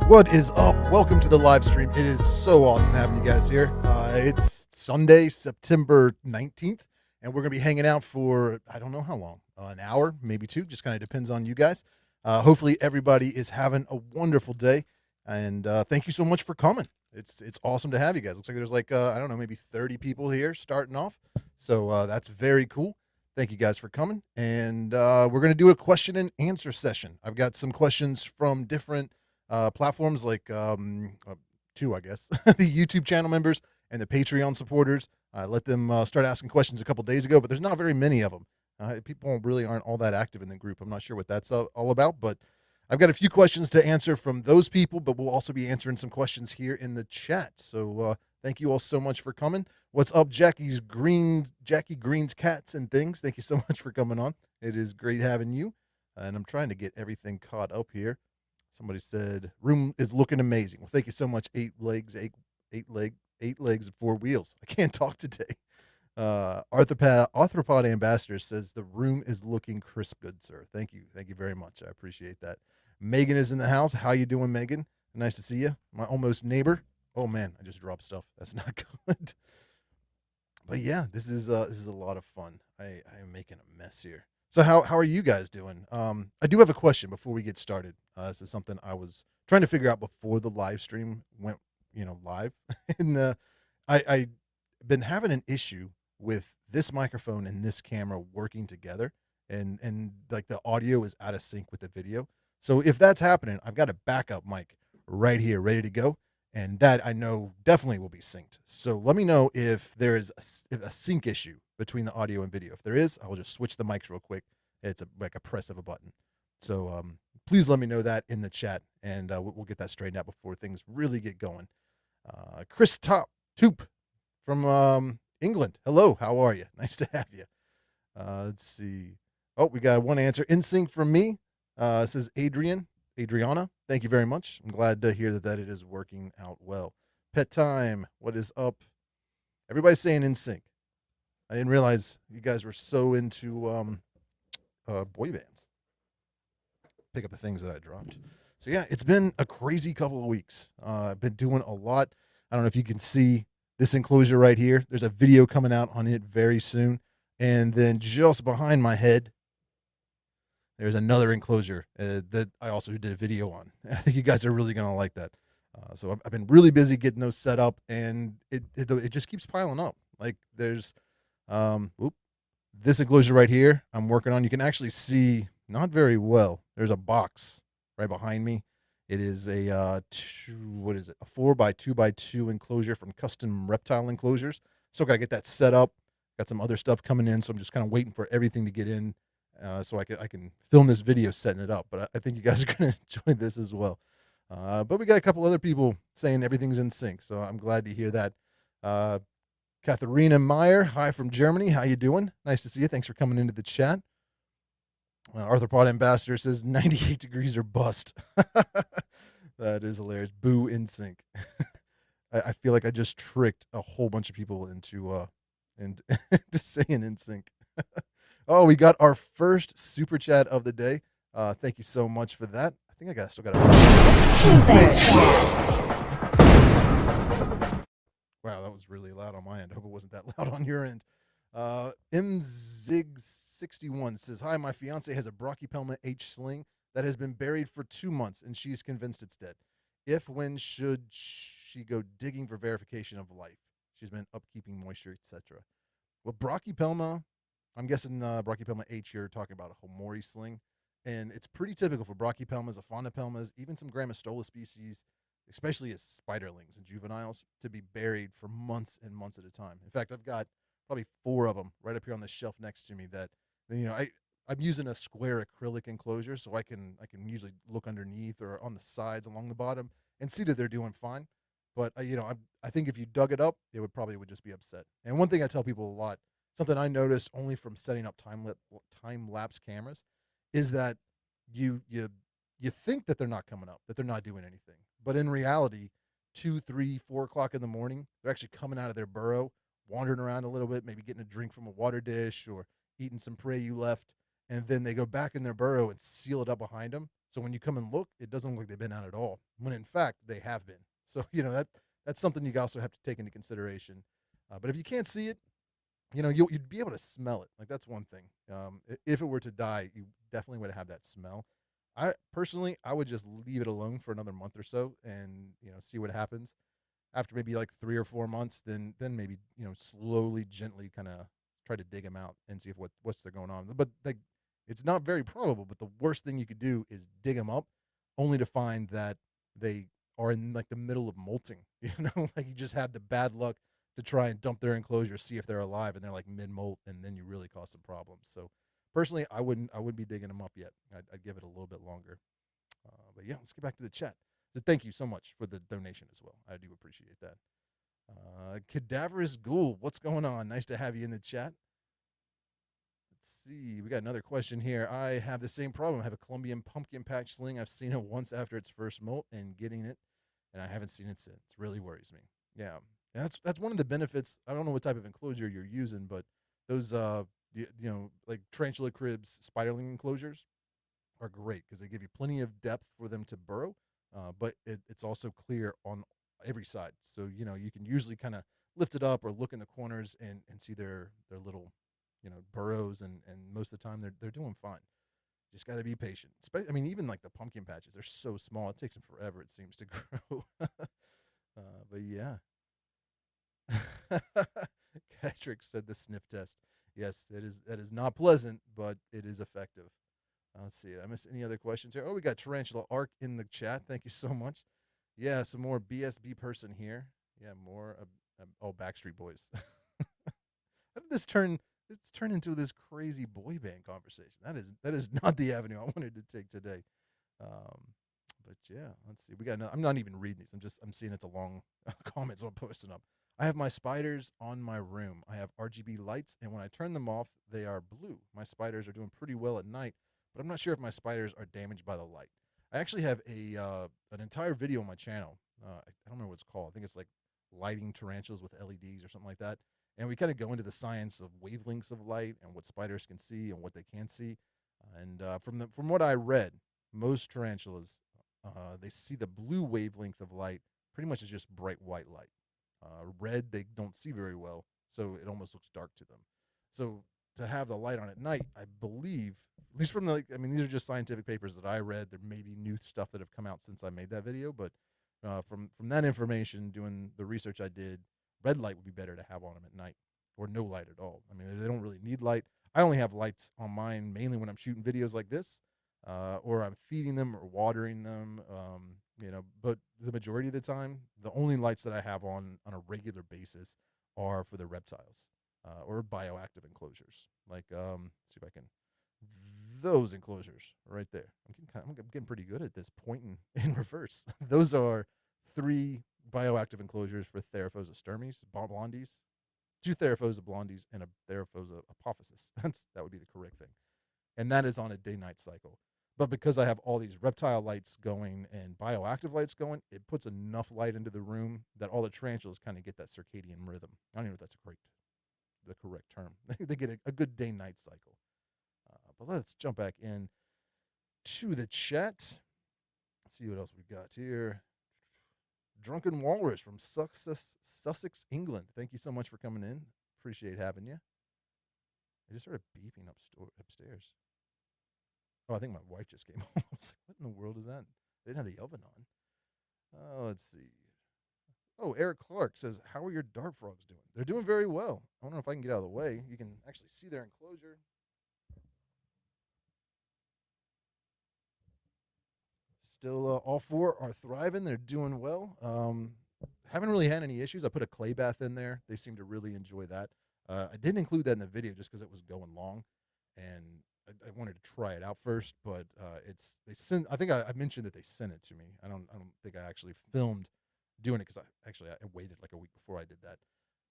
What is up? Welcome to the live stream. It is so awesome having you guys here. It's Sunday, September 19th, and we're going to be hanging out for, I don't know how long, an hour, maybe two, just kind of depends on you guys. Hopefully everybody is having a wonderful day, and thank you so much for coming. It's awesome to have you guys. Looks like there's like, I don't know, maybe 30 people here starting off, so that's very cool. Thank you guys for coming, and we're going to do a question and answer session. I've got some questions from different platforms like two, I guess, the YouTube channel members and the Patreon supporters. I let them start asking questions a couple days ago, but there's not very many of them. People really aren't all that active in the group. I'm not sure what that's all about, but I've got a few questions to answer from those people, but we'll also be answering some questions here in the chat. So thank you all so much for coming. What's up, Jackie Green's Cats and Things? Thank you so much for coming on. It is great having you. And I'm trying to get everything caught up here. Somebody said, room is looking amazing. Well, thank you so much. Eight legs and four wheels. I can't talk today. Arthropod Ambassador says, the room is looking crisp good, sir. Thank you. Thank you very much. I appreciate that. Megan is in the house. How you doing, Megan? Nice to see you. My almost neighbor. Oh, man, I just dropped stuff. That's not good. But, yeah, this is a lot of fun. I am making a mess here. So how are you guys doing? I do have a question before we get started. This is something I was trying to figure out before the live stream went, live. And I've been having an issue with this microphone and this camera working together, and like the audio is out of sync with the video. So if that's happening, I've got a backup mic right here ready to go, and that I know definitely will be synced. So let me know if there is a sync issue between the audio and video. If there is, I will just switch the mics real quick. It's like a press of a button. So please let me know that in the chat, and we'll get that straightened out before things really get going. Chris Toop from England. Hello, how are you? Nice to have you. Let's see. Oh, we got one answer. In sync from me. It says Adriana. Thank you very much. I'm glad to hear that it is working out well. Pet time. What is up? Everybody's saying in sync. I didn't realize you guys were so into boy bands. Pick up the things that I dropped. So yeah, it's been a crazy couple of weeks. I've been doing a lot. I don't know if you can see this enclosure right here. There's a video coming out on it very soon. And then just behind my head, there's another enclosure that I also did a video on. I think you guys are really going to like that. So I've been really busy getting those set up, and it just keeps piling up. Like there's this enclosure right here I'm working on. You can actually see not very well. There's a box right behind me. It is a a 4x2x2 enclosure from Custom Reptile Enclosures. Still got to get that set up. Got some other stuff coming in, so I'm just kind of waiting for everything to get in, so I can film this video setting it up. But I think you guys are going to enjoy this as well. But we got a couple other people saying everything's in sync, so I'm glad to hear that. Katharina Meyer, hi from Germany. How you doing? Nice to see you. Thanks for coming into the chat. Arthropod Ambassador says 98 degrees or bust. That is hilarious. Boo in sync. I feel like I just tricked a whole bunch of people into saying in sync. Oh, we got our first super chat of the day. Thank you so much for that. I think still got Wow, that was really loud on my end. I hope it wasn't that loud on your end. MZig61 says, hi, my fiance has a Brachypelma H Sling that has been buried for 2 months, and she's convinced it's dead. When should she go digging for verification of life? She's been upkeeping moisture, etc. Well, Brachypelma, I'm guessing Brachypelma H, you're talking about a Homori sling, and it's pretty typical for Brachypelmas, Aphonopelmas, even some Grammostola species, especially as spiderlings and juveniles, to be buried for months and months at a time. In fact, I've got probably 4 of them right up here on the shelf next to me that, I'm using a square acrylic enclosure, so I can usually look underneath or on the sides along the bottom and see that they're doing fine. But I think if you dug it up, it would just be upset. And one thing I tell people a lot, something I noticed only from setting up time lapse cameras, is that you think that they're not coming up, that they're not doing anything, but in reality, 2, 3, 4 o'clock in the morning, they're actually coming out of their burrow, wandering around a little bit, maybe getting a drink from a water dish or eating some prey you left, and then they go back in their burrow and seal it up behind them. So when you come and look, it doesn't look like they've been out at all, when in fact they have been. So that's something you also have to take into consideration. But if you can't see it, you'd be able to smell it. Like, that's one thing. If it were to die, you definitely would have that smell. I personally, I would just leave it alone for another month or so, and see what happens. After maybe like 3 or 4 months, then maybe slowly, gently, kind of try to dig them out and see if what's there going on. But like, it's not very probable. But the worst thing you could do is dig them up, only to find that they are in like the middle of molting. Like, you just had the bad luck to try and dump their enclosure, see if they're alive, and they're like mid molt, and then you really cause some problems. So personally, I wouldn't be digging them up yet. I'd give it a little bit longer. But yeah, let's get back to the chat. So thank you so much for the donation as well. I do appreciate that. Cadaverous Ghoul, what's going on? Nice to have you in the chat. Let's see. We got another question here. I have the same problem. I have a Colombian pumpkin patch sling. I've seen it once after its first molt and getting it, and I haven't seen it since. It really worries me. Yeah. And that's one of the benefits. I don't know what type of enclosure you're using, but those like tarantula cribs, spiderling enclosures are great because they give you plenty of depth for them to burrow, but it's also clear on every side. So you can usually kind of lift it up or look in the corners and see their little burrows, and most of the time they're doing fine. Just got to be patient. I mean, even like the pumpkin patches, they're so small. It takes them forever, it seems, to grow. But yeah. Patrick said the sniff test. Yes, that is not pleasant, but it is effective. Let's see. Did I miss any other questions here? Oh, we got Tarantula Arc in the chat. Thank you so much. Yeah, some more BSB person here. Yeah, more. Backstreet Boys. How did this turn? It's turned into this crazy boy band conversation. That is not the avenue I wanted to take today. Um, but yeah, let's see. We got. I'm not even reading these. I'm seeing it's a long comment, so I'm posting up. I have my spiders on my room. I have RGB lights, and when I turn them off, they are blue. My spiders are doing pretty well at night, but I'm not sure if my spiders are damaged by the light. I actually have an entire video on my channel. I don't remember what it's called. I think it's like lighting tarantulas with LEDs or something like that. And we kind of go into the science of wavelengths of light and what spiders can see and what they can't see. And from what I read, most tarantulas they see the blue wavelength of light pretty much as just bright white light. Red they don't see very well, so it almost looks dark to them. So to have the light on at night, I believe, at least from these are just scientific papers that I read. There may be new stuff that have come out since I made that video, but from that information, doing the research I did, red light would be better to have on them at night, or no light at all. I mean, they don't really need light. I only have lights on mine mainly when I'm shooting videos like this, or I'm feeding them or watering them. But the majority of the time, the only lights that I have on a regular basis are for the reptiles or bioactive enclosures. Like, see if I can, those enclosures right there. I'm getting pretty good at this, pointing in reverse. Those are 3 bioactive enclosures for Theraphosa sturmies, blondies, 2 Theraphosa blondies, and a Theraphosa apophysis. That would be the correct thing. And that is on a day-night cycle. But because I have all these reptile lights going and bioactive lights going, it puts enough light into the room that all the tarantulas kind of get that circadian rhythm. I don't even know if that's the correct term. They get a good day-night cycle. But let's jump back in to the chat. Let's see what else we got here. Drunken Walrus from Sussex, England. Thank you so much for coming in. Appreciate having you. I just started beeping upstairs. Oh, I think my wife just came home. I was like, what in the world is that? They didn't have the oven on. Let's see. Oh, Eric Clark says, how are your dart frogs doing? They're doing very well. I don't know if I can get out of the way. You can actually see their enclosure. Still, all 4 are thriving. They're doing well. Haven't really had any issues. I put a clay bath in there. They seem to really enjoy that. I didn't include that in the video just because it was going long, and I wanted to try it out first. But they sent. I think I mentioned that they sent it to me. I don't think I actually filmed doing it because I waited like a week before I did that.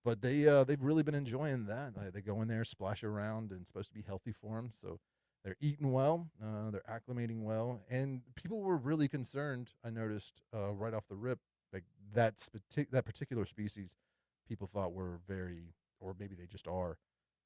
But they've really been enjoying that. They go in there, splash around, and it's supposed to be healthy for them. So they're eating well, they're acclimating well, and people were really concerned. I noticed right off the rip, like that particular species, people thought were very, or maybe they just are,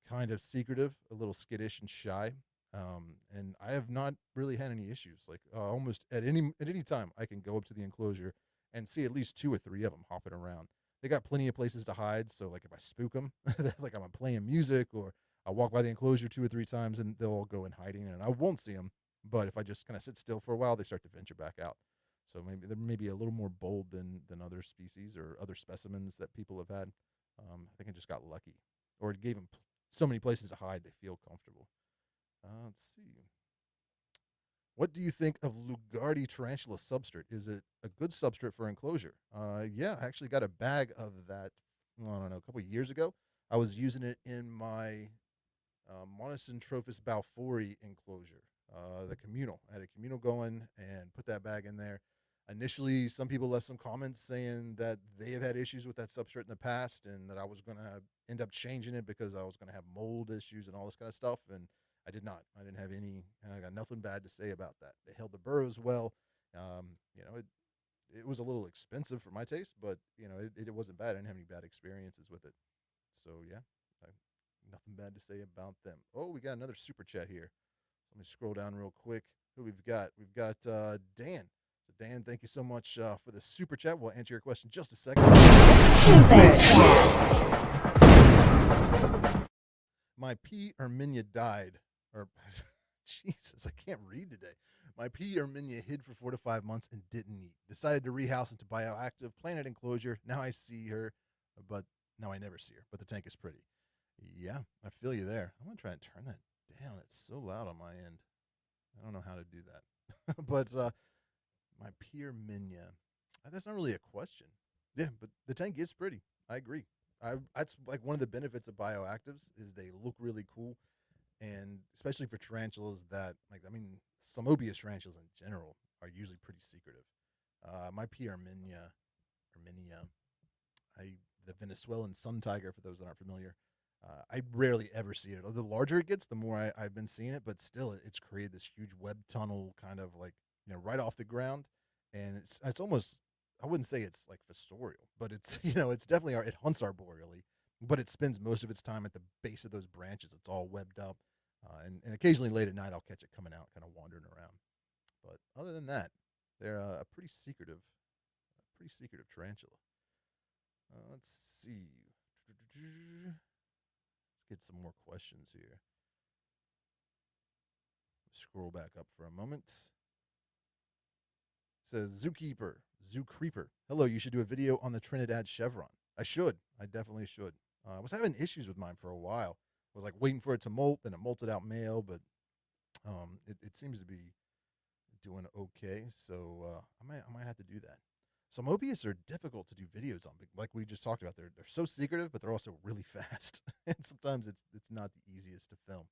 kind of secretive, a little skittish and shy. And I have not really had any issues. Like almost at any time, I can go up to the enclosure and see at least two or three of them hopping around. They got plenty of places to hide. So like if I spook them, like I'm playing music or I walk by the enclosure two or three times and they'll all go in hiding and I won't see them. But if I just kind of sit still for a while, they start to venture back out. So maybe they're maybe a little more bold than other species or other specimens that people have had. I think I just got lucky, or it gave them so many places to hide they feel comfortable. Let's see. What do you think of Lugardi tarantula substrate? Is it a good substrate for enclosure? Yeah, I actually got a bag of that. I don't know, a couple of years ago. I was using it in my Monocentrophus balfouri enclosure, the communal. I had a communal going and put that bag in there. Initially, some people left some comments saying that they have had issues with that substrate in the past and that I was going to end up changing it because I was going to have mold issues and all this kind of stuff. And I did not. I didn't have any, and I got nothing bad to say about that. They held the burrows well. It was a little expensive for my taste, but it wasn't bad. I didn't have any bad experiences with it. So yeah, I, nothing bad to say about them. Oh, we got another super chat here. Let me scroll down real quick. Who we've got? We've got Dan. So Dan, thank you so much for the super chat. We'll answer your question in just a second. My P. erminia died. Or Jesus, I can't read today. My P. erminia hid for 4 to 5 months and didn't eat. Decided to rehouse into bioactive, planted enclosure. Now I see her, but now I never see her. But the tank is pretty. Yeah, I feel you there. I'm gonna try and turn that down. It's so loud on my end. I don't know how to do that. But my Pierre Minya, that's not really a question. Yeah, but the tank is pretty. I agree. That's like one of the benefits of bioactives is they look really cool, and especially for tarantulas that Samobius tarantulas in general are usually pretty secretive. My Pierre Minya, Arminia, the Venezuelan sun tiger, for those that aren't familiar. I rarely ever see it. The larger it gets, the more I've been seeing it, but still, it's created this huge web tunnel kind of like, right off the ground. And it's almost, I wouldn't say it's like fossorial, but it's, it's definitely, it hunts arboreally, but it spends most of its time at the base of those branches. It's all webbed up. And occasionally late at night, I'll catch it coming out, kind of wandering around. But other than that, they're a pretty secretive tarantula. Let's see. Let's get some more questions here. Scroll back up for a moment. It says Zoo Creeper. Hello, you should do a video on the Trinidad chevron. I should. I definitely should. I was having issues with mine for a while. I was like waiting for it to molt, then it molted out male, but it seems to be doing okay. So I might have to do that. Some opiates are difficult to do videos on, like we just talked about. They're so secretive, but they're also really fast, and sometimes it's not the easiest to film.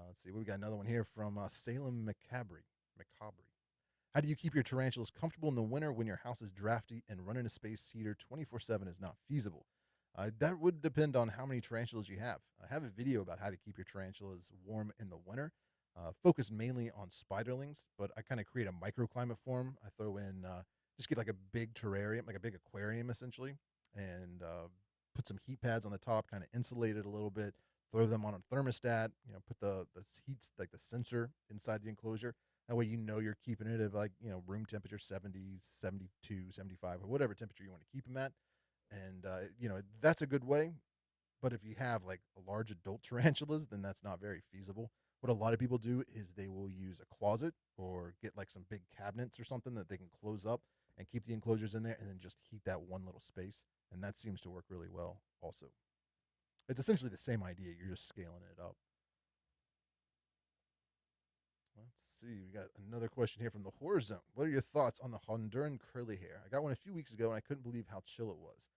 Let's see, we got another one here from Salem Macabre. How do you keep your tarantulas comfortable in the winter when your house is drafty and running a space heater 24/7 is not feasible? That would depend on how many tarantulas you have. I have a video about how to keep your tarantulas warm in the winter, focused mainly on spiderlings, but I kind of create a microclimate for them. I throw in, just get like a big terrarium, like a big aquarium essentially, and put some heat pads on the top, kind of insulate it a little bit, throw them on a thermostat, put the heat, like the sensor inside the enclosure. That way you're keeping it at like, room temperature 70, 72, 75, or whatever temperature you want to keep them at. And, that's a good way. But if you have like a large adult tarantulas, then that's not very feasible. What a lot of people do is they will use a closet or get like some big cabinets or something that they can close up and keep the enclosures in there and then just heat that one little space. And that seems to work really well also. It's essentially the same idea. You're just scaling it up. Let's see. We got another question here from the Horror Zone. What are your thoughts on the Honduran curly hair? I got one a few weeks ago and I couldn't believe how chill it was.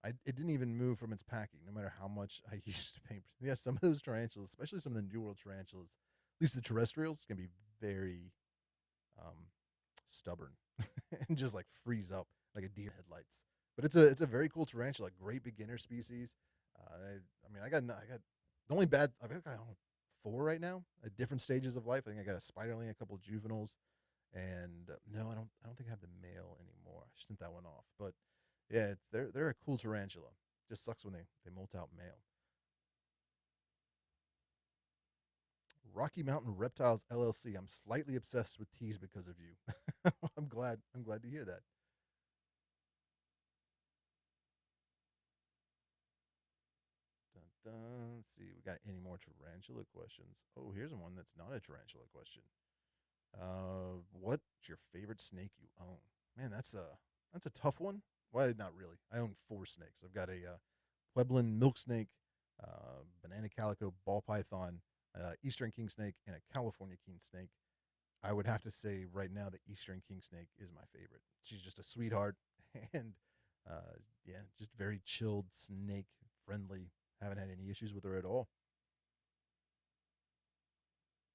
It didn't even move from its packing, no matter how much I used to paint. Yeah, some of those tarantulas, especially some of the New World tarantulas, at least the terrestrials, can be very stubborn and just like freeze up like a deer headlights. But it's a very cool tarantula, great beginner species. I got the only bad I've got four right now at different stages of life. I think I got a spiderling, a couple of juveniles, and no, I don't think I have the male anymore. I sent that one off, but yeah, they're a cool tarantula. Just sucks when they molt out male. Rocky Mountain Reptiles LLC. I'm slightly obsessed with teas because of you. I'm glad. I'm glad to hear that. Dun, dun. Let's see. We got any more tarantula questions? Oh, here's one that's not a tarantula question. What's your favorite snake you own? Man, that's a tough one. Well, not really. I own four snakes. I've got a Pueblan milk snake, banana calico ball python, eastern king snake, and a California king snake. I would have to say right now the eastern king snake is my favorite. She's just a sweetheart, and yeah, just very chilled, snake friendly. Haven't had any issues with her at all.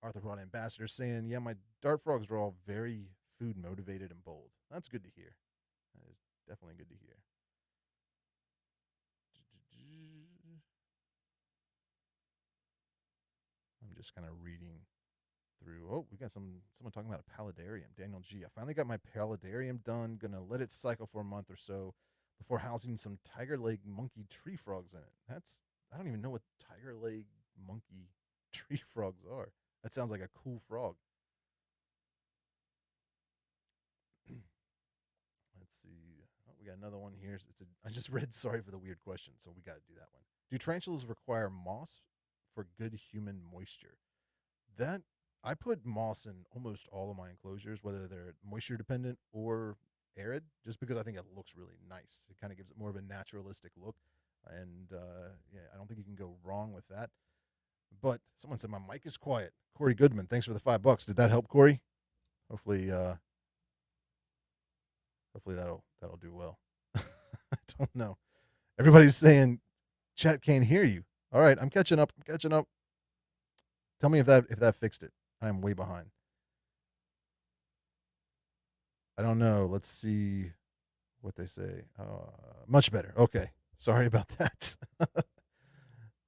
Arthropod ambassador saying, "Yeah, my dart frogs are all very food motivated and bold. That's good to hear. That is definitely good to hear." I'm just kind of reading through. Oh, we got someone talking about a paludarium. Daniel G. I finally got my paludarium done. Gonna let it cycle for a month or so before housing some tiger leg monkey tree frogs in it. I don't even know what tiger leg monkey tree frogs are. That sounds like a cool frog. Let's see. Oh, we got another one here. I just read. Sorry for the weird question, so we got to do that one. Do tarantulas require moss for good human moisture? That I put moss in almost all of my enclosures, whether they're moisture dependent or arid, just because I think it looks really nice. It kind of gives it more of a naturalistic look, and yeah, I don't think you can go wrong with that. But someone said my mic is quiet. Corey Goodman, thanks for the $5. Did that help, Corey? Hopefully, hopefully that'll do well. I don't know. Everybody's saying chat can't hear you. All right, I'm catching up. I'm catching up. Tell me if that fixed it. I am way behind. I don't know. Let's see what they say. Much better. Okay. Sorry about that.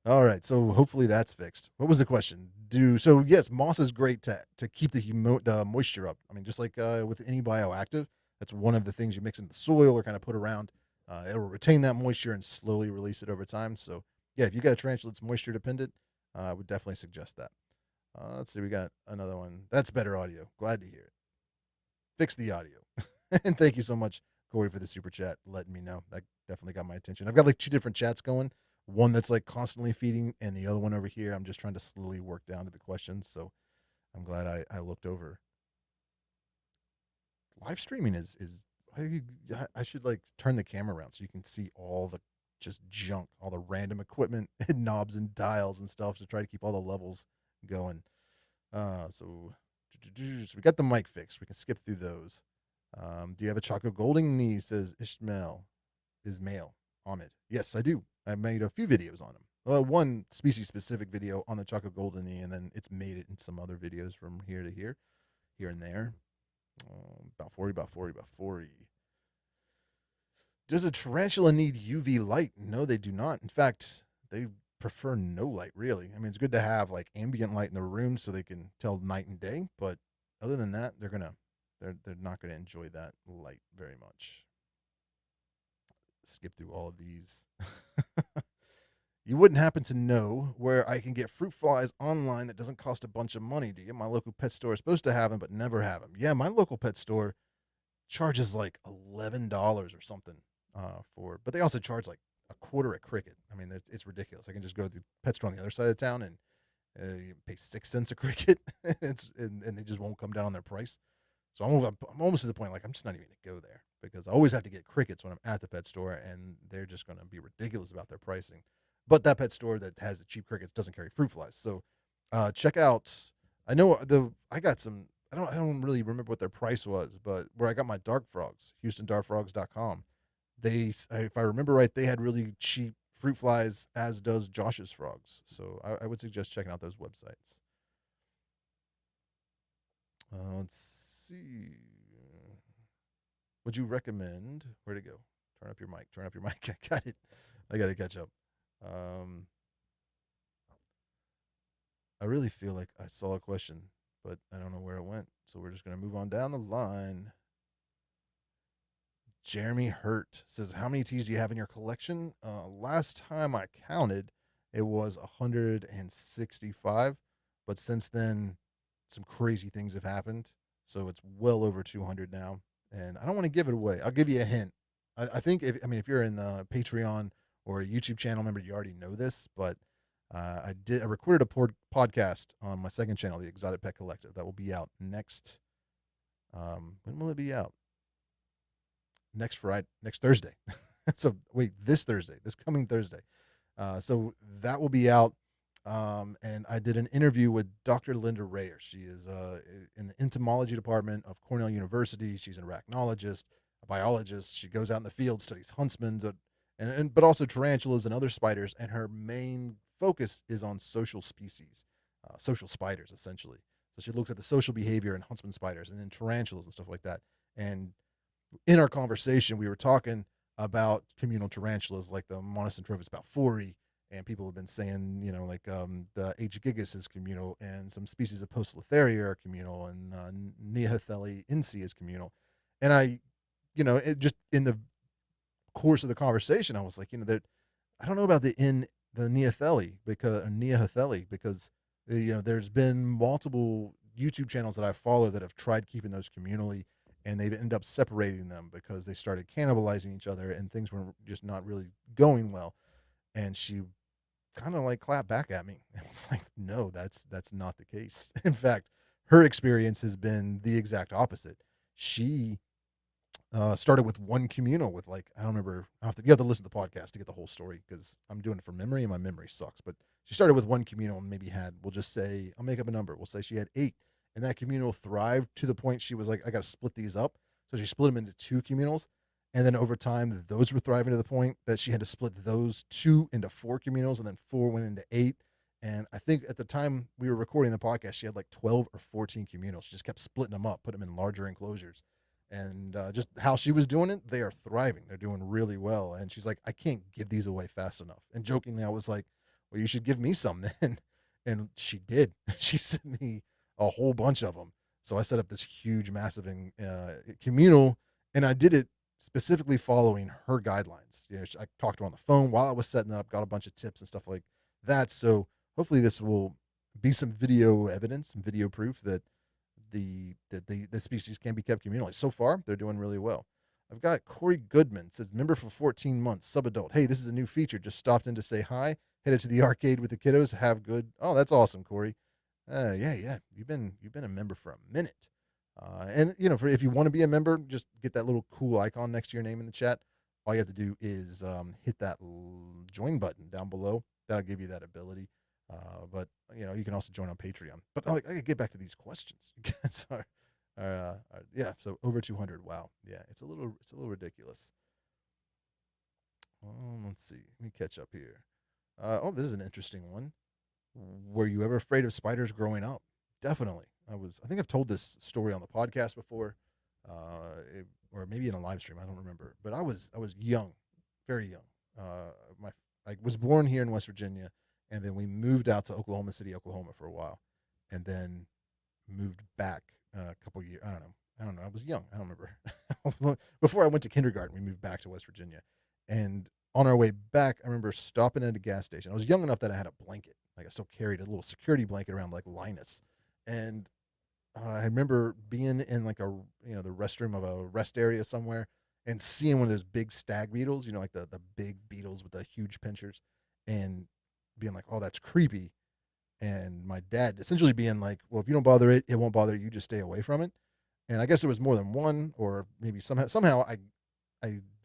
All right. So hopefully that's fixed. What was the question? Yes, moss is great to keep the moisture up. I mean, just like with any bioactive, that's one of the things you mix in the soil or kind of put around. It will retain that moisture and slowly release it over time. So yeah, if you got a tarantula that's moisture dependent, I would definitely suggest that. Let's see. We got another one. That's better audio. Glad to hear it. Fix the audio. And thank you so much, Corey, for the super chat, letting me know. That definitely got my attention. I've got like two different chats going. One that's like constantly feeding, and the other one over here. I'm just trying to slowly work down to the questions. So I'm glad I looked over. Live streaming is I should like turn the camera around so you can see all the just junk, all the random equipment and knobs and dials and stuff to try to keep all the levels going. So we got the mic fixed. We can skip through those. Do you have a Choco Golding knee? Says Ishmael. Ismail Ahmed. Yes, I do. I made a few videos on him. Well, one species specific video on the Choco Golden knee, and then it's made it in some other videos from here to here, here and there. About 40, about 40, about 40. Does a tarantula need UV light? No, they do not. In fact, they prefer no light, really. I mean, it's good to have like ambient light in the room so they can tell night and day, but other than that, they're not gonna enjoy that light very much. Skip through all of these. You wouldn't happen to know where I can get fruit flies online that doesn't cost a bunch of money, do you? My local pet store is supposed to have them, but never have them. Yeah, my local pet store charges like $11 or something but they also charge like a quarter a cricket. I mean, it's ridiculous. I can just go to the pet store on the other side of town and you pay 6 cents a cricket, and they just won't come down on their price. So I'm almost to the point like I'm just not even gonna go there because I always have to get crickets when I'm at the pet store, and they're just gonna be ridiculous about their pricing. But that pet store that has the cheap crickets doesn't carry fruit flies. So check out. I know I got some. I don't really remember what their price was, but where I got my dark frogs, HoustonDarkFrogs.com. If I remember right, they had really cheap fruit flies, as does Josh's frogs. So I would suggest checking out those websites. Let's see. Would you recommend where to go? Turn up your mic. Turn up your mic. I got it. I got to catch up. Um, I really feel like I saw a question, but I don't know where it went. So we're just gonna move on down the line. Jeremy Hurt says, "How many teas do you have in your collection?" Last time I counted, it was 165. But since then, some crazy things have happened. So it's well over 200 now. And I don't want to give it away. I'll give you a hint. I think if you're in the Patreon or a YouTube channel member, you already know this, but I recorded a podcast on my second channel, the Exotic Pet Collective, that will be out next. When will it be out? Next Friday, next Thursday. So wait, this coming Thursday. So that will be out. And I did an interview with Dr. Linda Rayer. She is in the entomology department of Cornell University. She's an arachnologist, a biologist. She goes out in the field, studies huntsmen, but also tarantulas and other spiders. And her main focus is on social species, social spiders, essentially. So she looks at the social behavior in huntsman spiders and in tarantulas and stuff like that. And in our conversation, we were talking about communal tarantulas like the Monocentrophus balfouri, and people have been saying, the H. gigas is communal, and some species of Poecilotheria are communal, and Neohetheli inci is communal. And it just in the course of the conversation, I was like, that I don't know about the Neohetheli because there's been multiple YouTube channels that I follow that have tried keeping those communally, and they've ended up separating them because they started cannibalizing each other and things were just not really going well. And she kind of like clapped back at me. And it's like, no, that's not the case. In fact, her experience has been the exact opposite. She started with one communal with I don't remember. You have to listen to the podcast to get the whole story because I'm doing it from memory and my memory sucks. But she started with one communal and maybe we'll just say, I'll make up a number. We'll say she had 8, and that communal thrived to the point she was like, I got to split these up. So she split them into 2 communals. And then over time, those were thriving to the point that she had to split those 2 into 4 communals, and then 4 went into 8. And I think at the time we were recording the podcast, she had 12 or 14 communals. She just kept splitting them up, put them in larger enclosures. And just how she was doing it, they are thriving. They're doing really well. And she's like, I can't give these away fast enough. And jokingly, I was like, well, you should give me some then. And she did. She sent me a whole bunch of them. So I set up this huge, massive communal, and I did it specifically following her guidelines. I talked to her on the phone while I was setting up, got a bunch of tips and stuff like that. So hopefully this will be some video evidence, some video proof that the species can be kept communally. So far, they're doing really well. I've got Corey Goodman, says, member for 14 months, subadult. Hey, this is a new feature. Just stopped in to say hi. Headed to the arcade with the kiddos. Have good. Oh, that's awesome, Corey. Yeah. You've been a member for a minute. And if you want to be a member, just get that little cool icon next to your name in the chat. All you have to do is hit that join button down below. That'll give you that ability. But you can also join on Patreon. But I can get back to these questions. Yeah. So over 200. Wow. Yeah. It's a little ridiculous. Let's see. Let me catch up here. This is an interesting one. Were you ever afraid of spiders growing up? Definitely. I think I've told this story on the podcast before, or maybe in a live stream. I don't remember. But I was young, very young. I was born here in West Virginia, and then we moved out to Oklahoma City, Oklahoma for a while, and then moved back a couple years. I don't know. I was young. I don't remember. Before I went to kindergarten, we moved back to West Virginia, and on our way back, I remember stopping at a gas station. I was young enough that I had a blanket. I still carried a little security blanket around like Linus, and I remember being in the restroom of a rest area somewhere and seeing one of those big stag beetles, like the big beetles with the huge pinchers, and being like, oh, that's creepy. And my dad essentially being like, well, if you don't bother it, it won't bother you. Just stay away from it. And I guess it was more than one, or maybe somehow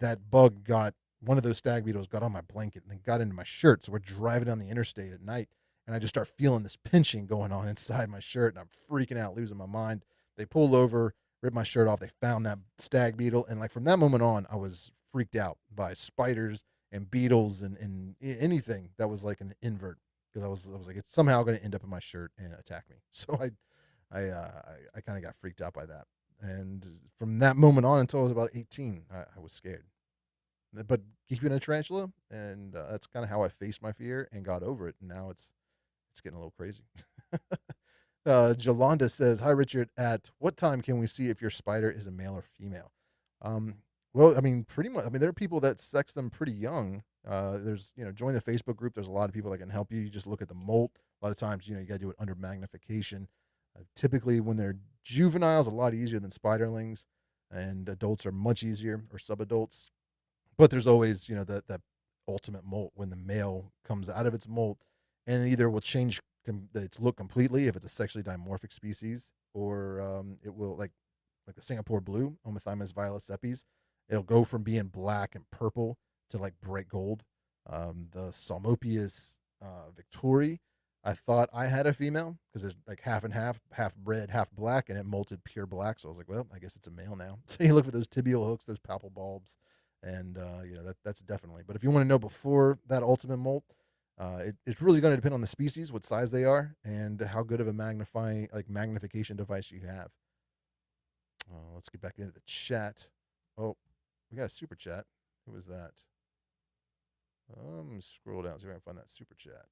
that bug got one of those stag beetles got on my blanket and then got into my shirt. So we're driving down the interstate at night, and I just start feeling this pinching going on inside my shirt, and I'm freaking out, losing my mind. They pulled over, ripped my shirt off. They found that stag beetle, and from that moment on, I was freaked out by spiders and beetles and anything that was like an invert, because I was like, it's somehow going to end up in my shirt and attack me. So I kind of got freaked out by that, and from that moment on until I was about 18, I was scared. But keeping a tarantula, and that's kind of how I faced my fear and got over it. And now it's getting a little crazy. Jolanda says, hi, Richard. At what time can we see if your spider is a male or female? Well, pretty much. There are people that sex them pretty young. There's, join the Facebook group. There's a lot of people that can help you. You just look at the molt, A lot of times, you got to do it under magnification. Typically, when they're juveniles, a lot easier than spiderlings, and adults are much easier, or subadults. But there's always, that ultimate molt when the male comes out of its molt, and it either will change its look completely if it's a sexually dimorphic species, or it will like the Singapore blue, Omothymus violet sepes. It'll go from being black and purple to like bright gold. The Salmopius victori, I thought I had a female because it's like half and half red, half black, and it molted pure black. So I was like, well, I guess it's a male now. So you look for those tibial hooks, those palpal bulbs, and that's definitely. But if you want to know before that ultimate molt, it's really going to depend on the species, what size they are, and how good of a magnification device you have. Let's get back into the chat. Oh, we got a super chat. Who was that? Scroll down, see if I can find that super chat.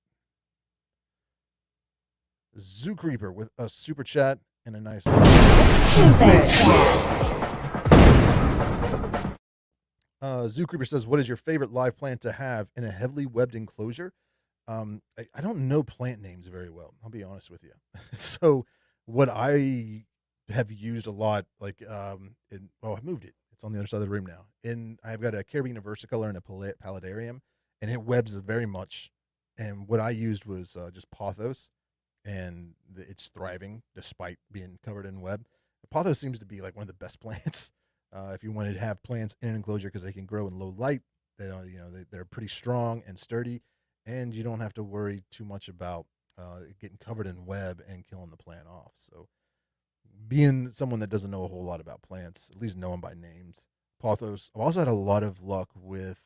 Zoo Creeper with a super chat and a nice super chat. Zoo Creeper says, "What is your favorite live plant to have in a heavily webbed enclosure?" I don't know plant names very well. I'll be honest with you. So what I have used a lot, I moved it. It's on the other side of the room now. And I've got a Carabiner versicolor and a paludarium, and it webs very much. And what I used was just pothos, and it's thriving despite being covered in web. Pothos seems to be like one of the best plants if you wanted to have plants in an enclosure because they can grow in low light. They don't, they're pretty strong and sturdy, and you don't have to worry too much about getting covered in web and killing the plant off. So, being someone that doesn't know a whole lot about plants, at least know them by names, pothos. I've also had a lot of luck with.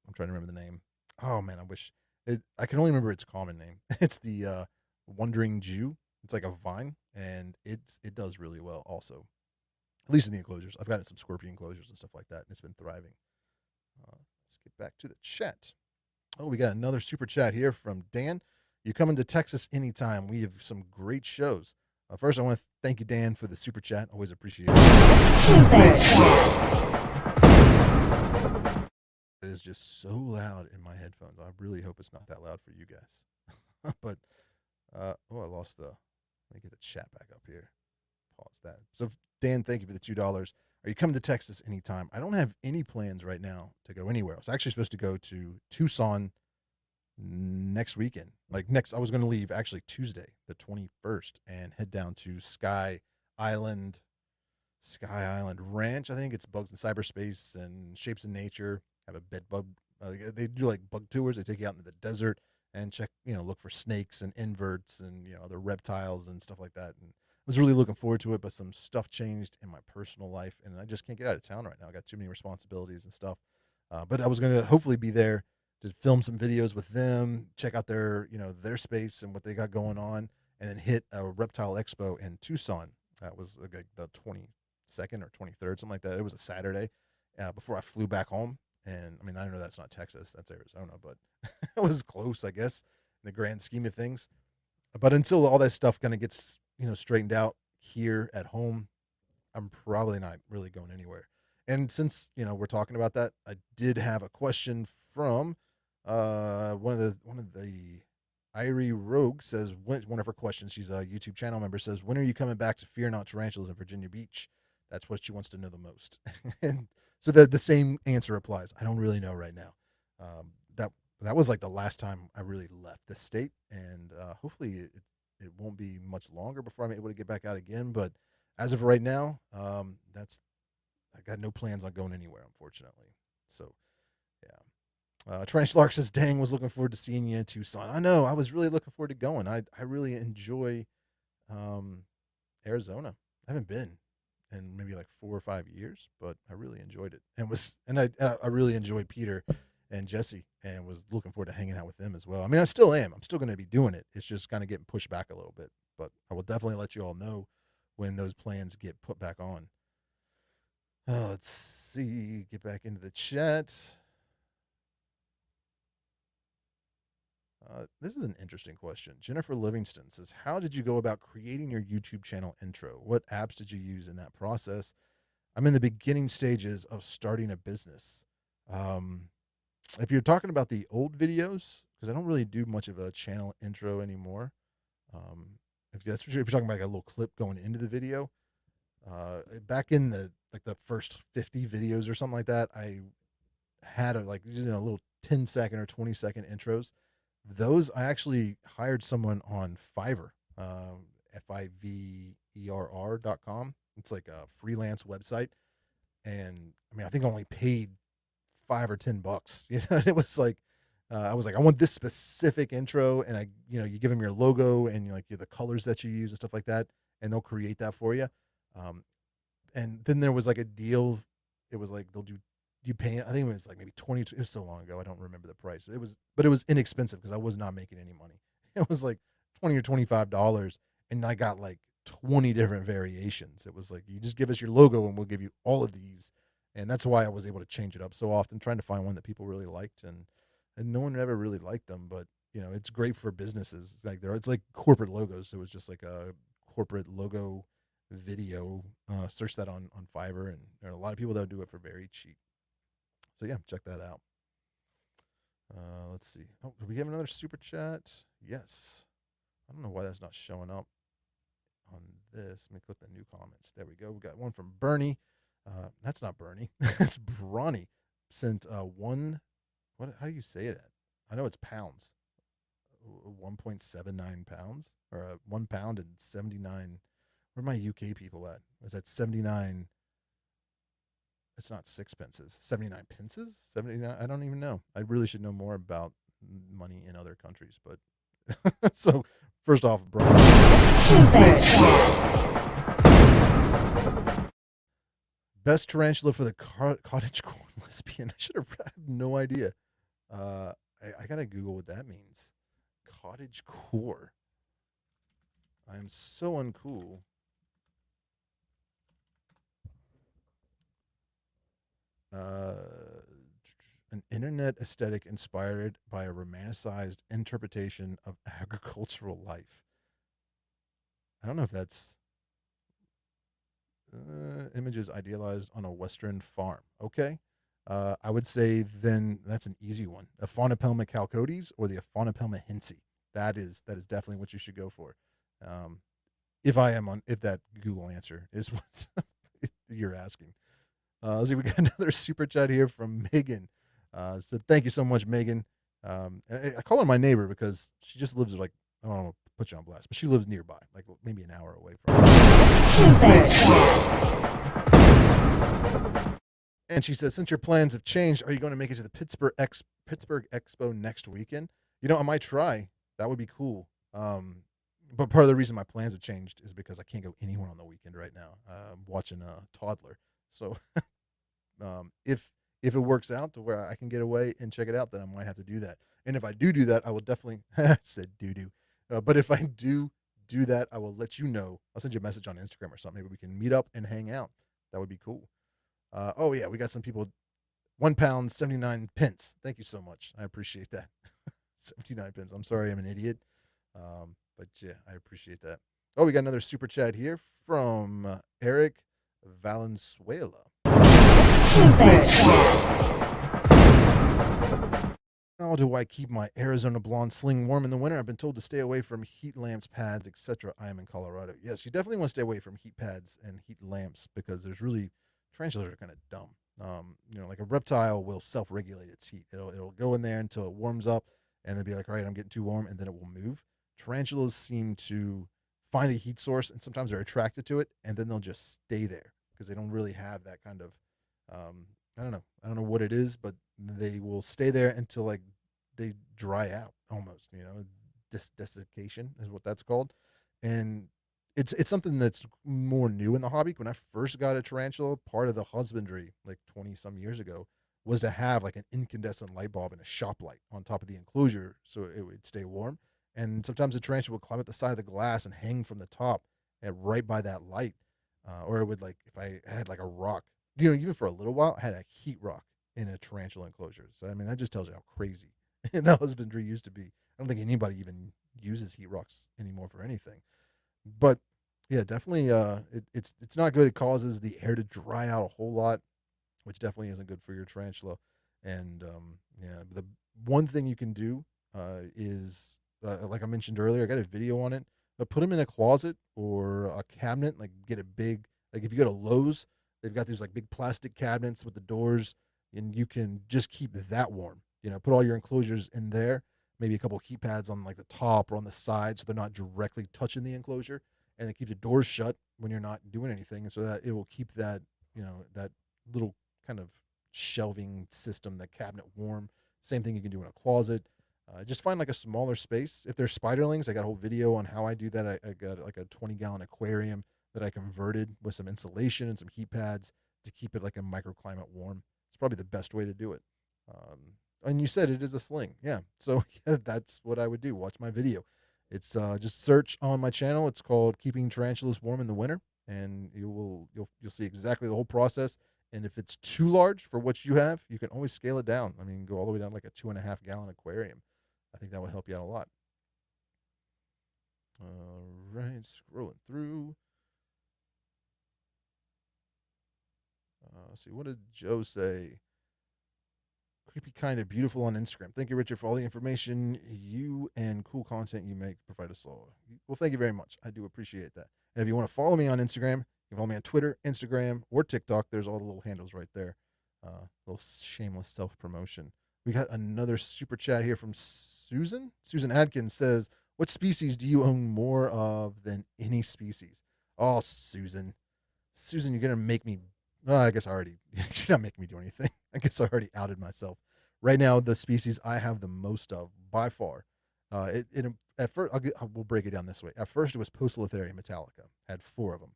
I'm trying to remember the name. Oh man, I can only remember its common name. It's the Wandering Jew. It's like a vine, and it does really well. Also, at least in the enclosures, I've gotten some scorpion enclosures and stuff like that, and it's been thriving. Let's get back to the chat. Oh, we got another super chat here from Dan. You coming to Texas anytime? We have some great shows. First, I want to thank you, Dan, for the super chat. Always appreciate it. Super chat. It is just so loud in my headphones. I really hope it's not that loud for you guys. But, I lost let me get the chat back up here. Pause that. So, Dan, thank you for the $2. Are you coming to Texas anytime? I don't have any plans right now to go anywhere. I was actually supposed to go to Tucson next weekend. I was going to leave actually Tuesday, the 21st, and head down to Sky Island Ranch. I think it's Bugs in Cyberspace and Shapes in Nature. Have a bed bug. They do like bug tours. They take you out into the desert and check, look for snakes and inverts and other reptiles and stuff like that. And I was really looking forward to it, but some stuff changed in my personal life, and I just can't get out of town right now. I got too many responsibilities and stuff. But I was going to hopefully be there to film some videos with them, check out their space and what they got going on, and then hit a reptile expo in Tucson. That was like the 22nd or 23rd, something like that. It was a Saturday before I flew back home. And I mean, I know that's not Texas, that's Arizona, but it was close, I guess, in the grand scheme of things. But until all that stuff kind of gets, straightened out here at home, I'm probably not really going anywhere. And since, we're talking about that, I did have a question from one of the Irie Rogue says, one of her questions, she's a YouTube channel member, says, when are you coming back to Fear Not Tarantulas in Virginia Beach? That's what she wants to know the most. And so the same answer applies. I don't really know right now. That was like the last time I really left the state, and hopefully it won't be much longer before I'm able to get back out again. But as of right now, I got no plans on going anywhere, unfortunately. So, yeah. Tarantulark says, dang, was looking forward to seeing you in Tucson. I know, I was really looking forward to going. I really enjoy Arizona. I haven't been in maybe like 4 or 5 years, but I really enjoyed it. And I really enjoyed Peter and Jesse, and was looking forward to hanging out with them as well. I mean, I still am. I'm still going to be doing it. It's just kind of getting pushed back a little bit, but I will definitely let you all know when those plans get put back on. Let's see. Get back into the chat. This is an interesting question. Jennifer Livingston says, how did you go about creating your YouTube channel intro? What apps did you use in that process? I'm in the beginning stages of starting a business. If you're talking about the old videos, because I don't really do much of a channel intro anymore. If you're talking about like a little clip going into the video, back in the first 50 videos or something like that, I had a little 10-second or 20-second intros. Those I actually hired someone on Fiverr, fiverr.com. It's like a freelance website, and I mean I think I only paid $5 or $10. It was like I was like, I want this specific intro, and you give them your logo and the colors that you use and stuff like that, and they'll create that for you. Um, and then there was like a deal. It was like they'll do you pay. I think it was like maybe 20. It was so long ago, I don't remember the price. But it was inexpensive because I was not making any money. It was like $20 or $25, and I got like 20 different variations. It was like, you just give us your logo and we'll give you all of these, and that's why I was able to change it up so often, trying to find one that people really liked, and no one ever really liked them. But it's great for businesses. It's like corporate logos. So it was just like a corporate logo video. Search that on Fiverr, and there are a lot of people that do it for very cheap. So yeah, check that out. Let's see. Oh, do we have another super chat? Yes. I don't know why that's not showing up on this. Let me click the new comments. There we go. We got one from Bernie. That's not Bernie. That's Bronny. Sent one. What? How do you say that? I know it's pounds. 1.79 pounds, or 1 pound and 79. Where are my UK people at? Is that 79? It's not sixpences. 79 pences? 79? I don't even know. I really should know more about money in other countries. But so, first off, bro. Best tarantula for the Cottagecore lesbian. I have no idea. I gotta Google what that means. Cottagecore. I am so uncool. An internet aesthetic inspired by a romanticized interpretation of agricultural life. I don't know if that's images idealized on a Western farm. Okay. I would say then that's an easy one. Aphonopelma chalcodes or the Aphonopelma hinsi. That is definitely what you should go for. If that Google answer is what you're asking. Let's see, we got another super chat here from Megan. So thank you so much, Megan. I call her my neighbor because she just lives like, I don't know, put you on blast, but she lives nearby, like maybe an hour away from me. And she says, since your plans have changed, are you going to make it to the Pittsburgh Expo next weekend? I might try. That would be cool. But part of the reason my plans have changed is because I can't go anywhere on the weekend right now. I'm watching a toddler. So if it works out to where I can get away and check it out, then I might have to do that. And if I do that, I will definitely said doo-doo. But if I do that, I will let you know. I'll send you a message on Instagram or something. Maybe we can meet up and hang out. That would be cool. Oh yeah, we got some people. 1 pound 79 pence. Thank you so much. I appreciate that. 79 pence. I'm sorry, I'm an idiot. But yeah, I appreciate that. Oh, we got another super chat here from Eric Valenzuela. How do I keep my Arizona blonde Sling warm in the winter? I've been told to stay away from heat lamps, pads, etc. I am in Colorado. Yes, you definitely want to stay away from heat pads and heat lamps because tarantulas are kind of dumb. Like a reptile will self-regulate its heat. It'll go in there until it warms up, and then be like, all right, I'm getting too warm, and then it will move. Tarantulas seem to find a heat source, and sometimes they're attracted to it, and then they'll just stay there because they don't really have that kind of I don't know what it is, but they will stay there until like they dry out almost. Desiccation is what that's called, and it's something that's more new in the hobby. When I first got a tarantula, part of the husbandry, like 20 some years ago, was to have like an incandescent light bulb and a shop light on top of the enclosure so it would stay warm. And sometimes the tarantula would climb up the side of the glass and hang from the top and right by that light. Or it would, like, if I had like a rock, even for a little while, I had a heat rock in a tarantula enclosure. So, I mean, that just tells you how crazy that husbandry used to be. I don't think anybody even uses heat rocks anymore for anything. But yeah, definitely, it's not good. It causes the air to dry out a whole lot, which definitely isn't good for your tarantula. And yeah, the one thing you can do is like I mentioned earlier. I got a video on it. But put them in a closet or a cabinet. Like get a big like if you go to Lowe's, they've got these like big plastic cabinets with the doors, and you can just keep that warm. Put all your enclosures in there. Maybe a couple of heat pads on like the top or on the side, so they're not directly touching the enclosure, and then keep the doors shut when you're not doing anything, so that it will keep that little kind of shelving system, that cabinet warm. Same thing you can do in a closet. Just find like a smaller space. If there's spiderlings, I got a whole video on how I do that. I got like a 20-gallon aquarium that I converted with some insulation and some heat pads to keep it like a microclimate warm. It's probably the best way to do it. Um, and you said it is a sling, yeah. So yeah, that's what I would do. Watch my video. It's just search on my channel. It's called "Keeping Tarantulas Warm in the Winter," and you'll see exactly the whole process. And if it's too large for what you have, you can always scale it down. I mean, go all the way down to like a 2.5-gallon aquarium. I think that would help you out a lot. All right, scrolling through. Let's see, what did Joe say? Creepy, kind of beautiful on Instagram. Thank you, Richard, for all the information you and cool content you make provide us all. Well, thank you very much. I do appreciate that. And if you want to follow me on Instagram, you can follow me on Twitter, Instagram, or TikTok. There's all the little handles right there. Little shameless self promotion. We got another super chat here from Susan. Susan Adkins says, "What species do you own more of than any species?" Oh, Susan. Susan, you're gonna make me. Oh, I guess I already. You're not making me do anything. I guess I already outed myself. Right now, the species I have the most of by far. At first we'll break it down this way. At first, it was Poecilotheria metallica. I had four of them.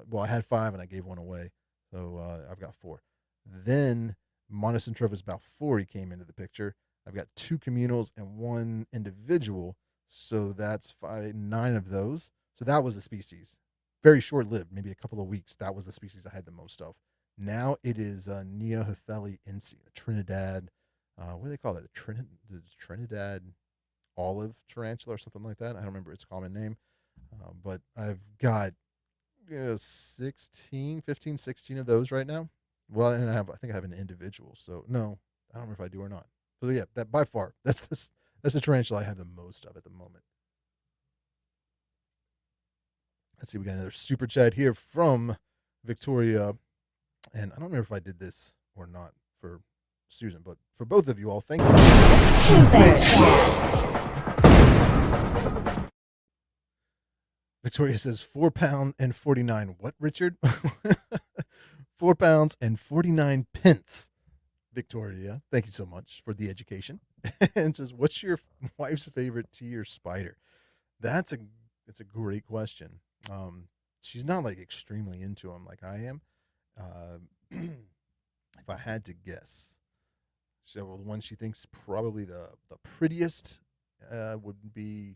Well, I had five and I gave one away, so I've got four. Then Monocentrophus balfouri came into the picture. I've got two communals and one individual, so that's nine of those. So that was the species. Very short lived, maybe a couple of weeks. That was the species I had the most of. Now it is Neohetheli inci, the Trinidad. What do they call it? The Trinidad olive tarantula or something like that. I don't remember its common name. But I've got 16, 15, 16 of those right now. Well, and I think I have an individual. So no, I don't know if I do or not. So yeah, that by far, that's the tarantula I have the most of at the moment. Let's see, we got another super chat here from Victoria. And I don't know if I did this or not for Susan, but for both of you all, thank you. Victoria says 4 pound and 49. What, Richard? 4 pounds and 49 pence. Victoria, thank you so much for the education. And says, what's your wife's favorite tea or spider? That's a great question. She's not like extremely into them like I am. If I had to guess, so the one she thinks probably the prettiest would be,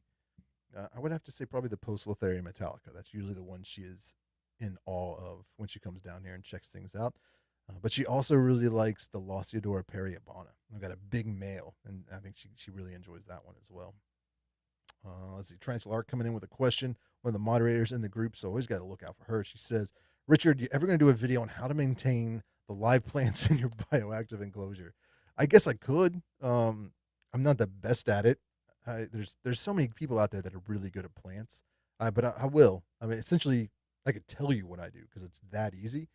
I would have to say probably the Poecilotheria metallica. That's usually the one she is in awe of when she comes down here and checks things out. But she also really likes the Losiodora periabana. I've got a big male, and I think she really enjoys that one as well. Let's see, Tarantula Art coming in with a question. One of the moderators in the group, so always got to look out for her. She says, Richard, you ever going to do a video on how to maintain the live plants in your bioactive enclosure? I guess I could. I'm not the best at it. There's so many people out there that are really good at plants, but I will. I mean, essentially, I could tell you what I do because it's that easy.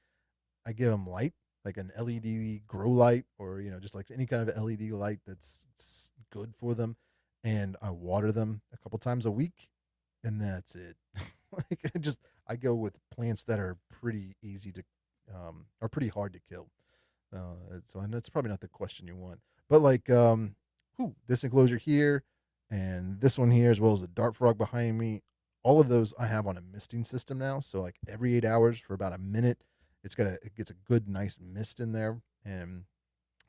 I give them light, like an LED grow light, or just like any kind of LED light that's good for them, and I water them a couple times a week, and that's it. Like I go with plants that are pretty easy to, are pretty hard to kill. So I know it's probably not the question you want, but like this enclosure here, and this one here, as well as the dart frog behind me, all of those I have on a misting system now. So like every 8 hours for about a minute, it gets a good nice mist in there, and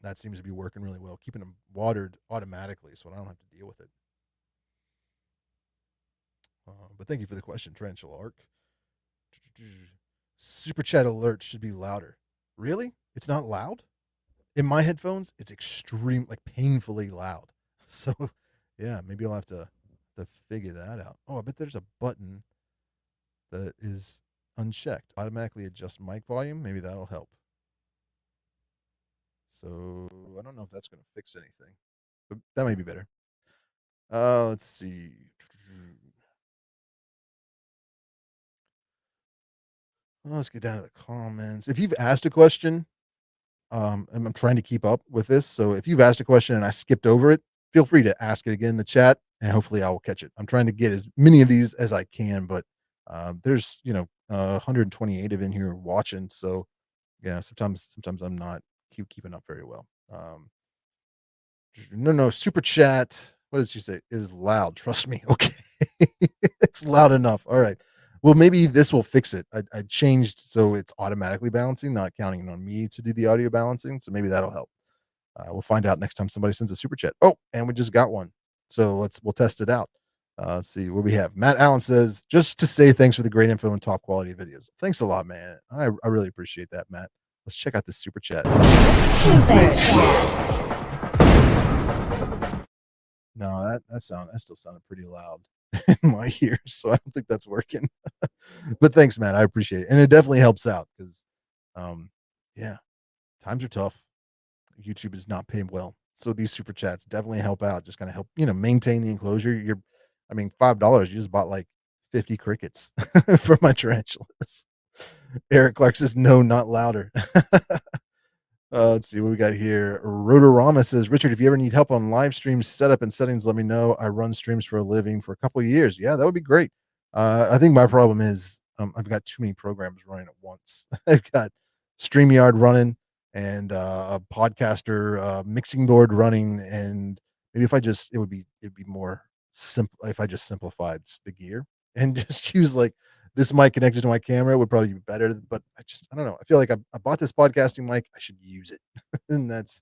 that seems to be working really well, keeping them watered automatically, so I don't have to deal with it. But thank you for the question, Tarantula Arc. Super chat alert should be louder. Really? It's not loud? In my headphones, it's extreme, like painfully loud. So, yeah, maybe I'll have to figure that out. Oh, I bet there's a button that is unchecked. Automatically adjust mic volume. Maybe that'll help. So I don't know if that's going to fix anything, but that might be better. Let's see. Let's get down to the comments. If you've asked a question, and I'm trying to keep up with this, so if you've asked a question and I skipped over it, feel free to ask it again in the chat, and hopefully I will catch it. I'm trying to get as many of these as I can, but there's 128 of in here watching, so yeah, sometimes I'm not keeping up very well. No, super chat. What did she say? Is loud. Trust me. Okay. It's loud enough. All right. Well, maybe this will fix it. I changed so it's automatically balancing, not counting on me to do the audio balancing. So maybe that'll help. We'll find out next time somebody sends a super chat. Oh, and we just got one. So we'll test it out. Let's see what we have. Matt Allen says, just to say thanks for the great info and top quality videos. Thanks a lot, man. I really appreciate that, Matt. Let's check out this super chat. No, that still sounded pretty loud in my ears, so I don't think that's working. But thanks, man. I appreciate it, and it definitely helps out because, yeah, times are tough. YouTube is not paying well, so these super chats definitely help out. Just kind of help, maintain the enclosure. I mean, $5. You just bought like 50 crickets for my tarantulas. Eric Clark says, "No, not louder." Let's see what we got here. Rotorama says, Richard, if you ever need help on live stream setup and settings, let me know. I run streams for a living for a couple of years. Yeah, that would be great. I think my problem is I've got too many programs running at once. I've got StreamYard running and a podcaster mixing board running, and maybe if it'd be more simple if I just simplified the gear and just use like this mic connected to my camera would probably be better, but I don't know. I feel like I bought this podcasting mic. I should use it, and that's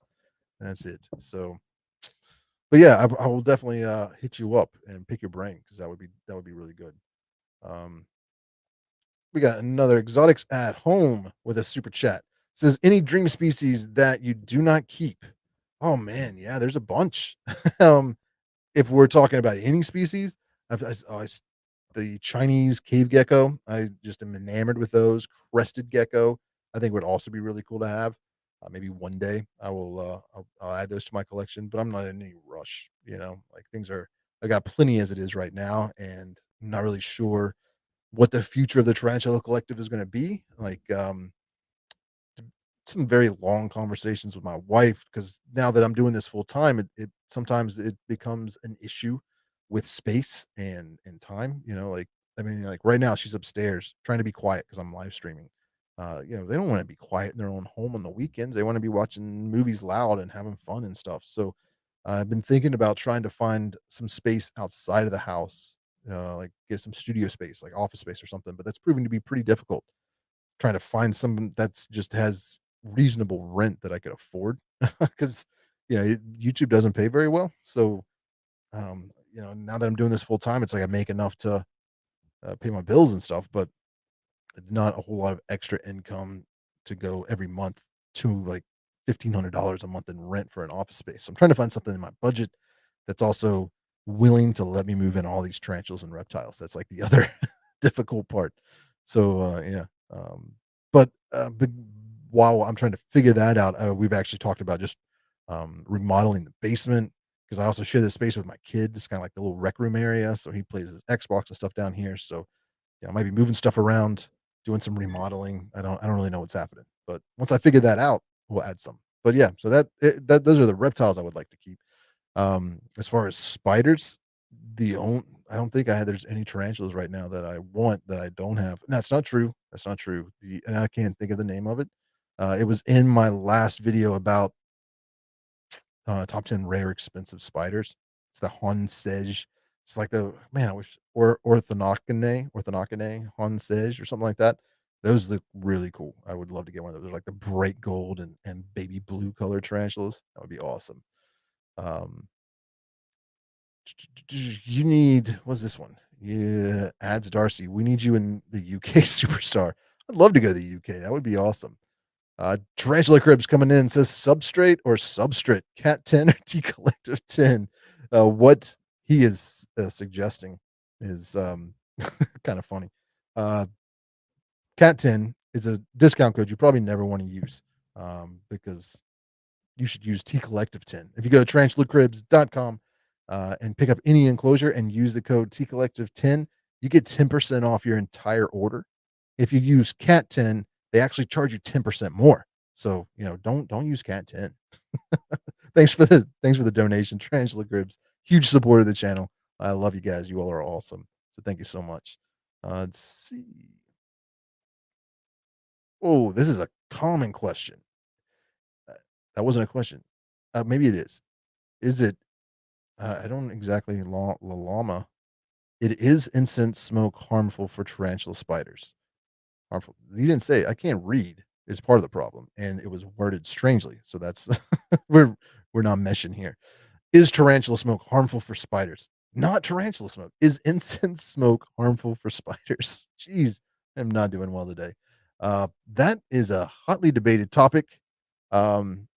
it. So, but yeah, I will definitely hit you up and pick your brain because that would be really good. Um, we got another exotics at home with a super chat. Says any dream species that you do not keep. Oh man, yeah, there's a bunch. um, if we're talking about any species, the Chinese cave gecko, I just am enamored with those. Crested gecko, I think would also be really cool to have. Maybe one day I'll add those to my collection, but I'm not in any rush. Like I got plenty as it is right now, and I'm not really sure what the future of the tarantula collective is going to be. Like, some very long conversations with my wife because now that I'm doing this full time, it sometimes it becomes an issue with space and time. Like I mean, like right now she's upstairs trying to be quiet because I'm live streaming. They don't want to be quiet in their own home on the weekends. They want to be watching movies loud and having fun and stuff. So I've been thinking about trying to find some space outside of the house, like get some studio space, like office space or something. But that's proving to be pretty difficult trying to find something that's just has reasonable rent that I could afford because YouTube doesn't pay very well. So now that I'm doing this full time, it's like I make enough to pay my bills and stuff, but not a whole lot of extra income to go every month to like $1,500 a month in rent for an office space. So I'm trying to find something in my budget that's also willing to let me move in all these tarantulas and reptiles. That's like the other difficult part. So yeah. Um, but while I'm trying to figure that out, we've actually talked about just remodeling the basement because I also share this space with my kid. It's kind of like the little rec room area. So he plays his Xbox and stuff down here. So yeah, I might be moving stuff around, doing some remodeling. I don't really know what's happening, but once I figure that out, we'll add some. But yeah, so those are the reptiles I would like to keep. As far as spiders, I don't think there's any tarantulas right now that I want that I don't have. That's not true. That's not true. And I can't think of the name of it. It was in my last video about top 10 rare expensive spiders. It's the Honsej. It's like the man, I wish or Orthonochinae Honsej or something like that. Those look really cool. I would love to get one of those. They're like the bright gold and baby blue color tarantulas. That would be awesome. Um, you need what's this one? Yeah, ads Darcy. We need you in the UK superstar. I'd love to go to the UK. That would be awesome. Tarantula Cribs coming in says substrate or substrate, cat 10 or T collective 10. What he is suggesting is kind of funny. Uh, cat 10 is a discount code you probably never want to use because you should use T collective 10. If you go to tarantulacribs.com, and pick up any enclosure and use the code TCollective10, you get 10% off your entire order. If you use Cat10, they actually charge you 10% more. So, don't use Cat10. Thanks for the donation, Tarantula Cribs. Huge supporter of the channel. I love you guys. You all are awesome. So thank you so much. Let's see. Oh, this is a common question. Uh, that wasn't a question. Maybe it is. Is it? I don't exactly la llama. It is incense smoke harmful for tarantula spiders? Harmful. You didn't say. I can't read is part of the problem, and it was worded strangely. So that's we're we're not meshing here. Is tarantula smoke harmful for spiders? Not tarantula smoke. Is incense smoke harmful for spiders? Jeez, I'm not doing well today. That is a hotly debated topic. Um,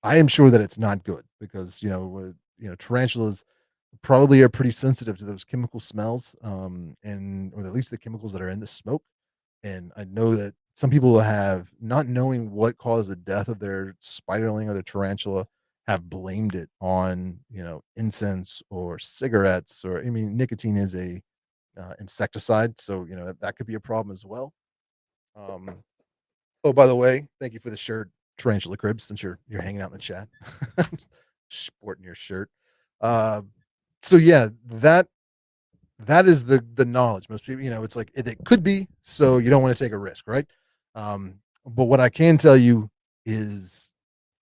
I am sure that it's not good because tarantulas probably are pretty sensitive to those chemical smells, and or at least the chemicals that are in the smoke. And I know that some people have, not knowing what caused the death of their spiderling or their tarantula, have blamed it on, incense or cigarettes, or I mean, nicotine is a insecticide, so that could be a problem as well. Um, oh, by the way, thank you for the shirt, Tarantula Cribs, since you're hanging out in the chat, sporting your shirt. Uh, so yeah, that is the knowledge. Most people, it's like it could be, so you don't want to take a risk, right? But what I can tell you is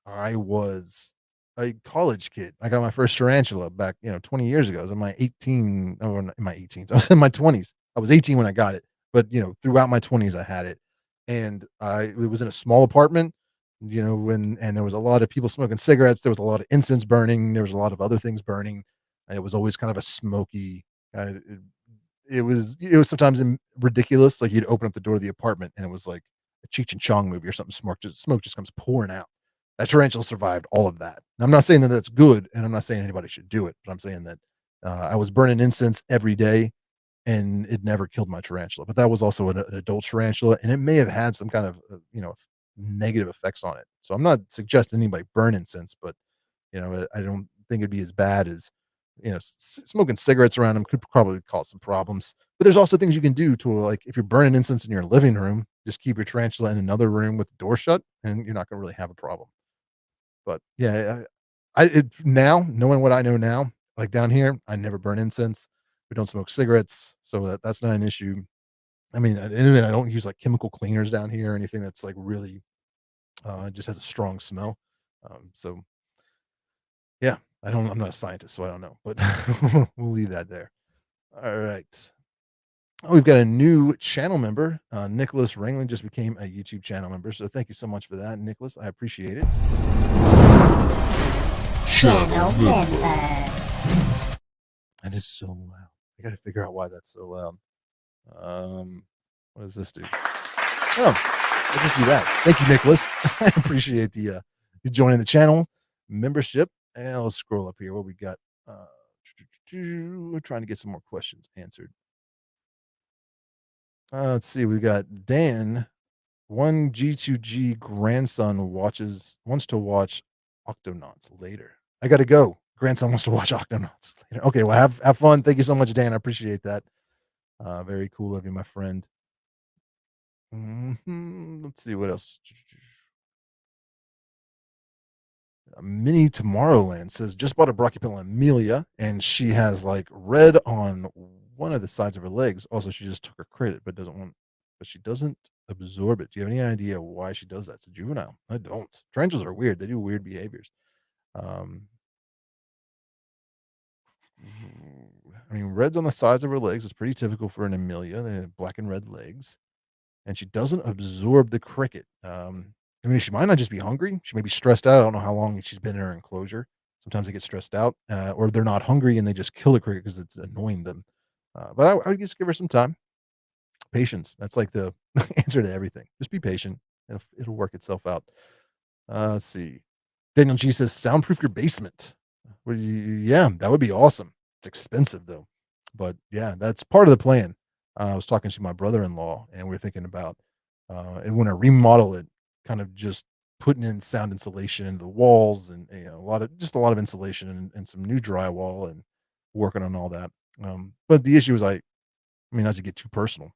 I was a college kid. I got my first tarantula back, 20 years ago. I was in my 18, oh, in my 18s. I was in my 20s. I was 18 when I got it, but throughout my 20s, I had it, and it was in a small apartment. When and there was a lot of people smoking cigarettes. There was a lot of incense burning. There was a lot of other things burning. And it was always kind of a smoky. It was sometimes ridiculous. Like you'd open up the door of the apartment and it was like a Cheech and Chong movie or something. Smoke just comes pouring out. That tarantula survived all of that. And I'm not saying that that's good, and I'm not saying anybody should do it, but I'm saying that I was burning incense every day, and it never killed my tarantula. But that was also an adult tarantula, and it may have had some kind of negative effects on it. So I'm not suggesting anybody burn incense, but I don't think it'd be as bad as smoking cigarettes around them could probably cause some problems. But there's also things you can do to, like, if you're burning incense in your living room, just keep your tarantula in another room with the door shut, and you're not gonna really have a problem. But yeah, now, knowing what I know now, like down here, I never burn incense. We don't smoke cigarettes, so that's not an issue. I mean, and I don't use like chemical cleaners down here or anything that's like really just has a strong smell. So yeah, I'm not a scientist, so I don't know, but we'll leave that there. All right. Oh, we've got a new channel member. Nicholas Ringling just became a YouTube channel member. So thank you so much for that, Nicholas. I appreciate it. Channel member. That is so loud. I got to figure out why that's so loud. What does this do? Oh, I'll just do that. Thank you, Nicholas. I appreciate the you joining the channel membership. And let's scroll up here. What we got? We're trying to get some more questions answered. Let's see. We got Dan. One G2G grandson wants to watch Octonauts later. I gotta go. Grandson wants to watch Octonauts later. Okay, well have fun. Thank you so much, Dan. I appreciate that. Very cool of you, my friend. Let's see what else. Mini Tomorrowland says just bought a Brachypella Amelia, and she has like red on one of the sides of her legs. Also, she just took her credit, but she doesn't absorb it. Do you have any idea why she does that? It's a juvenile. I don't. Tarantulas are weird. They do weird behaviors. Um, I mean, reds on the sides of her legs is pretty typical for an Amelia. They have black and red legs, and she doesn't absorb the cricket. I mean, she might not just be hungry. She may be stressed out. I don't know how long she's been in her enclosure. Sometimes they get stressed out, or they're not hungry and they just kill the cricket because it's annoying them. But I would just give her some time, patience. That's like the answer to everything. Just be patient. It'll work itself out. Let's see. Daniel G says, soundproof your basement. Yeah, that would be awesome. It's expensive though, but yeah, that's part of the plan. I was talking to my brother-in-law, and we are thinking about, and when I remodel it, kind of just putting in sound insulation into the walls, and a lot of insulation, and some new drywall, and working on all that. But the issue is I mean, not to get too personal,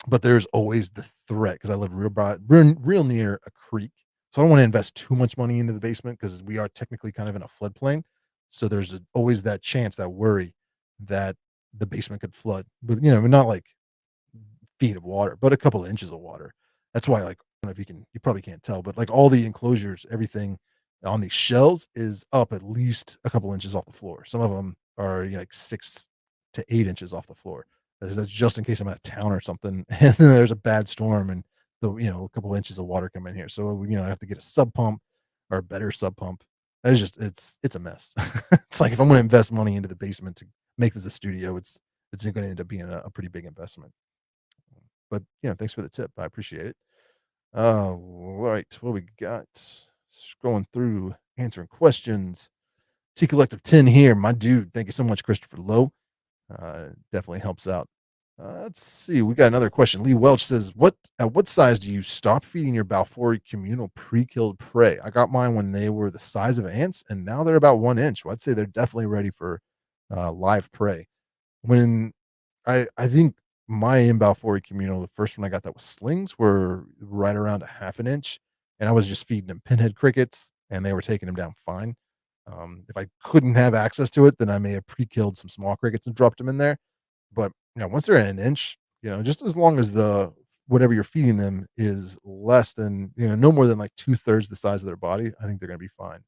but there's always the threat because I live real near a creek, so I don't wanna invest too much money into the basement because we are technically kind of in a floodplain. So there's always that chance, that worry that the basement could flood, but, not like feet of water, but a couple of inches of water. That's why, like, I don't know if you probably can't tell, but like all the enclosures, everything on these shelves is up at least a couple inches off the floor. Some of them are, like 6 to 8 inches off the floor. That's just in case I'm out of town or something, and then there's a bad storm and a couple inches of water come in here. So, I have to get a sub pump or a better sub pump. It's a mess. It's like if I'm gonna invest money into the basement to make this a studio, it's gonna end up being a pretty big investment. But, thanks for the tip. I appreciate it. All right. What we got? Scrolling through, answering questions. T Collective 10 here. My dude. Thank you so much, Christopher Lowe. Definitely helps out. Let's see. We got another question. Lee Welch says, at what size do you stop feeding your Balfour communal pre-killed prey? I got mine when they were the size of ants, and now they're about 1 inch. Well, I'd say they're definitely ready for live prey. When I think my inbound forward communal, the first one I got that was slings were right around a half an inch, and I was just feeding them pinhead crickets, and they were taking them down fine. If I couldn't have access to it, then I may have pre-killed some small crickets and dropped them in there. But once they're at an inch, just as long as the whatever you're feeding them is less than, no more than like 2/3 the size of their body, I think they're gonna be fine.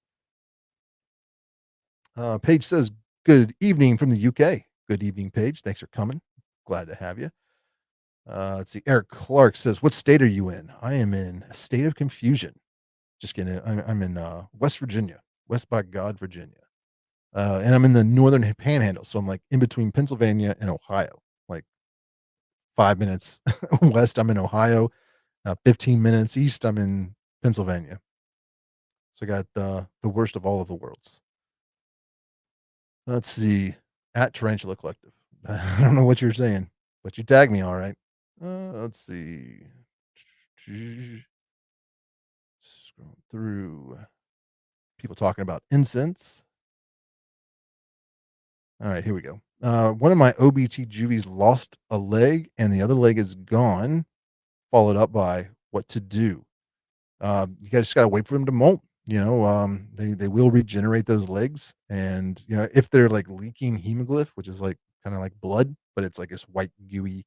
Paige says, "Good evening from the UK." Good evening, Paige. Thanks for coming. Glad to have you. Let's see. Eric Clark says, "What state are you in?" I am in a state of confusion. Just kidding. I'm in West Virginia, West by God, Virginia, and I'm in the northern Panhandle, so I'm like in between Pennsylvania and Ohio. Like 5 minutes west, I'm in Ohio. 15 minutes east, I'm in Pennsylvania. So I got the worst of all of the worlds. Let's see. At Tarantula Collective. I don't know what you're saying, but you tagged me all right. Let's see. Scroll through. People talking about incense. All right, here we go. One of my OBT juvies lost a leg and the other leg is gone, followed up by what to do. You guys just gotta wait for them to molt. They will regenerate those legs, and if they're like leaking hemoglyph, which is like kind of like blood, but it's like this white gooey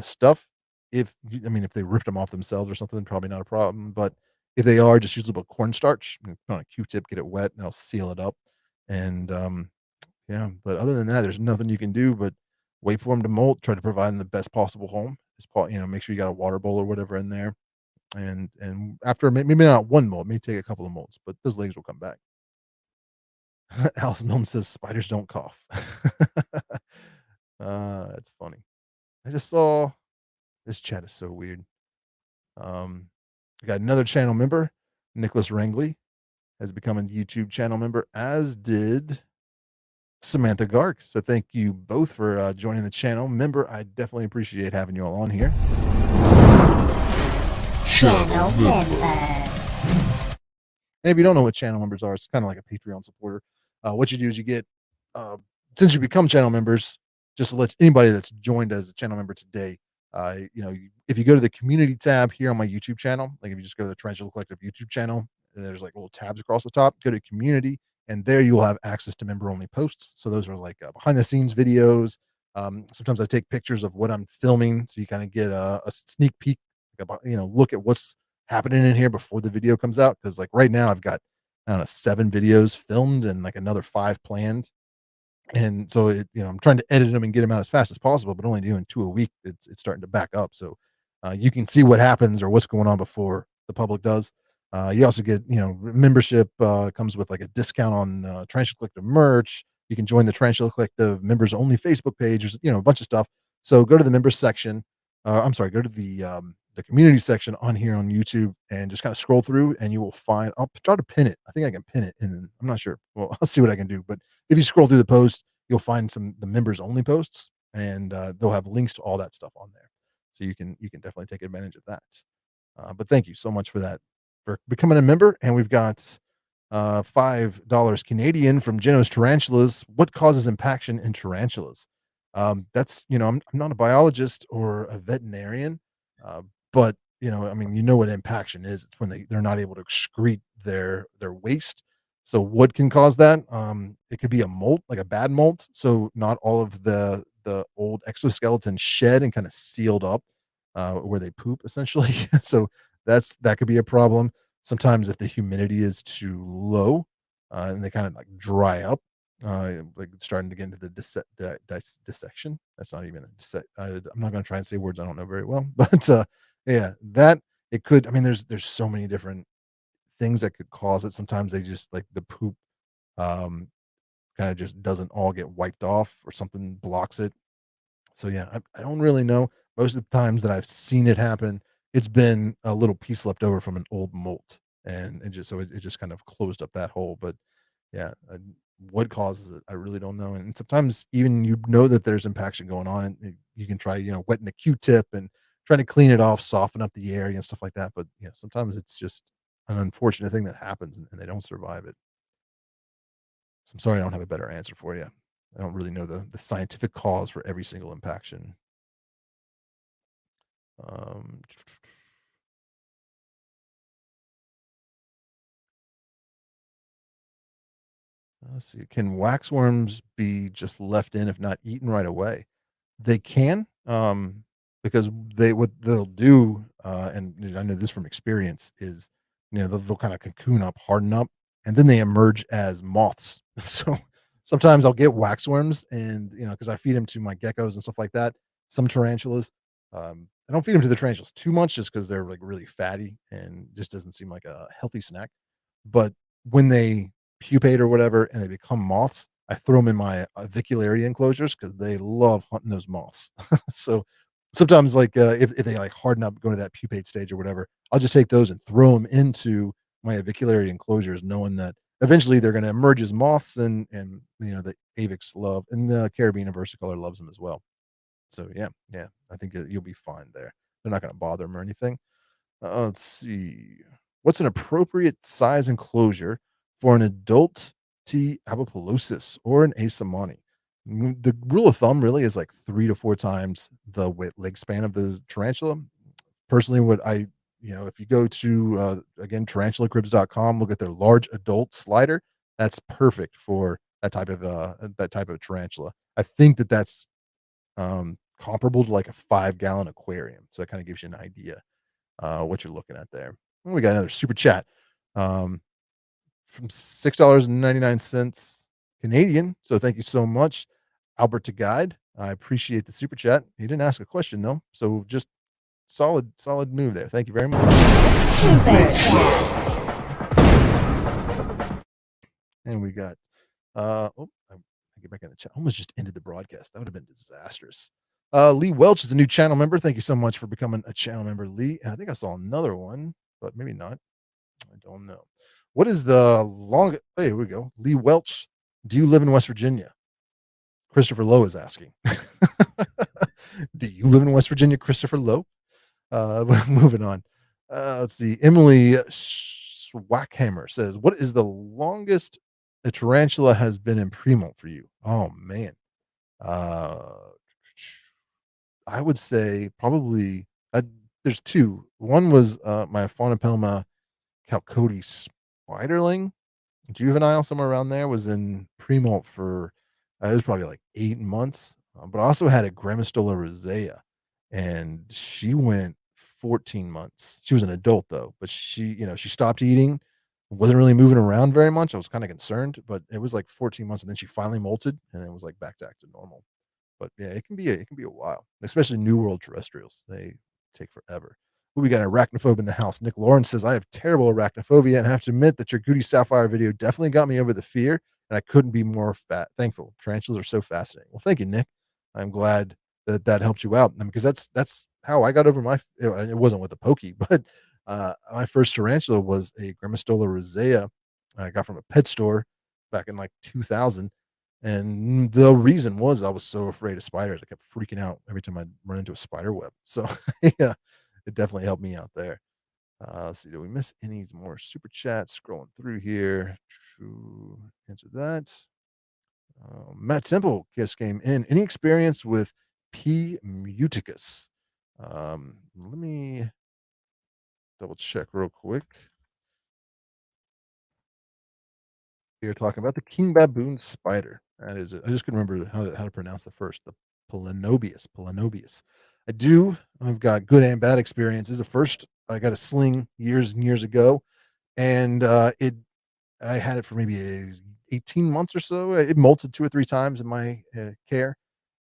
stuff. If they ripped them off themselves or something, probably not a problem. But if they are, just use a little cornstarch, put on a Q-tip, get it wet, and it'll seal it up. And yeah, but other than that, there's nothing you can do but wait for them to molt. Try to provide them the best possible home. Make sure you got a water bowl or whatever in there and after maybe not one molt, may take a couple of molts, but those legs will come back. Alice Milne says spiders don't cough. That's funny. I just saw this chat is so weird. I got another channel member, Nicholas Rangley, has become a YouTube channel member, as did Samantha Gark. So thank you both for joining the channel. Member, I definitely appreciate having you all on here. Channel member. And if you don't know what channel members are, it's kind of like a Patreon supporter. What you do is you get, since you become channel members, just to let anybody that's joined as a channel member today, if you go to the community tab here on my YouTube channel, like if you just go to the Tarantula Collective YouTube channel, there's like little tabs across the top, go to community, and there you will have access to member only posts. So those are like behind the scenes videos. Sometimes I take pictures of what I'm filming, so you kind of get a sneak peek, about look at what's happening in here before the video comes out. Because like right now I've got, I don't know, 7 videos filmed and like another 5 planned. And so I'm trying to edit them and get them out as fast as possible, but only doing 2 a week. It's starting to back up. So you can see what happens or what's going on before the public does. You also get, membership comes with like a discount on Tarantula Collective merch. You can join the Tarantula Collective members only Facebook page. There's, a bunch of stuff. So go to the members section. I'm sorry, go to the community section on here on YouTube and just kind of scroll through and you will find, I'll try to pin it. I think I can pin it and I'm not sure. Well, I'll see what I can do. But if you scroll through the post, you'll find the members only posts and they'll have links to all that stuff on there. So you can definitely take advantage of that. But thank you so much for that, for becoming a member. And we've got $5 Canadian from Genos Tarantulas. What causes impaction in tarantulas? That's, I'm not a biologist or a veterinarian, but I mean, what impaction is. It's when they're not able to excrete their waste. So what can cause that? It could be a molt, like a bad molt. So not all of the old exoskeleton shed and kind of sealed up where they poop essentially. So that could be a problem. Sometimes if the humidity is too low, and they kinda, like, dry up, like, starting to get into the dissection. That's not even a I'm not gonna try and say words I don't know very well, but, yeah, that it could I mean, there's so many different things that could cause it. Sometimes they just like, the poop, um, kinda just doesn't all get wiped off or something blocks it. So yeah, I don't really know. Most of the times that I've seen it happen, it's been a little piece left over from an old molt, and it just kind of closed up that hole. But yeah, what causes it? I really don't know. And sometimes even that there's impaction going on, and you can try wetting a Q-tip and trying to clean it off, soften up the area and stuff like that. But sometimes it's just an unfortunate thing that happens, and they don't survive it. So I'm sorry I don't have a better answer for you. I don't really know the scientific cause for every single impaction. Um, let's see. Can waxworms be just left in if not eaten right away? They can, because what they'll do, and I know this from experience, is they'll kind of cocoon up, harden up, and then they emerge as moths. So sometimes I'll get waxworms, and because I feed them to my geckos and stuff like that. Some tarantulas, I don't feed them to the tarantulas too much, just because they're like really fatty and just doesn't seem like a healthy snack. But when they pupate or whatever and they become moths, I throw them in my aviculary enclosures because they love hunting those moths. So sometimes, like, if they like harden up, go to that pupate stage or whatever, I'll just take those and throw them into my aviculary enclosures, knowing that eventually they're going to emerge as moths, and the avix love, and the Caribbean versicolor loves them as well. So yeah, yeah, I think you'll be fine there. They're not going to bother them or anything. Let's see. What's an appropriate size enclosure for an adult T. avipulosis or an asamani? The rule of thumb really is like 3 to 4 times the leg span of the tarantula. Personally, what if you go to, again, tarantulacribs.com, look at their large adult slider, that's perfect for that type of tarantula. I think that's comparable to like a 5-gallon aquarium. So it kind of gives you an idea what you're looking at there. We got another super chat um, from $6.99 Canadian. So thank you so much, Albert to Guide. I appreciate the super chat. He didn't ask a question though, so just solid move there. Thank you very much. Super chat. And we got I get back in the chat. Almost just ended the broadcast. That would have been disastrous. Lee Welch is a new channel member. Thank you so much for becoming a channel member, Lee. And I think I saw another one, but maybe not. I don't know. What is the long? Hey, here we go. Lee Welch. Do you live in West Virginia? Christopher Lowe is asking. Do you live in West Virginia, Christopher Lowe? Moving on. Let's see. Emily Swackhammer says, "What is the longest a tarantula has been in pre-molt for you?" Oh man. Uh, I would say probably there's two. One was my Faunopelma Chalcody spiderling juvenile, somewhere around there, was in pre-molt for it was probably like 8 months, but I also had a Grammostola rosea, and she went 14 months. She was an adult though, but she stopped eating, wasn't really moving around very much. I was kinda concerned, but it was like 14 months, and then she finally molted, and then it was like back to normal. But yeah, it can be a while, especially New World terrestrials. They take forever. Ooh, we got an arachnophobe in the house. Nick Lawrence says, "I have terrible arachnophobia and have to admit that your Goody Sapphire video definitely got me over the fear, and I couldn't be more thankful. Tarantulas are so fascinating." Well, thank you, Nick. I'm glad that helped you out, because that's how I got over it wasn't with a pokey, but my first tarantula was a Grammostola rosea I got from a pet store back in like 2000. And the reason was I was so afraid of spiders. I kept freaking out every time I'd run into a spider web. So yeah, it definitely helped me out there. Let's see. Do we miss any more super chats? Scrolling through here to answer that. Matt Temple just came in. Any experience with P. muticus? Let me double check real quick. We are talking about the king baboon spider. That is it. I just couldn't remember how to pronounce the first. The Polanobius. Polanobius. I do. I've got good and bad experiences. The first, I got a sling years and years ago, and I had it for maybe 18 months or so. It molted 2 or 3 times in my care,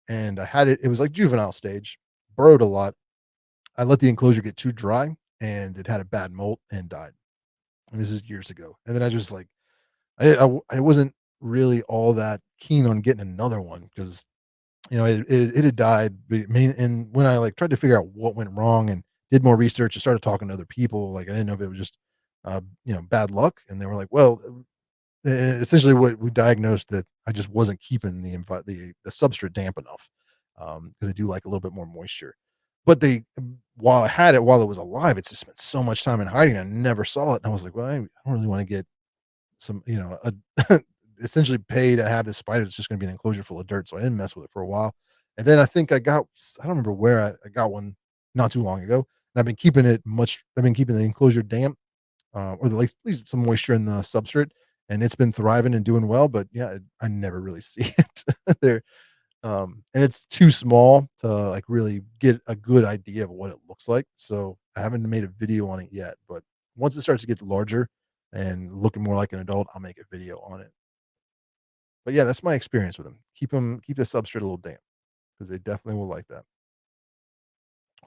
and I had it. It was like juvenile stage, burrowed a lot. I let the enclosure get too dry, and it had a bad molt and died. And this is years ago. And then I just like I wasn't really all that keen on getting another one because it had died. And when I like tried to figure out what went wrong and did more research and started talking to other people, like I didn't know if it was just bad luck. And they were like, well, essentially what we diagnosed that I just wasn't keeping the substrate damp enough, because they do like a little bit more moisture. But while I had it while it was alive, it's just spent so much time in hiding. I never saw it, and I was like, well, I don't really want to get some, essentially pay to have this spider that's just going to be an enclosure full of dirt. So I didn't mess with it for a while, and then I think I don't remember where I got one not too long ago, and I've been keeping it much. I've been keeping the enclosure damp, or at least some moisture in the substrate, and it's been thriving and doing well. But yeah, I never really see it there, and it's too small to like really get a good idea of what it looks like. So I haven't made a video on it yet, but once it starts to get larger and looking more like an adult, I'll make a video on it. But yeah, that's my experience with them. Keep the substrate a little damp because they definitely will like that.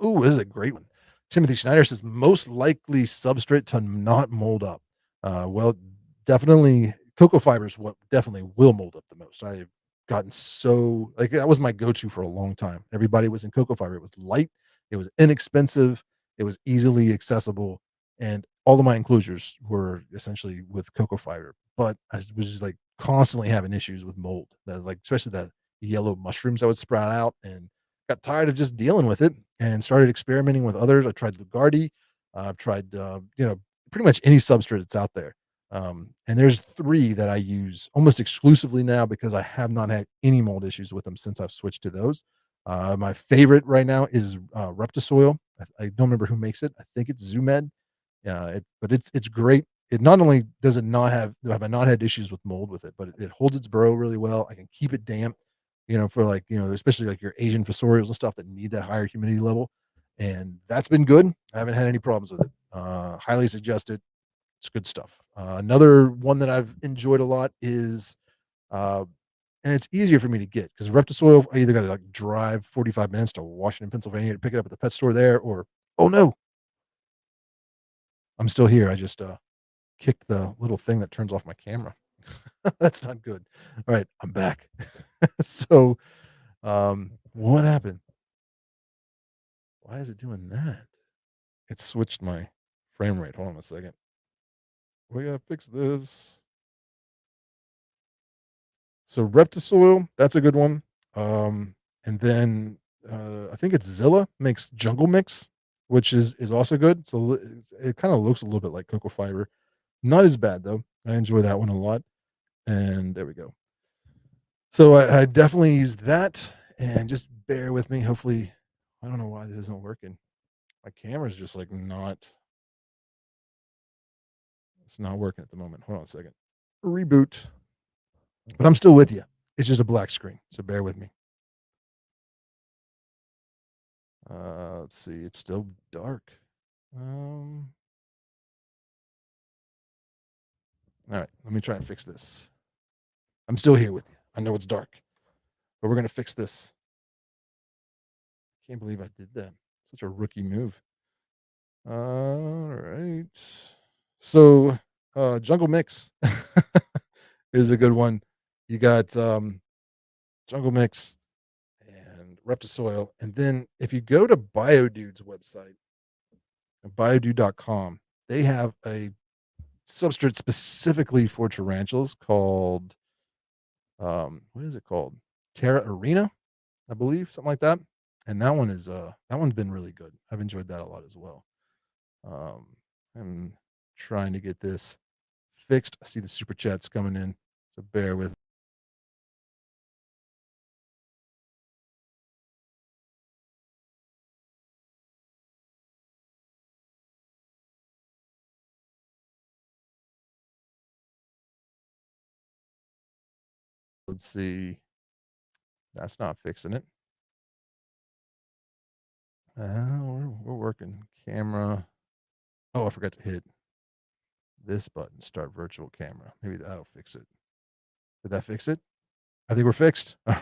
Ooh, this is a great one. Timothy Schneider says most likely substrate to not mold up. Well, definitely cocoa fiber is what definitely will mold up the most. I've gotten so like that was my go-to for a long time. Everybody was in cocoa fiber. It was light, it was inexpensive, it was easily accessible, and all of my enclosures were essentially with cocoa fiber. But I was just like constantly having issues with mold. That like especially the yellow mushrooms that would sprout out, and got tired of just dealing with it and started experimenting with others. I tried Lugardi. I've tried, pretty much any substrate that's out there. And there's 3 that I use almost exclusively now because I have not had any mold issues with them since I've switched to those. My favorite right now is Reptisoil. I don't remember who makes it. I think it's Zoomed. Yeah, but it's great. It not only does it not have I not had issues with mold with it, but it holds its burrow really well. I can keep it damp, for like, especially like your Asian fusarials and stuff that need that higher humidity level. And that's been good. I haven't had any problems with it. Highly suggest it. It's good stuff. Another one that I've enjoyed a lot is, uh, and it's easier for me to get because Reptisoil, I either got to like drive 45 minutes to Washington, Pennsylvania to pick it up at the pet store there, or oh no, I'm still here. I just kicked the little thing that turns off my camera. That's not good. All right, I'm back. So, what happened? Why is it doing that? It switched my frame rate. Hold on a second. We gotta fix this. So Reptisoil, that's a good one. And then I think it's Zilla makes Jungle Mix, which is also good. So it kind of looks a little bit like cocoa fiber. Not as bad though. I enjoy that one a lot. And there we go. So I definitely use that, and just bear with me. Hopefully, I don't know why this isn't working. My camera's just like not. It's not working at the moment. Hold on a second. Reboot. But I'm still with you. It's just a black screen, so bear with me. Let's see. It's still dark. Um, all right. Let me try and fix this. I'm still here with you. I know it's dark, but we're gonna fix this. Can't believe I did that. Such a rookie move. All right. So, Jungle Mix is a good one. You got Jungle Mix and Reptisoil. And then if you go to BioDude's website, biodude.com, they have a substrate specifically for tarantulas called, what is it called? Terra Arena, I believe, something like that. And that one's been really good. I've enjoyed that a lot as well. I'm trying to get this fixed. I see the super chats coming in, so bear with. Let's see. That's not fixing it. We're working. Camera. Oh, I forgot to hit this button. Start virtual camera. Maybe that'll fix it. Did that fix it? I think we're fixed. All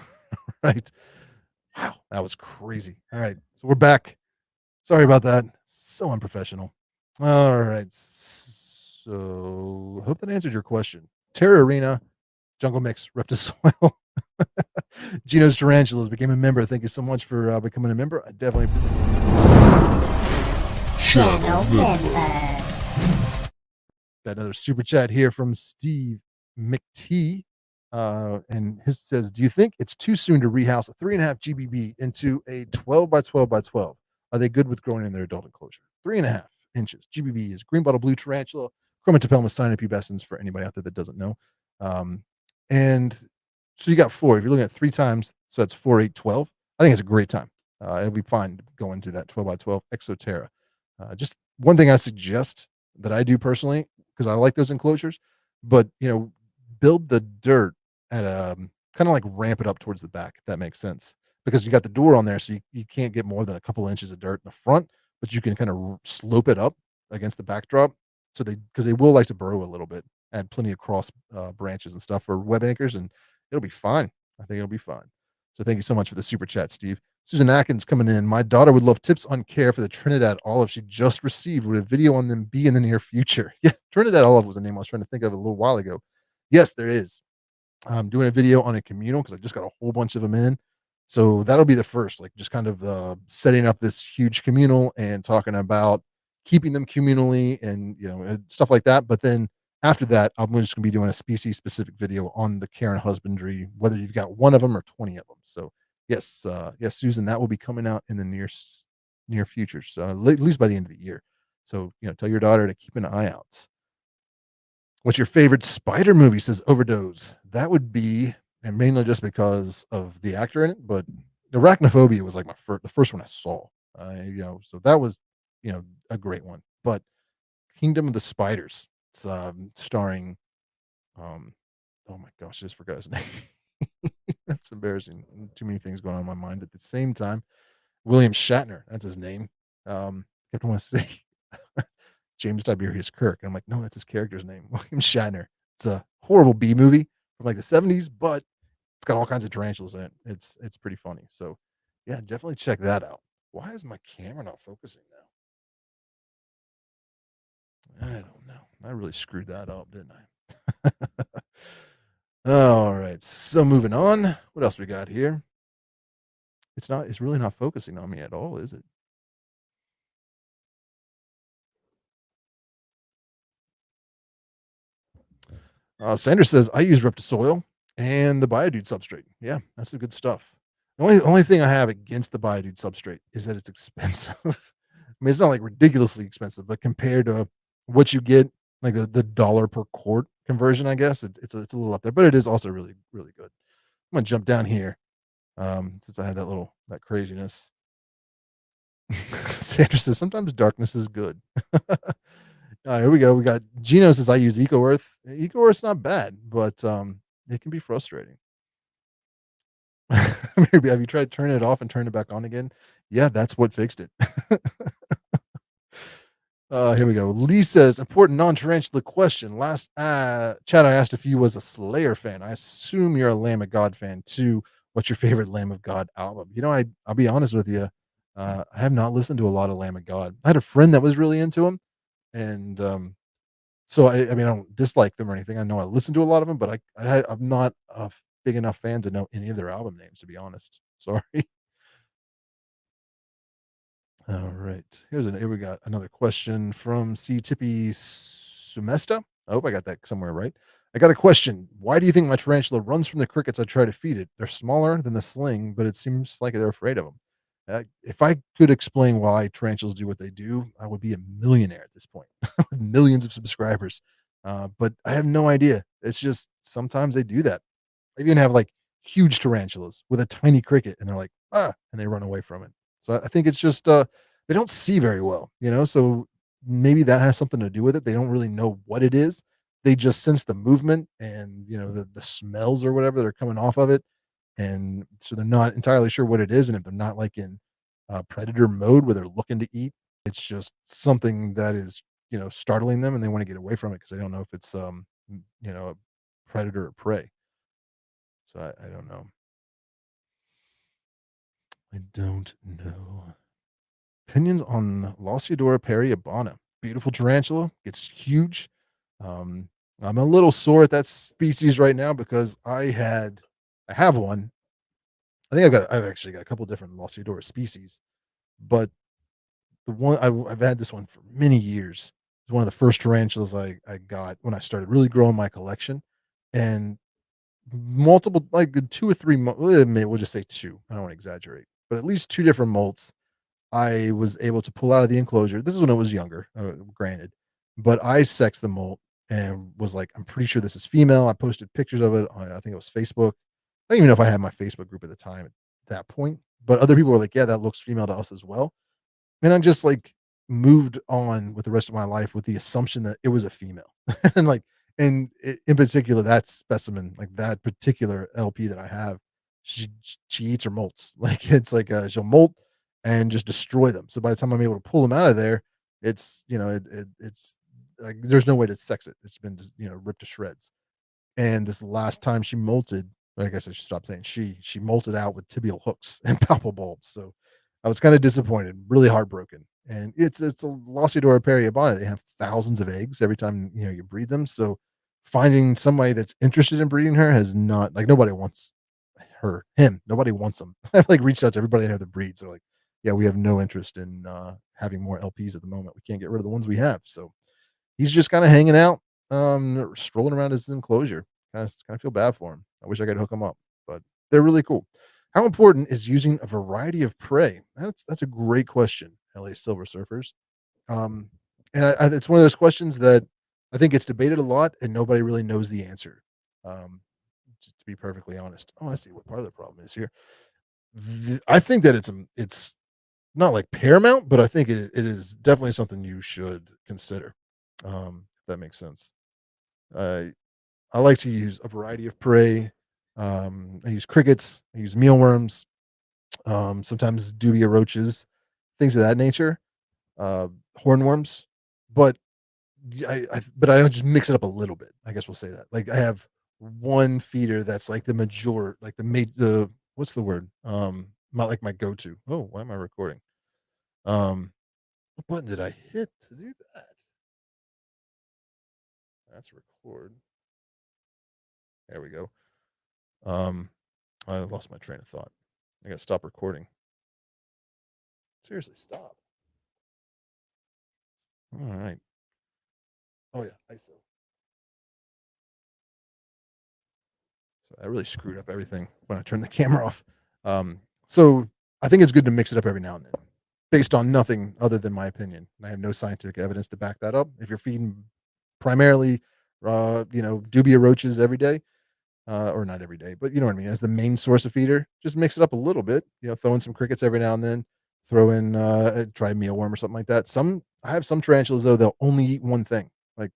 right. Wow, that was crazy. All right, so we're back. Sorry about that. So unprofessional. All right. So hope that answered your question. Terra Arena, Jungle Mix, Reptisoil, Geno's Tarantulas became a member. Thank you so much for becoming a member. I definitely Channel member. got another super chat here from Steve McT. And his says, do you think it's too soon to rehouse a 3.5 GBB into a 12 by 12 by 12? Are they good with growing in their adult enclosure? 3.5 inches. GBB is green bottle blue tarantula, chromatopelma cyanopubescens for anybody out there that doesn't know. And so you got four. If you're looking at 3 times, so that's 4, 8, 12. I think it's a great time. It'll be fine to go into that 12 by 12 Exoterra. Just one thing I suggest that I do personally, because I like those enclosures, but build the dirt at kind of like ramp it up towards the back, if that makes sense. Because you got the door on there, so you can't get more than a couple inches of dirt in the front, but you can kind of slope it up against the backdrop. So because they will like to burrow a little bit, add plenty of cross branches and stuff for web anchors, and it'll be fine. I think it'll be fine. So thank you so much for the super chat, Steve. Susan Atkins coming in. My daughter would love tips on care for the Trinidad olive she just received. Would a video on them be in the near future? Yeah, Trinidad olive was a name I was trying to think of a little while ago. Yes, there is. I'm doing a video on a communal because I just got a whole bunch of them in. So that'll be the first, like just kind of setting up this huge communal and talking about keeping them communally and stuff like that. But then after that, I'm just going to be doing a species specific video on the care and husbandry, whether you've got one of them or 20 of them. So yes, Susan, that will be coming out in the near future. So at least by the end of the year. So tell your daughter to keep an eye out. What's your favorite spider movie? Says Overdose. That would be, and mainly just because of the actor in it, but Arachnophobia was like the first one I saw. So that was, a great one. But Kingdom of the Spiders. It's starring, um, oh my gosh, I just forgot his name. That's embarrassing. Too many things going on in my mind at the same time. William Shatner. That's his name. Kept want to say James Tiberius Kirk. And I'm like, no, that's his character's name, William Shatner. It's a horrible B movie from like the 70s, but it's got all kinds of tarantulas in it. It's pretty funny. So yeah, definitely check that out. Why is my camera not focusing now? I don't know. I really screwed that up, didn't I? All right. So moving on. What else we got here? It's really not focusing on me at all, is it? Sanders says, I use Reptisoil and the BioDude substrate. Yeah, that's some good stuff. The only thing I have against the BioDude substrate is that it's expensive. I mean, it's not like ridiculously expensive, but compared to what you get, like the dollar per quart conversion, I guess it's a little up there, but it is also really, really good. I'm gonna jump down here since I had that craziness. Sanders says sometimes darkness is good. Here we go. We got Gino says I use Eco Earth. Eco Earth's not bad, but it can be frustrating. Maybe have you tried turning it off and turn it back on again? Yeah, that's what fixed it. Here we go. Lee says important non-tarantula question. Last chat I asked if you was a Slayer fan. I assume you're a Lamb of God fan too. What's your favorite Lamb of God album? I'll be honest with you. I have not listened to a lot of Lamb of God. I had a friend that was really into him, and so I mean, I don't dislike them or anything. I know I listen to a lot of them, but I'm not a big enough fan to know any of their album names, to be honest. Sorry. All right. Here we got another question from C. Tippy Sumesta. I hope I got that somewhere right. I got a question. Why do you think my tarantula runs from the crickets I try to feed it? They're smaller than the sling, but it seems like they're afraid of them. If I could explain why tarantulas do what they do, I would be a millionaire at this point with millions of subscribers. But I have no idea. It's just sometimes they do that. I even have like huge tarantulas with a tiny cricket, and they're like, ah, and they run away from it. So I think it's just they don't see very well, you know. So maybe that has something to do with it. They don't really know what it is. They just sense the movement and the smells or whatever that are coming off of it, and so they're not entirely sure what it is. And if they're not like in predator mode where they're looking to eat, it's just something that is startling them, and they want to get away from it because they don't know if it's a predator or prey. So I don't know. I don't know. Opinions on Losiodora periabana. Beautiful tarantula. Gets huge. Um, I'm a little sore at that species right now because I have one. I've actually got a couple different Losiodora species, but the one I've had this one for many years. It's one of the first tarantulas I got when I started really growing my collection, and multiple, like, 2 or 3 we'll just say 2, I don't wanna exaggerate, but at least 2 different molts I was able to pull out of the enclosure. This is when I was younger, granted, but I sexed the molt and was like, "I'm pretty sure this is female." I posted pictures of it on, I think it was Facebook. I don't even know if I had my Facebook group at the time at that point, but other people were like, "Yeah, that looks female to us as well." And I just, like, moved on with the rest of my life with the assumption that it was a female. And, like, and in particular, that specimen, like, that particular LP that I have, she eats her molts. Like, it's like, she'll molt and just destroy them. So by the time I'm able to pull them out of there, it's like, there's no way to sex it. It's been just, ripped to shreds. And this last time she molted, I guess I should stop saying she molted out with tibial hooks and palpal bulbs. So I was kind of disappointed, really heartbroken. And it's a Losiodora periabana. They have thousands of eggs every time you breed them. So finding somebody that's interested in breeding her has not, like, nobody wants him. Nobody wants them. I've like reached out to everybody I know that breeds. They're like, yeah, we have no interest in having more LPs at the moment. We can't get rid of the ones we have. So he's just kinda hanging out, strolling around his enclosure. Kinda feel bad for him. I wish I could hook him up, but they're really cool. How important is using a variety of prey? That's a great question, LA Silver Surfers. Um, and it's one of those questions that I think gets debated a lot, and nobody really knows the answer, um, just to be perfectly honest. Oh, I see what part of the problem is here. I think that it's not like paramount, but I think it is definitely something you should consider, if that makes sense. I I like to use a variety of prey. I use crickets, I use mealworms, sometimes dubia roaches, things of that nature, uh, hornworms, but I just mix it up a little bit. I guess we'll say that. Like, I have one feeder that's like the what's the word? My go-to. Oh, why am I recording? Um, what button did I hit to do that? That's record. There we go. Um, I lost my train of thought. I gotta stop recording. Seriously, stop. All right. Oh yeah, ISO. So I really screwed up everything when I turned the camera off. So I think it's good to mix it up every now and then, based on nothing other than my opinion. I have no scientific evidence to back that up. If you're feeding primarily, dubia roaches every day, or not every day, but you know what I mean, as the main source of feeder, just mix it up a little bit. Throw in some crickets every now and then. Throw in try mealworm or something like that. I have some tarantulas though; they'll only eat one thing. Like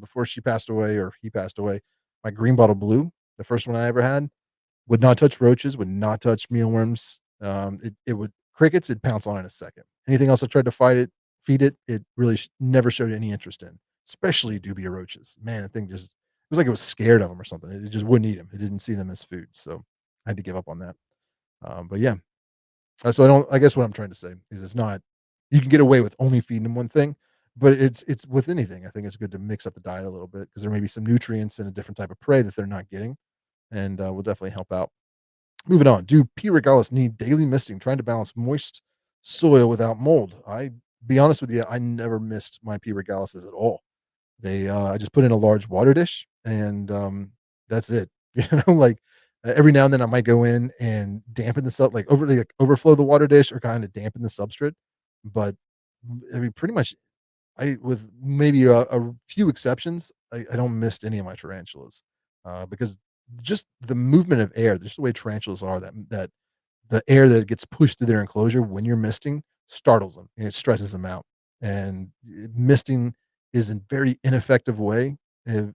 before she passed away or he passed away, my green bottle blue, the first one I ever had, would not touch roaches, would not touch mealworms. It would crickets, it'd pounce on in a second. Anything else I tried to feed it, it really never showed any interest in, especially dubia roaches. Man, the thing just, it was like it was scared of them or something. It just wouldn't eat them. It didn't see them as food. So I had to give up on that. But yeah, so I guess what I'm trying to say is it's not, you can get away with only feeding them one thing, but it's with anything. I think it's good to mix up the diet a little bit because there may be some nutrients and a different type of prey that they're not getting, and will definitely help out. Moving on. Do P. regalis need daily misting, trying to balance moist soil without mold? I be honest with you, I never missed my P. regalises at all. I just put in a large water dish and that's it. Like Every now and then I might go in and dampen the sub, like overly like overflow the water dish or kind of dampen the substrate. But I mean, pretty much with maybe a few exceptions, I don't mist any of my tarantulas, because just the movement of air, just the way tarantulas are, that the air that gets pushed through their enclosure when you're misting startles them and it stresses them out. And misting is a very ineffective way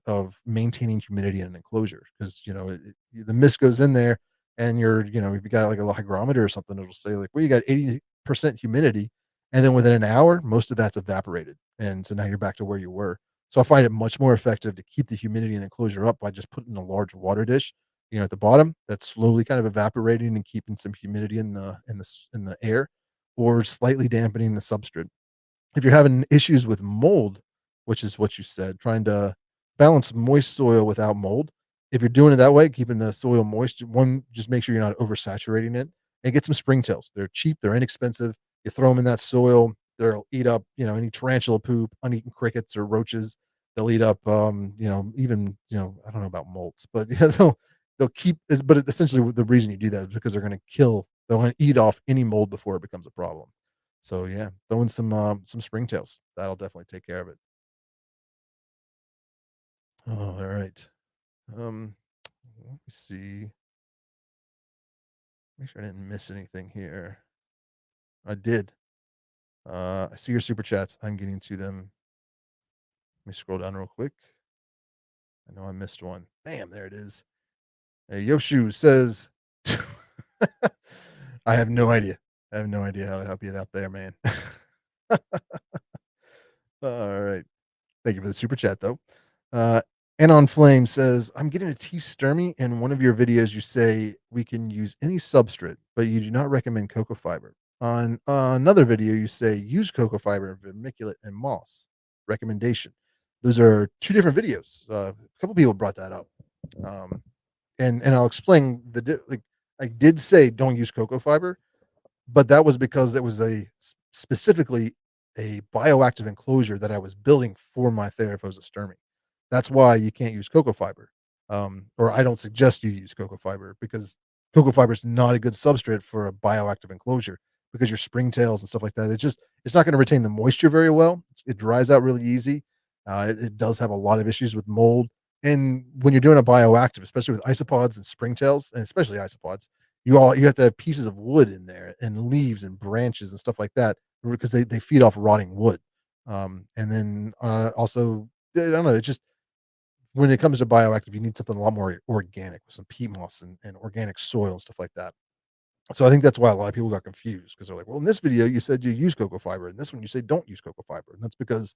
of maintaining humidity in an enclosure because the mist goes in there and if you got like a hygrometer or something, it'll say like, well, you got 80% humidity, and then within an hour, most of that's evaporated, and so now you're back to where you were. So I find it much more effective to keep the humidity in an enclosure up by just putting a large water dish at the bottom that's slowly kind of evaporating and keeping some humidity in the air, or slightly dampening the substrate. If you're having issues with mold, which is what you said, trying to balance moist soil without mold, if you're doing it that way, keeping the soil moist, one, just make sure you're not oversaturating it, and get some springtails. They're cheap, they're inexpensive. You throw them in that soil, they'll eat up, any tarantula poop, uneaten crickets or roaches. They'll eat up, even, I don't know about molds, but yeah, they'll keep this. But essentially, the reason you do that is because they're going to eat off any mold before it becomes a problem. So yeah, throwing some springtails. That'll definitely take care of it. Oh, all right. Um, let me see. Make sure I didn't miss anything here. I did. I see your super chats. I'm getting to them. Let me scroll down real quick. I know I missed one. Bam, there it is. Hey, Yoshu says, I have no idea. I have no idea how to help you out there, man. All right. Thank you for the super chat, though. Uh, Anon Flame says, I'm getting a tea sturmy. In one of your videos, you say we can use any substrate, but you do not recommend cocoa fiber. On another video, you say use cocoa fiber, vermiculate, and moss. Recommendation. Those are two different videos. A couple people brought that up. And I'll explain like I did say don't use cocoa fiber, but that was because it was specifically a bioactive enclosure that I was building for my Theraphosa sturmey. That's why you can't use cocoa fiber, or I don't suggest you use cocoa fiber because cocoa fiber is not a good substrate for a bioactive enclosure because your springtails and stuff like that. It's not going to retain the moisture very well. It dries out really easy. It does have a lot of issues with mold, and when you're doing a bioactive, especially with isopods and springtails, and especially isopods, you have to have pieces of wood in there and leaves and branches and stuff like that because they feed off rotting wood. And then also, I don't know, it's just when it comes to bioactive, you need something a lot more organic with some peat moss and organic soil and stuff like that. So I think that's why a lot of people got confused because they're like, well, in this video you said you use cocoa fiber, and this one you say don't use cocoa fiber, and that's because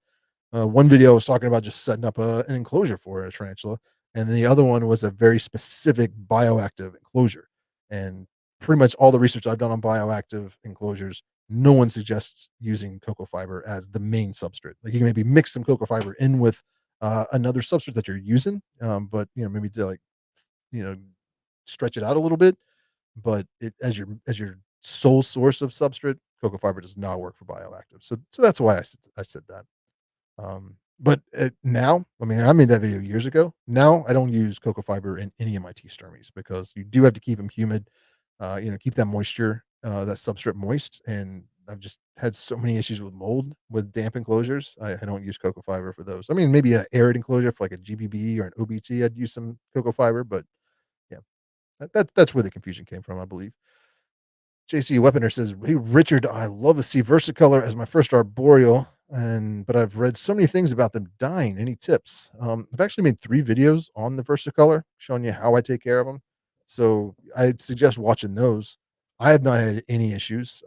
one video was talking about just setting up an enclosure for a tarantula, and then the other one was a very specific bioactive enclosure. And pretty much all the research I've done on bioactive enclosures, no one suggests using cocoa fiber as the main substrate. Like you can maybe mix some cocoa fiber in with another substrate that you're using, but maybe to like you know stretch it out a little bit. But it as your sole source of substrate, cocoa fiber does not work for bioactive. So that's why I said that. But now, I mean, I made that video years ago. Now I don't use cocoa fiber in any of my tea sturmies because you do have to keep them humid, keep that moisture, that substrate moist. And I've just had so many issues with mold with damp enclosures. I don't use cocoa fiber for those. I mean, maybe an arid enclosure for like a GBB or an OBT, I'd use some cocoa fiber, but yeah, that's where the confusion came from, I believe. JC Weaponer says, "Hey Richard, I love a sea versicolor as my first arboreal, but I've read so many things about them dying. Any tips?" I've actually made 3 videos on the versicolor, showing you how I take care of them. So I'd suggest watching those. I have not had any issues.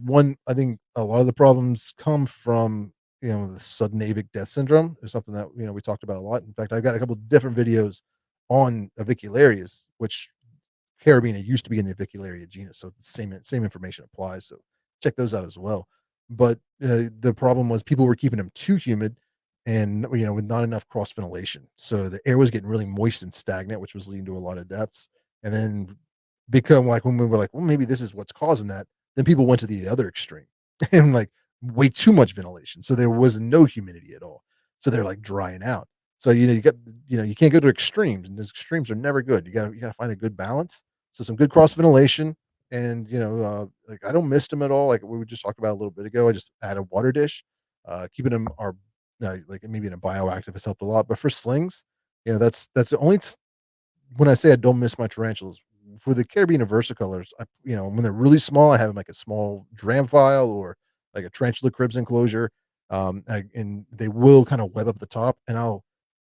One, I think a lot of the problems come from the sudden avic death syndrome is something that we talked about a lot. In fact, I've got a couple of different videos on avicularias, which Carabiner used to be in the Avicularia genus, so the same information applies. So check those out as well. But the problem was people were keeping them too humid, and with not enough cross ventilation, so the air was getting really moist and stagnant, which was leading to a lot of deaths. And then become like when we were like, well, maybe this is what's causing that. Then people went to the other extreme and like way too much ventilation, so there was no humidity at all. So they're like drying out. So, you can't go to extremes, and those extremes are never good. You gotta find a good balance. So some good cross ventilation and, like, I don't mist them at all, like we just talked about a little bit ago. I just add a water dish, keeping them are like, maybe in a bioactive has helped a lot, but for slings, that's the only when I say I don't miss my tarantulas, for the Caribbean and versicolors, when they're really small, I have like a small dram file or like a tarantula cribs enclosure, and they will kind of web up the top, and I'll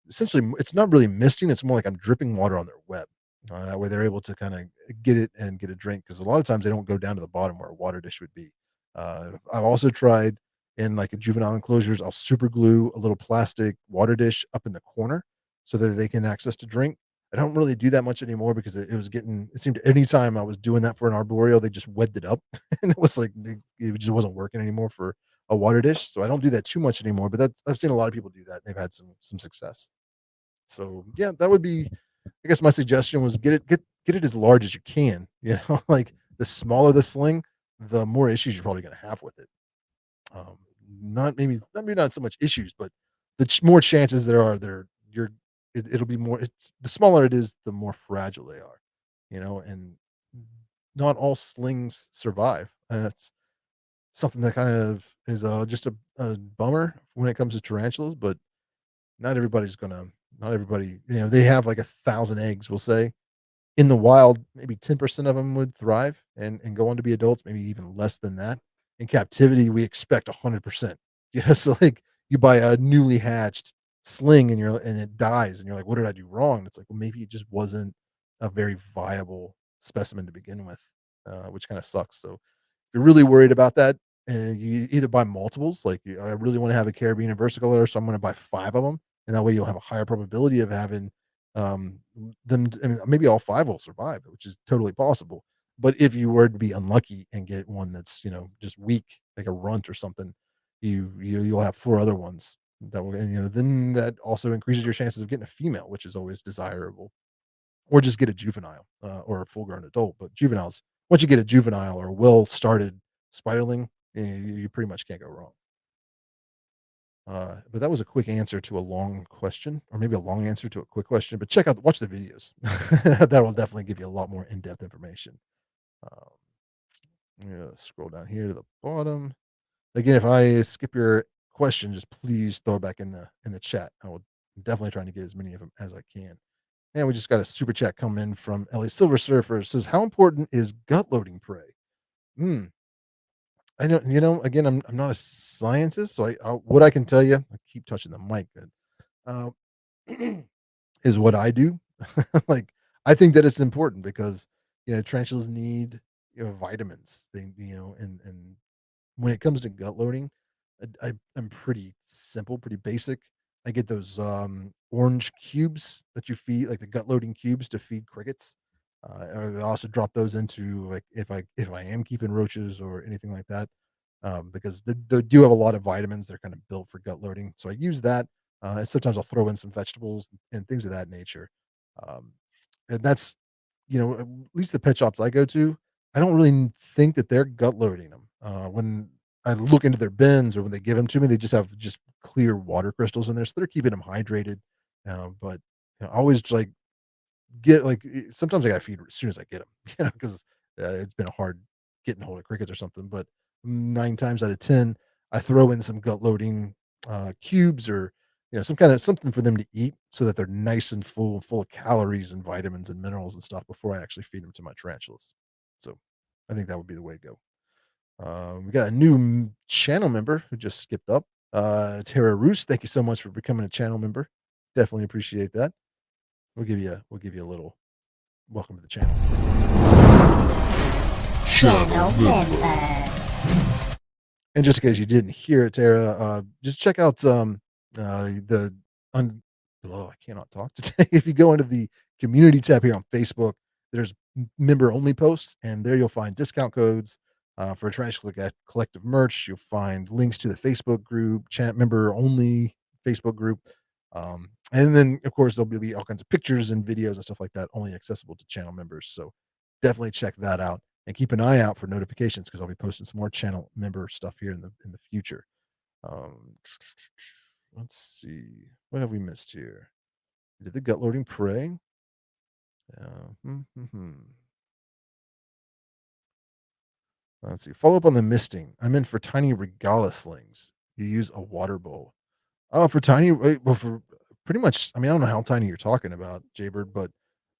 essentially it's not really misting, it's more like I'm dripping water on their web. That way they're able to kind of get it and get a drink because a lot of times they don't go down to the bottom where a water dish would be. I've also tried in like a juvenile enclosures, I'll super glue a little plastic water dish up in the corner so that they can access to drink. I don't really do that much anymore because it seemed anytime I was doing that for an arboreal, they just webbed it up and it was like it just wasn't working anymore for a water dish. So I don't do that too much anymore, but I've seen a lot of people do that. They've had some success. So yeah, that would be I guess my suggestion was get it as large as you can, like the smaller the sling, the more issues you're probably gonna have with it. Um, maybe not so much issues, but more chances there are there you're it'll be more it's the smaller it is, the more fragile they are, and not all slings survive. And that's something that kind of is just a bummer when it comes to tarantulas, but not everybody, they have like 1,000 eggs, we'll say. In the wild, maybe 10% of them would thrive and go on to be adults, maybe even less than that. In captivity, we expect 100%. So like you buy a newly hatched sling and it dies and you're like, "What did I do wrong?" And it's like, well, maybe it just wasn't a very viable specimen to begin with, which kind of sucks. So you're really worried about that, and you either buy multiples, like, I really wanna have a Caribbean and versicolor, so I'm gonna buy 5 of them, and that way you'll have a higher probability of having, I mean, maybe all 5 will survive, which is totally possible, but if you were to be unlucky and get one that's, just weak, like a runt or something, you'll have 4 other ones that will and, then that also increases your chances of getting a female, which is always desirable. Or just get a juvenile, or a full-grown adult, but juveniles once you get a juvenile or a well-started spiderling, you pretty much can't go wrong. But that was a quick answer to a long question, or maybe a long answer to a quick question, but watch the videos. That will definitely give you a lot more in-depth information. Um, yeah, scroll down here to the bottom. Again, if I skip your question, just please throw it back in the chat. I will definitely trying to get as many of them as I can. And we just got a super chat come in from LA Silver Surfer. It says, "How important is gut loading prey?" Hmm. I don't. Again, I'm not a scientist, so what I can tell you, I keep touching the mic. Good. Uh, is what I do. Like, I think that it's important because tarantulas need vitamins. And when it comes to gut loading, I'm pretty simple, pretty basic. I get those, orange cubes that you feed like the gut loading cubes to feed crickets. I also drop those into, like, if I am keeping roaches or anything like that, because they do have a lot of vitamins. They're kind of built for gut loading. So I use that, and sometimes I'll throw in some vegetables and things of that nature. Um, and that's at least the pet shops I go to, I don't really think that they're gut loading them. When I look into their bins or when they give them to me, they just have just clear water crystals in there, so they're keeping them hydrated. But I always like sometimes I gotta feed as soon as I get them, because it's been a hard getting hold of crickets or something. But 9 times out of 10, I throw in some gut loading cubes or some kind of something for them to eat so that they're nice and full of calories and vitamins and minerals and stuff before I actually feed them to my tarantulas. So I think that would be the way to go. We got a new channel member who just skipped up. Terra Roos, thank you so much for becoming a channel member. Definitely appreciate that. We'll give you a little welcome to the channel. Channel member. And just in case you didn't hear it, Tara, just check out the un- oh, I cannot talk today. If you go into the community tab here on Facebook, there's member only posts, and there you'll find discount codes for Tarantula Collective merch. You'll find links to the Facebook group, chat member only Facebook group. And then, of course, there'll be all kinds of pictures and videos and stuff like that, only accessible to channel members. So definitely check that out and keep an eye out for notifications because I'll be posting some more channel member stuff here in the future. Um, Let's see. What have we missed here? Did the gut loading prey? Hmm, hmm, hmm. Let's see. Follow up on the misting. I'm in for tiny regala slings. You use a water bowl. Oh, for tiny, well, for pretty much. I mean, I don't know how tiny you're talking about, Jaybird, but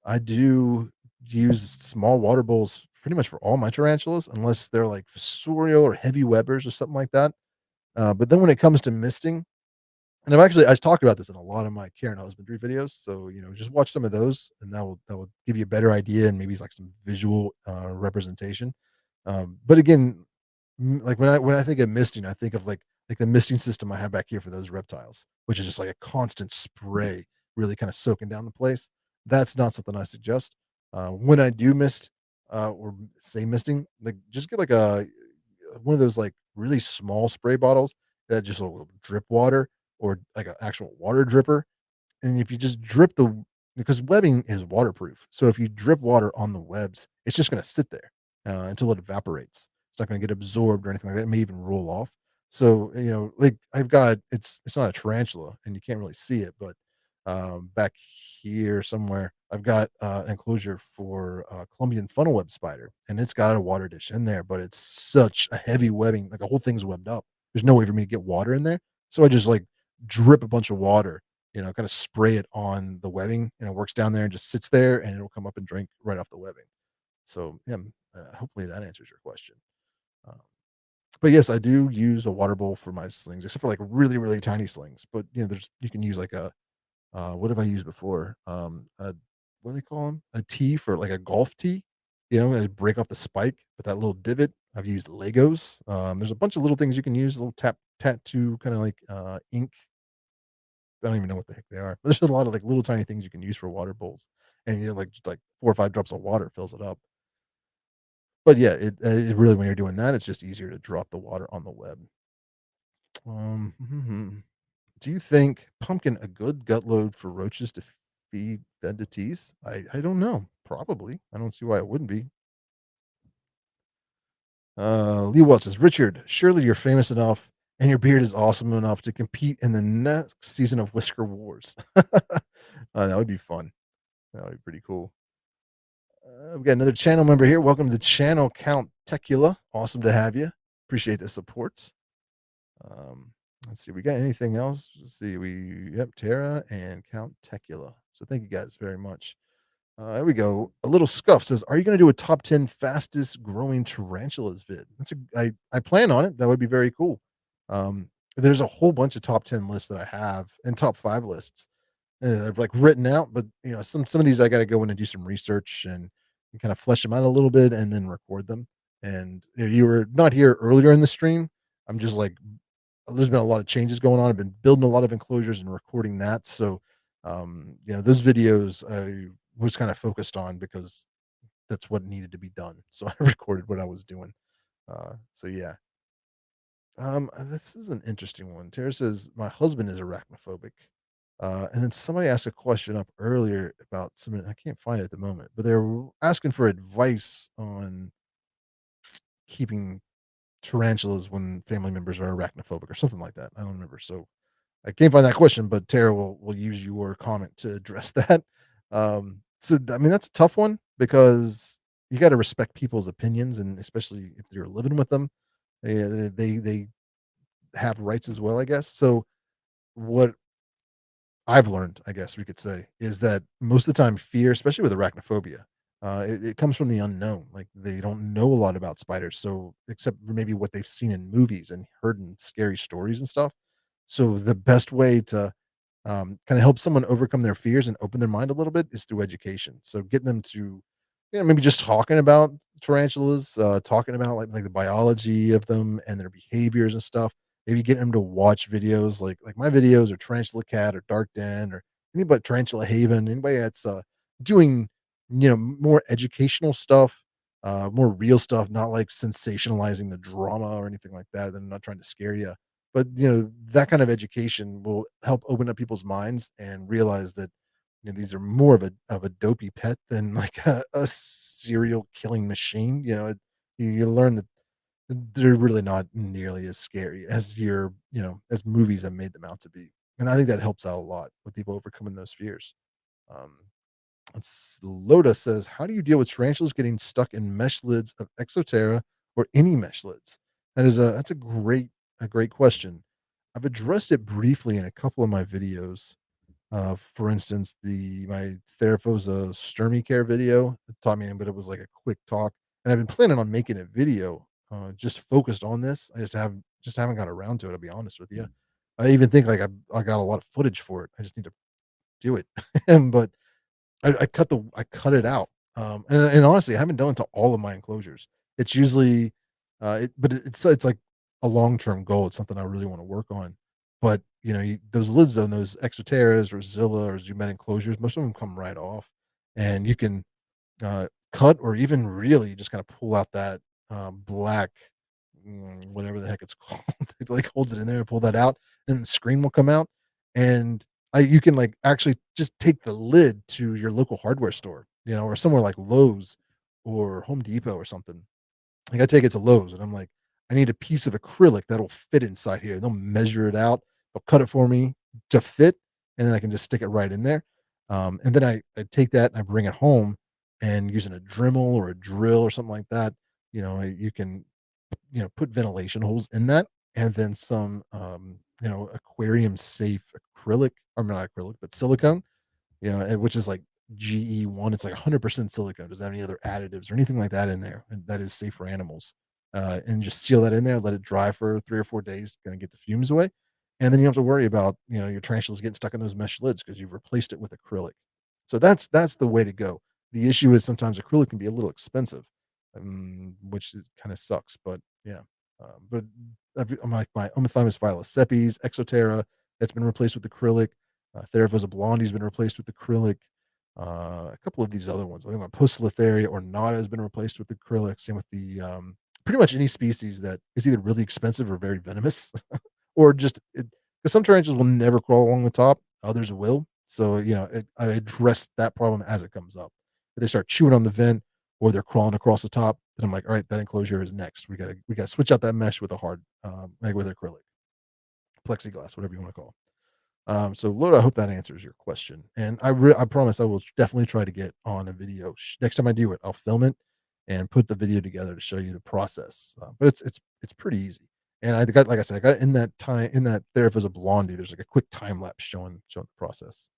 I do use small water bowls pretty much for all my tarantulas, unless they're like fossorial or heavy webbers or something like that. But then when it comes to misting, and I've talked about this in a lot of my care and husbandry videos, so, just watch some of those, and that will give you a better idea and maybe, like, some visual, representation. But again, like, when I think of misting, I think of, like, the misting system I have back here for those reptiles, which is just like a constant spray, really kinda soaking down the place. That's not something I suggest. When I do mist, or say misting, like, just get, like, one of those, like, really small spray bottles that just will drip water, or like an actual water dripper. And if you just drip because webbing is waterproof. So if you drip water on the webs, it's just going to sit there until it evaporates. It's not going to get absorbed or anything like that. It may even roll off. So, like it's not a tarantula and you can't really see it, but back here somewhere, I've got an enclosure for Colombian funnel web spider, and it's got a water dish in there, but it's such a heavy webbing, like the whole thing's webbed up. There's no way for me to get water in there. So I just like drip a bunch of water, kind of spray it on the webbing, and it works down there and just sits there, and it'll come up and drink right off the webbing. So, yeah, hopefully that answers your question. Um, but yes, I do use a water bowl for my slings, except for like really, really tiny slings. But you can use like a what have I used before? What do they call them? A tee for like a golf tee. And break off the spike with that little divot. I've used Legos. There's a bunch of little things you can use, little tattoo kind of like ink. I don't even know what the heck they are. But there's a lot of like little tiny things you can use for water bowls, and like just like 4 or 5 drops of water fills it up. But yeah, it really, when you're doing that, it's just easier to drop the water on the web. Do you think pumpkin a good gut load for roaches to fed to teas? I don't know. Probably. I don't see why it wouldn't be. Lee Welch says, Richard, surely you're famous enough and your beard is awesome enough to compete in the next season of Whisker Wars. That would be fun. That would be pretty cool. We've got another channel member here. Welcome to the channel, Count Tecula. Awesome to have you. Appreciate the support. Um, let's see. We got anything else? Let's see. Terra and Count Tecula. So thank you guys very much. There we go. A little scuff says, "Are you going to do a top 10 fastest growing tarantulas vid?" I plan on it. That would be very cool. There's a whole bunch of top 10 lists that I have, and top 5 lists I've like written out, but some of these I got to go in and do some research and kind of flesh them out a little bit and then record them. And if you were not here earlier in the stream, I'm just like, there's been a lot of changes going on. I've been building a lot of enclosures and recording that. So, those videos I was kind of focused on because that's what needed to be done. So I recorded what I was doing. So yeah. This is an interesting one. Tara says, my husband is arachnophobic. And then somebody asked a question up earlier about something. I can't find it at the moment, but they were asking for advice on keeping tarantulas when family members are arachnophobic or something like that. I don't remember. So I can't find that question, but Tara will use your comment to address that. So I mean that's a tough one because you got to respect people's opinions, and especially if you're living with them, they have rights as well, I guess. So what I've learned, I guess we could say, is that most of the time fear, especially with arachnophobia, it comes from the unknown. Like they don't know a lot about spiders, so except for maybe what they've seen in movies and heard in scary stories and stuff. So the best way to kind of help someone overcome their fears and open their mind a little bit is through education. So getting them to, maybe just talking about tarantulas, talking about like the biology of them and their behaviors and stuff. Maybe getting them to watch videos like my videos or Tarantula Cat or Dark Den or anybody Tarantula Haven, anybody that's doing more educational stuff, more real stuff, not like sensationalizing the drama or anything like that. They're not trying to scare you, but that kind of education will help open up people's minds and realize that these are more of a dopey pet than like a serial killing machine. You learn that they're really not nearly as scary as as movies have made them out to be. And I think that helps out a lot with people overcoming those fears. Um, Loda says, "How do you deal with tarantulas getting stuck in mesh lids of Exoterra or any mesh lids?" That's a great question. I've addressed it briefly in a couple of my videos. For instance, the my Theraphosa Sturmy Care video it taught me, but it was like a quick talk, and I've been planning on making a video just focused on this. I just haven't got around to it. I'll be honest with you. I even think like I got a lot of footage for it. I just need to do it. But I cut it out, and honestly, I haven't done it to all of my enclosures. It's usually, it's like a long-term goal. It's something I really wanna work on, but, those lids on those Exoterras or Zilla or Zumet enclosures, most of them come right off, and you can, cut or even really just kinda pull out that, black, whatever the heck it's called, it, like, holds it in there, pull that out, and the screen will come out, and you can, like, actually just take the lid to your local hardware store, or somewhere like Lowe's or Home Depot or something. Like, I take it to Lowe's, and I'm like, "I need a piece of acrylic that'll fit inside here." They'll measure it out, they'll cut it for me to fit, and then I can just stick it right in there. And then I take that and I bring it home, and using a Dremel or a drill or something like that, you can, put ventilation holes in that, and then some, aquarium safe acrylic, or not acrylic, but silicone, which is like GE1. It's like 100% silicone. Doesn't have any other additives or anything like that in there, and that is safe for animals. And just seal that in there, let it dry for 3 or 4 days, gonna get the fumes away, and then you don't have to worry about your tarantulas getting stuck in those mesh lids because you've replaced it with acrylic. So that's the way to go. The issue is sometimes acrylic can be a little expensive, which kind of sucks. But yeah, but my Omathymus phyllocepes, Exoterra, that's been replaced with acrylic. Theraphosa blondie's been replaced with acrylic. A couple of these other ones, I think my Pusillitharia ornata has been replaced with acrylic. Same with the pretty much any species that is either really expensive or very venomous, or just because some tarantulas will never crawl along the top, others will. So I address that problem as it comes up. If they start chewing on the vent or they're crawling across the top, then I'm like, all right, that enclosure is next. We gotta switch out that mesh with a hard like with acrylic, plexiglass, whatever you want to call. So Loda, I hope that answers your question. And I promise I will definitely try to get on a video. Next time I do it, I'll film it and put the video together to show you the process. But it's pretty easy. And I got, like I said, I got in that time in that there was a blondie. There's like a quick time lapse showing the process.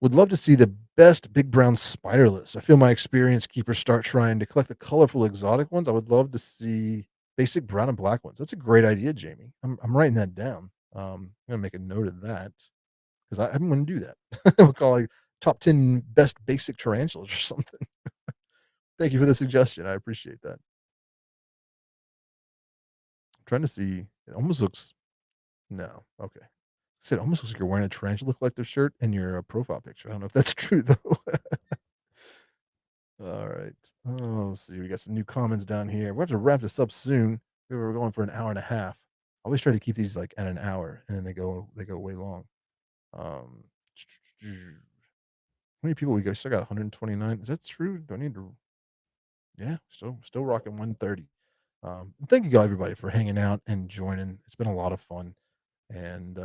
Would love to see the best big brown spiderless. I feel my experienced keepers start trying to collect the colorful exotic ones. I would love to see basic brown and black ones. That's a great idea, Jamie. I'm writing that down. I'm gonna make a note of that because I'm gonna do that. We'll call it top 10 best basic tarantulas or something. Thank you for the suggestion. I appreciate that. I'm trying to see. It almost looks no. Okay. Said it almost looks like you're wearing a tarantula collective shirt in your profile picture. I don't know if that's true though. All right. Oh, let's see. We got some new comments down here. We have to wrap this up soon. We were going for an hour and a half. I always try to keep these like at an hour, and then they go way long. Um, how many people we got? Still got 129. Is that true? Do I need to? Yeah, still rocking 130. Thank you everybody for hanging out and joining. It's been a lot of fun, and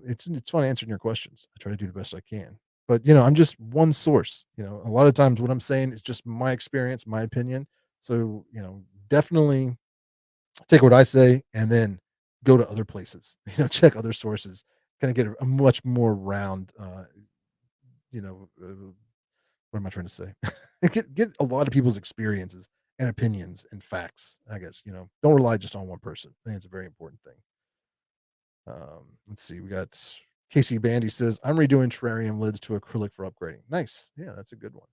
it's fun answering your questions. I try to do the best I can, but I'm just one source. A lot of times what I'm saying is just my experience, my opinion. So definitely take what I say and then go to other places. Check other sources. Kind of get a much more round. What am I trying to say? Get a lot of people's experiences and opinions and facts. I guess don't rely just on one person. I think it's a very important thing. Let's see. We got Casey Bandy says, I'm redoing terrarium lids to acrylic for upgrading. Nice. Yeah, that's a good one.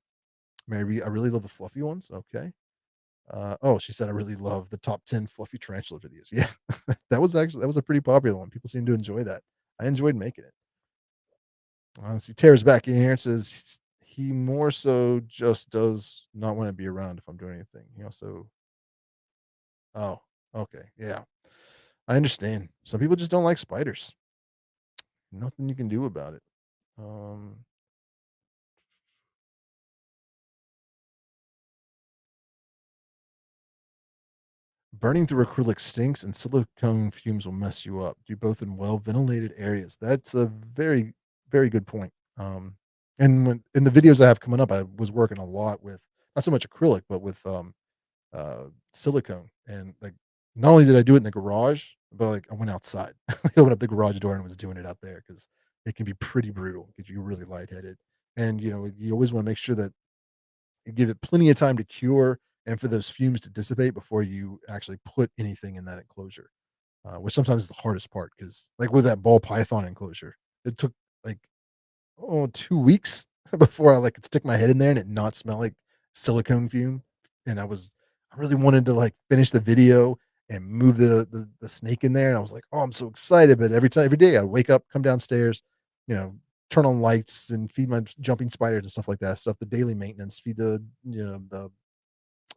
Maybe I really love the fluffy ones. Okay. Oh, she said I really love the top 10 fluffy tarantula videos. Yeah. That was a pretty popular one. People seem to enjoy that. I enjoyed making it. Let's see. Tara's back in here. It says he more so just does not want to be around if I'm doing anything. He also, oh, okay. Yeah. I understand. Some people just don't like spiders. Nothing you can do about it. Um, Burning through acrylic stinks and silicone fumes will mess you up. Do both in well ventilated areas. That's a very, very good point. And when in the videos I have coming up, I was working a lot with not so much acrylic, but with silicone. And like, not only did I do it in the garage, but like I went outside, I opened up the garage door and was doing it out there because it can be pretty brutal, get you really lightheaded. And you always want to make sure that you give it plenty of time to cure and for those fumes to dissipate before you actually put anything in that enclosure, which sometimes is the hardest part because, like with that ball python enclosure, it took like 2 weeks before I like could stick my head in there and it not smell like silicone fume. And I really wanted to like finish the video and move the snake in there. And I was like, oh, I'm so excited. But every day I wake up, come downstairs, you know, turn on lights and feed my jumping spiders and stuff like that. Stuff, the daily maintenance, feed the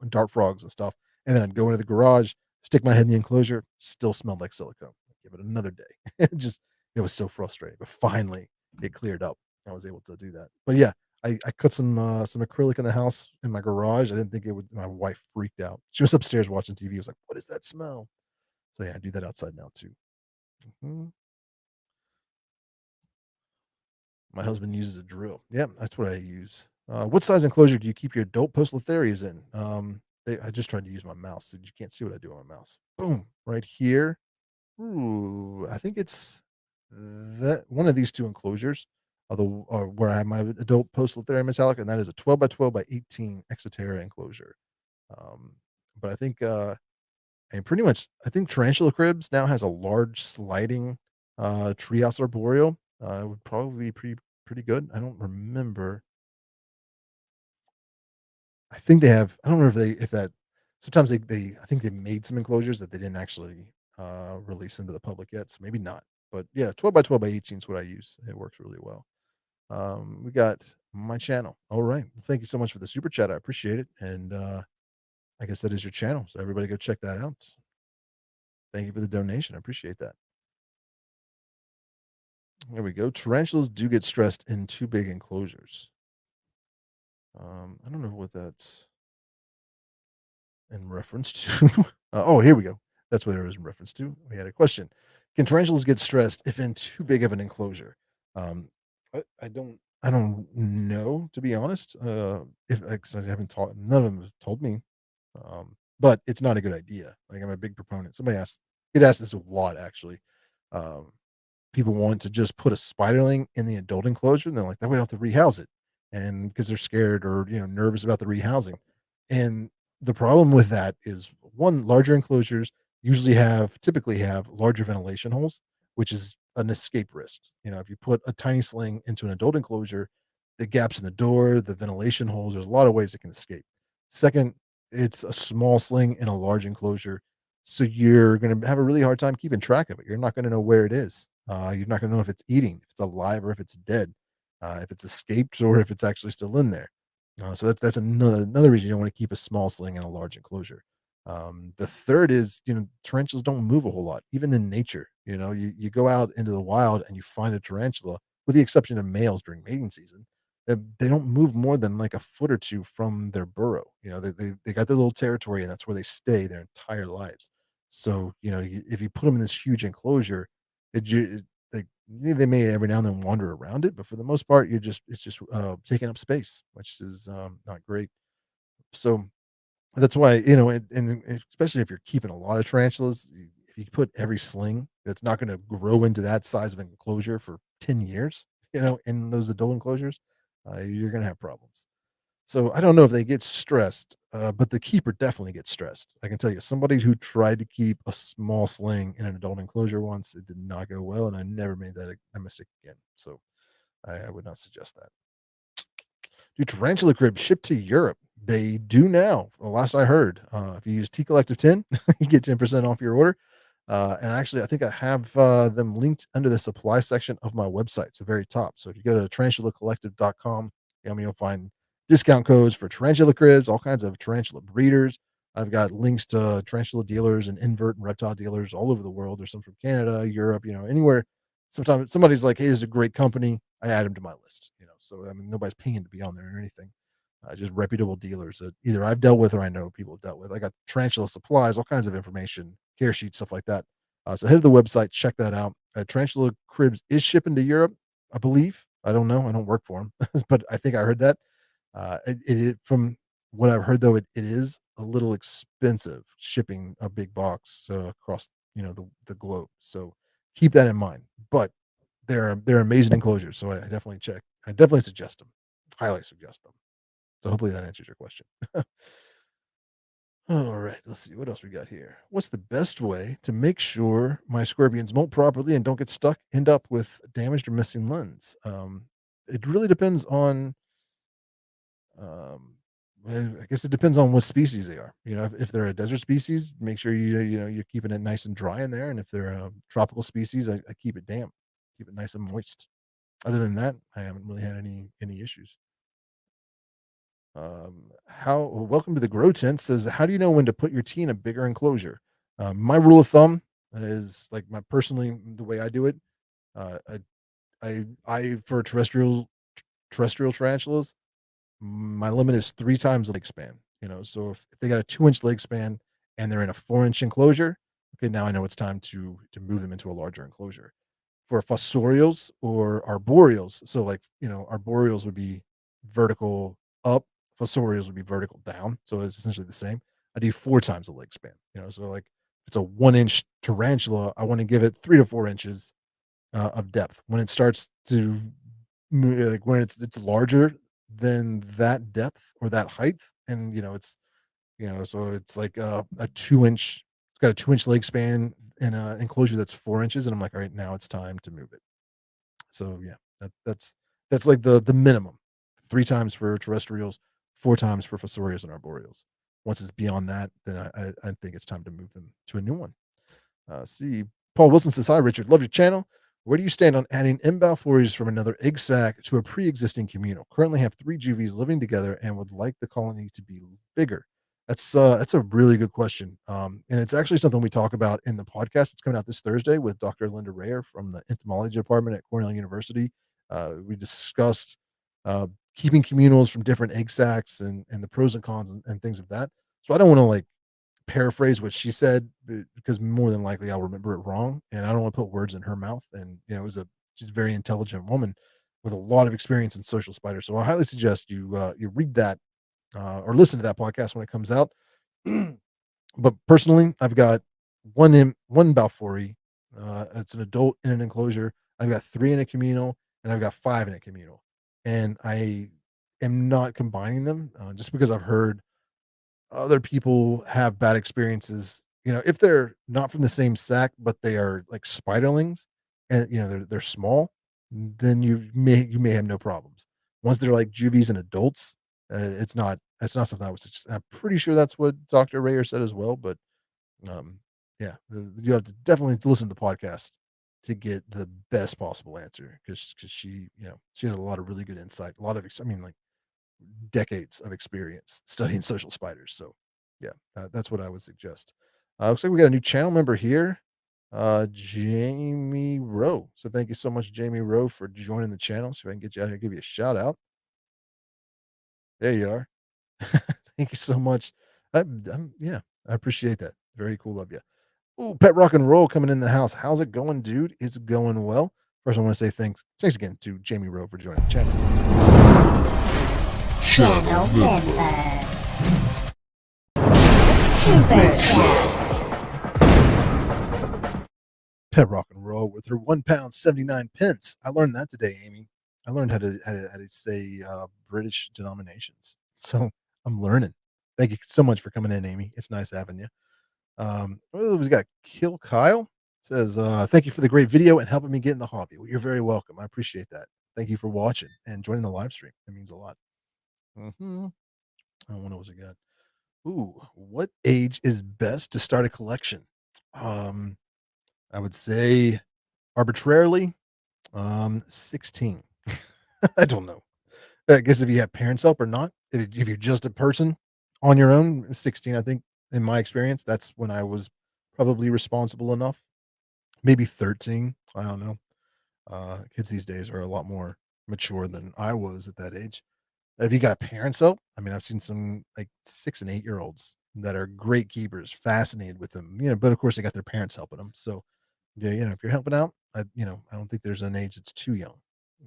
dart frogs and stuff. And then I'd go into the garage, stick my head in the enclosure, still smelled like silicone. Give it another day. It was so frustrating. But finally it cleared up. I was able to do that. But yeah, I cut some acrylic in the house in my garage. I didn't think it would. My wife freaked out. She was upstairs watching TV. Was like, "What is that smell?" So yeah, I do that outside now too. Mhm. My husband uses a drill. Yeah, that's what I use. What size enclosure do you keep your adult Poecilotheres in? I just tried to use my mouse. So you can't see what I do on my mouse. Boom, right here. Ooh, I think it's that one of these two enclosures are where I have my adult Poecilotheria metallic, and that is a 12 by 12 by 18 Exoterra enclosure. Um, but I think and pretty much I think Tarantula Cribs now has a large sliding treehouse arboreal. It would probably be pretty good. I don't remember. I think they have. I don't know if that. Sometimes they I think they made some enclosures that they didn't actually release into the public yet. So maybe not. But yeah, 12 by 12 by 18 is what I use. It works really well. We got my channel. All right. Well, thank you so much for the super chat. I appreciate it. And I guess that is your channel. So everybody go check that out. Thank you for the donation. I appreciate that. There we go. Tarantulas do get stressed in too big enclosures. I don't know what that's in reference to. Oh, here we go. That's what it was in reference to. We had a question. Can tarantulas get stressed if in too big of an enclosure? Um, I don't know, to be honest. If 'Cause I haven't taught, none of them have told me. But it's not a good idea. Like I'm a big proponent. Somebody asked, get asked this a lot actually. Um, People want to just put a spiderling in the adult enclosure, and they're like, "That way I don't have to rehouse it," and because they're scared or, nervous about the rehousing. And the problem with that is, 1, larger enclosures typically have larger ventilation holes, which is an escape risk. If you put a tiny sling into an adult enclosure, the gaps in the door, the ventilation holes, there's a lot of ways it can escape. Second, it's a small sling in a large enclosure, so you're gonna have a really hard time keeping track of it. You're not gonna know where it is. You're not gonna know if it's eating, if it's alive, or if it's dead, if it's escaped, or if it's actually still in there. So that's another reason you don't want to keep a small sling in a large enclosure. The third is, tarantulas don't move a whole lot, even in nature. You go out into the wild and you find a tarantula, with the exception of males during mating season. They don't move more than like a foot or two from their burrow. They got their little territory, and that's where they stay their entire lives. So if you put them in this huge enclosure, like they may every now and then wander around it, but for the most part, it's just taking up space, which is not great. So that's why, and especially if you're keeping a lot of tarantulas, if you put every sling that's not going to grow into that size of an enclosure for 10 years, in those adult enclosures, you're going to have problems. So I don't know if they get stressed, but the keeper definitely gets stressed. I can tell you, somebody who tried to keep a small sling in an adult enclosure once, it did not go well, and I never made that mistake again. So I would not suggest that. Do tarantula cribs ship to Europe? They do now. Well, last I heard, if you use T Collective 10, you get 10% off your order. And actually, I think I have them linked under the supply section of my website. It's the very top. So if you go to tarantulacollective.com, you'll find discount codes for tarantula cribs, all kinds of tarantula breeders. I've got links to tarantula dealers and invert and reptile dealers all over the world. There's some from Canada, Europe, anywhere. Sometimes somebody's like, "Hey, this is a great company." I add them to my list. So I mean, nobody's paying to be on there or anything. just reputable dealers that either I've dealt with or I know people have dealt with. I got tarantula supplies, all kinds of information, care sheets, stuff like that. So head to the website, check that out. Tarantula Cribs is shipping to Europe, I believe. I don't know. I don't work for them, but I think I heard that. From what I've heard though, it is a little expensive shipping a big box across the globe. So keep that in mind. But they're amazing enclosures. So I definitely check. I definitely suggest them. Highly suggest them. So hopefully that answers your question. All right, let's see what else we got here. What's the best way to make sure my scorpions molt properly and don't get stuck, end up with damaged or missing lens? It really depends on. I guess it depends on what species they are. If they're a desert species, make sure you're keeping it nice and dry in there. And if they're a tropical species, I keep it damp, keep it nice and moist. Other than that, I haven't really had any issues. How welcome to the grow tent says, how do you know when to put your tea in a bigger enclosure? My rule of thumb is like my personally the way I do it. Uh, I for terrestrial tarantulas, my limit is 3 times the leg span. So if they got a 2-inch leg span and they're in a 4-inch enclosure, okay, now I know it's time to move them into a larger enclosure. For fossorials or arboreals, so like, arboreals would be vertical up, fossorials would be vertical down, so it's essentially the same. I do 4 times the leg span, so like, if it's a 1-inch tarantula, I wanna give it 3 to 4 inches, of depth. When it starts to like, when it's larger than that depth or that height, and, so it's like a 2-inch, it's got a 2-inch leg span in a enclosure that's 4 inches, and I'm like, "All right, now it's time to move it." So, yeah, that's like the minimum. 3 times for terrestrials, 4 times for fossorials and arboreals. Once it's beyond that, then I think it's time to move them to a new one. See, Paul Wilson says, "Hi, Richard. Love your channel. Where do you stand on adding M-Balfours from another egg sac to a pre-existing communal? Currently have 3 juvies living together and would like the colony to be bigger." That's a really good question. And it's actually something we talk about in the podcast. It's coming out this Thursday with Dr. Linda Rayer from the entomology department at Cornell University. We discussed keeping communals from different egg sacs and the pros and cons and things of that. So I don't want to like paraphrase what she said because more than likely I'll remember it wrong, and I don't want to put words in her mouth. And she's a very intelligent woman with a lot of experience in social spiders. So I highly suggest you read that or listen to that podcast when it comes out. But personally, I've got one Balfouri. It's an adult in an enclosure. I've got 3 in a communal, and I've got 5 in a communal. And I am not combining them just because I've heard other people have bad experiences. If they're not from the same sack, but they are like spiderlings, and they're small, then you may have no problems. Once they're like juvies and adults, it's not something I would suggest. I'm pretty sure that's what Dr. Rayer said as well. But yeah, you have to definitely listen to the podcast to get the best possible answer because she has a lot of really good insight, a lot of I mean like decades of experience studying social spiders. So, yeah, that's what I would suggest. Looks like we got a new channel member here, Jamie Rowe. So, thank you so much, Jamie Rowe, for joining the channel. So, if I can get you out here, give you a shout out. There you are. Thank you so much. Yeah, I appreciate that. Very cool of you. Oh, Pet Rock and Roll coming in the house. How's it going, dude? It's going well. First, I want to say thanks. Thanks again to Jamie Rowe for joining the channel. Channel member. Super chat. Pet Rock and Roll with her £1.79. I learned that today, Amy. I learned how to say British denominations. So I'm learning. Thank you so much for coming in, Amy. It's nice having you. We got Kill Kyle says, "Thank you for the great video and helping me get in the hobby." Well, you're very welcome. I appreciate that. Thank you for watching and joining the live stream. It means a lot. Mm-hmm. I don't know what we got. Ooh, what age is best to start a collection? Um, I would say arbitrarily, 16. I don't know. I guess if you have parents help or not, if you're just a person on your own, 16, I think, in my experience, that's when I was probably responsible enough. Maybe 13. I don't know. Kids these days are a lot more mature than I was at that age. If you got parents help, I mean, I've seen some like 6 and 8-year-olds that are great keepers, fascinated with them, but of course they got their parents helping them. So yeah, if you're helping out, I don't think there's an age that's too young.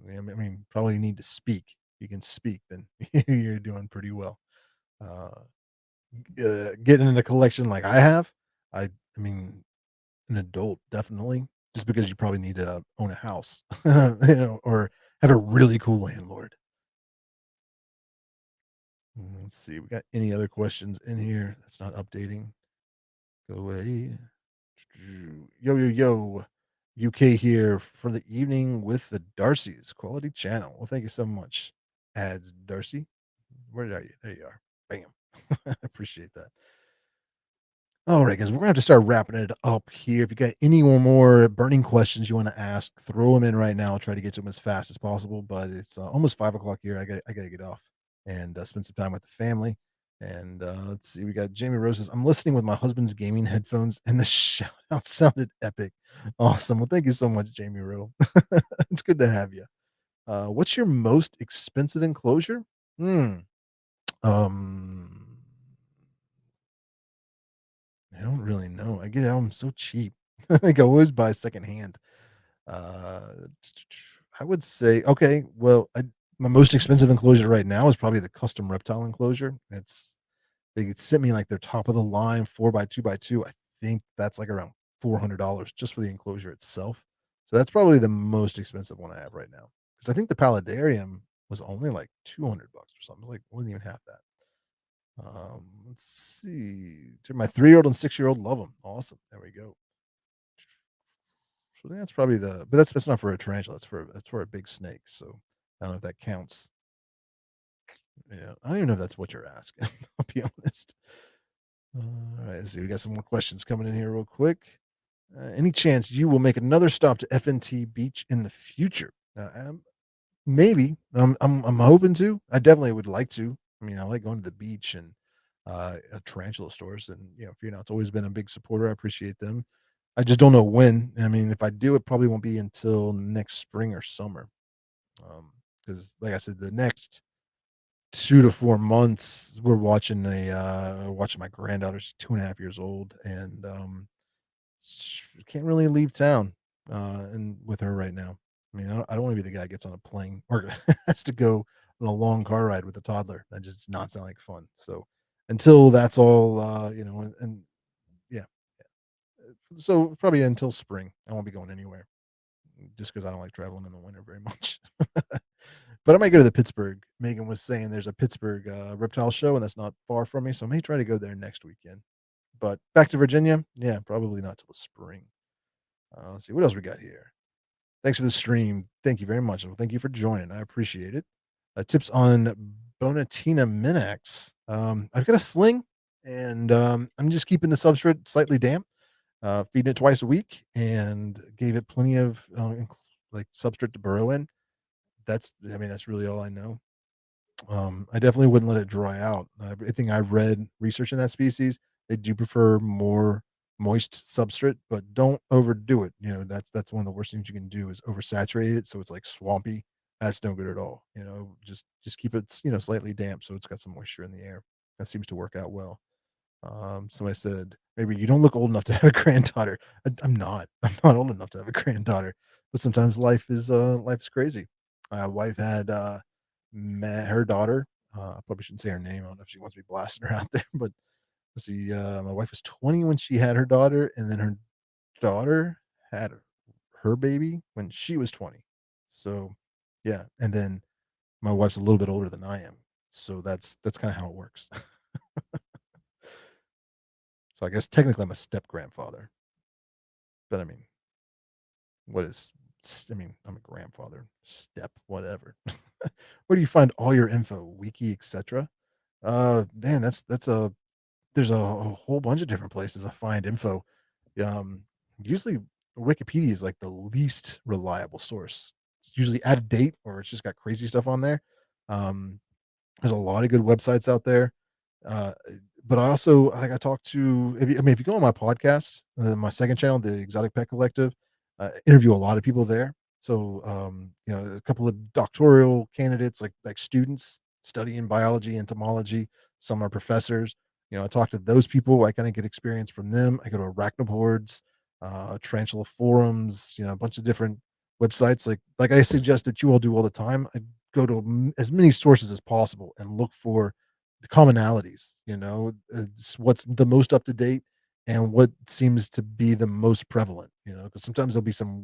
I mean, probably need to speak. If you can speak, then you're doing pretty well. Uh, Getting in a collection like I have, I mean, an adult definitely, just because you probably need to own a house, or have a really cool landlord. Let's see, we got any other questions in here that's not updating? Go away. Yo, yo, yo. UK here for the evening with the Darcy's quality channel. Well, thank you so much, ads Darcy. Where are you? There you are. Bam. I appreciate that. All right, guys, we're gonna have to start wrapping it up here. If you got any more burning questions you want to ask, throw them in right now. I'll try to get to them as fast as possible. But it's almost 5 o'clock here. I gotta get off and spend some time with the family. And let's see, we got Jamie Roses. I'm listening with my husband's gaming headphones, and the shout out sounded epic. Awesome. Well, thank you so much, Jamie Rowe. It's good to have you. What's your most expensive enclosure? Hmm. Um, I don't really know. I get them so cheap. Like I always buy secondhand. Uh, I would say okay. Well, my most expensive enclosure right now is probably the custom reptile enclosure. They sent me like their top of the line 4x2x2. I think that's like around $400 just for the enclosure itself. So that's probably the most expensive one I have right now. Because I think the Paludarium was only like $200 or something. Like wasn't even half that. Let's see. My 3-year-old and 6-year-old love them. Awesome. There we go. So that's probably but that's not for a tarantula. That's for a big snake. So I don't know if that counts. Yeah, I don't even know if that's what you're asking. I'll be honest. All right, let's see. We got some more questions coming in here real quick. Any chance you will make another stop to FNT Beach in the future? Maybe. I'm hoping to. I definitely would like to. I mean, I like going to the beach and tarantula stores, and it's always been a big supporter. I appreciate them. I just don't know when. I mean, if I do, it probably won't be until next spring or summer. Because, like I said, the next 2 to 4 months, we're watching my granddaughter. She's 2.5 years old, and can't really leave town and with her right now. I mean, I don't want to be the guy that gets on a plane or has to go on a long car ride with a toddler. That just does not sound like fun. So until that's all, and yeah, so probably until spring, I won't be going anywhere just because I don't like traveling in the winter very much. But I might go to the Pittsburgh. Megan was saying there's a Pittsburgh reptile show, and that's not far from me. So I may try to go there next weekend. But back to Virginia, yeah, probably not till the spring. Let's see what else we got here. Thanks for the stream. Thank you very much. Well, thank you for joining. I appreciate it. Tips on Bonatina Minax. I've got a sling, and I'm just keeping the substrate slightly damp. Feeding it twice a week, and gave it plenty of like substrate to burrow in. I mean, that's really all I know. I definitely wouldn't let it dry out. Everything I read researching that species, they do prefer more moist substrate, but don't overdo it. That's one of the worst things you can do is oversaturate it so it's like swampy. That's no good at all. Just keep it slightly damp so it's got some moisture in the air. That seems to work out well. Somebody said, "Maybe you don't look old enough to have a granddaughter." I'm not. I'm not old enough to have a granddaughter, but sometimes life's crazy. My wife had met her daughter. I probably shouldn't say her name. I don't know if she wants me blasting her out there, but let's see. My wife was 20 when she had her daughter, and then her daughter had her baby when she was 20. So, yeah, and then my wife's a little bit older than I am, so that's kind of how it works. So I guess technically I'm a step grandfather, but I mean, what is? I mean, I'm a grandfather. Step, whatever. Where do you find all your info? Wiki, etc. Man, that's a there's a whole bunch of different places I find info. Um, Usually Wikipedia is like the least reliable source. It's usually out of date or it's just got crazy stuff on there. Um, there's a lot of good websites out there. Uh, but I also like I talk to if you go on my podcast, my second channel, the Exotic Pet Collective, interview a lot of people there. So a couple of doctoral candidates, like students, studying biology, entomology. Some are professors. I talk to those people. I kind of get experience from them. I go to arachnoboards, tarantula forums, a bunch of different websites. Like I suggest that you all do all the time. I go to as many sources as possible and look for the commonalities. It's what's the most up to date and what seems to be the most prevalent. Because sometimes there'll be some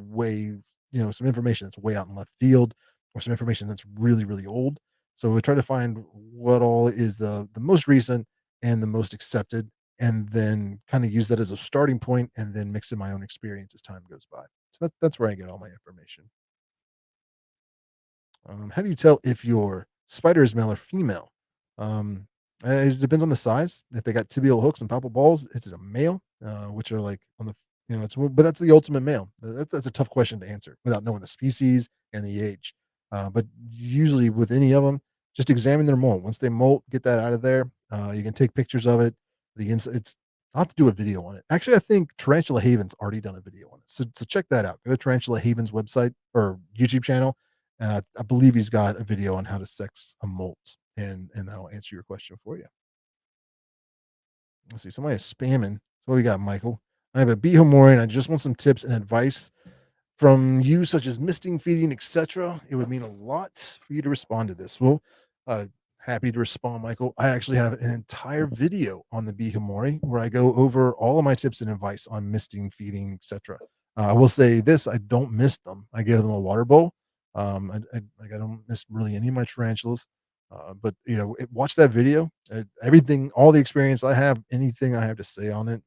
information that's way out in left field or some information that's really, really old. So we try to find what all is the most recent and the most accepted, and then kind of use that as a starting point, and then mix in my own experience as time goes by. So that's where I get all my information. How do you tell if your spider is male or female? Um, it depends on the size. If they got tibial hooks and palpal balls, it's a male, which are like on the, but that's the ultimate male. That's a tough question to answer without knowing the species and the age. But usually with any of them, just examine their molt. Once they molt, get that out of there. You can take pictures of it. It's I'll have to do a video on it. Actually, I think Tarantula Haven's already done a video on it. So check that out. Go to Tarantula Haven's website or YouTube channel. I believe he's got a video on how to sex a molt, and that'll answer your question for you. Let's see. Somebody is spamming. So what we got, Michael? I have a bee homori, and I just want some tips and advice from you, such as misting, feeding, etc. It would mean a lot for you to respond to this. Well, uh, happy to respond, Michael. I actually have an entire video on the bee homori where I go over all of my tips and advice on misting, feeding, etc. I will say this: I don't mist them. I give them a water bowl. I don't miss really any of my tarantulas. But watch that video. Everything, all the experience I have, anything I have to say on it,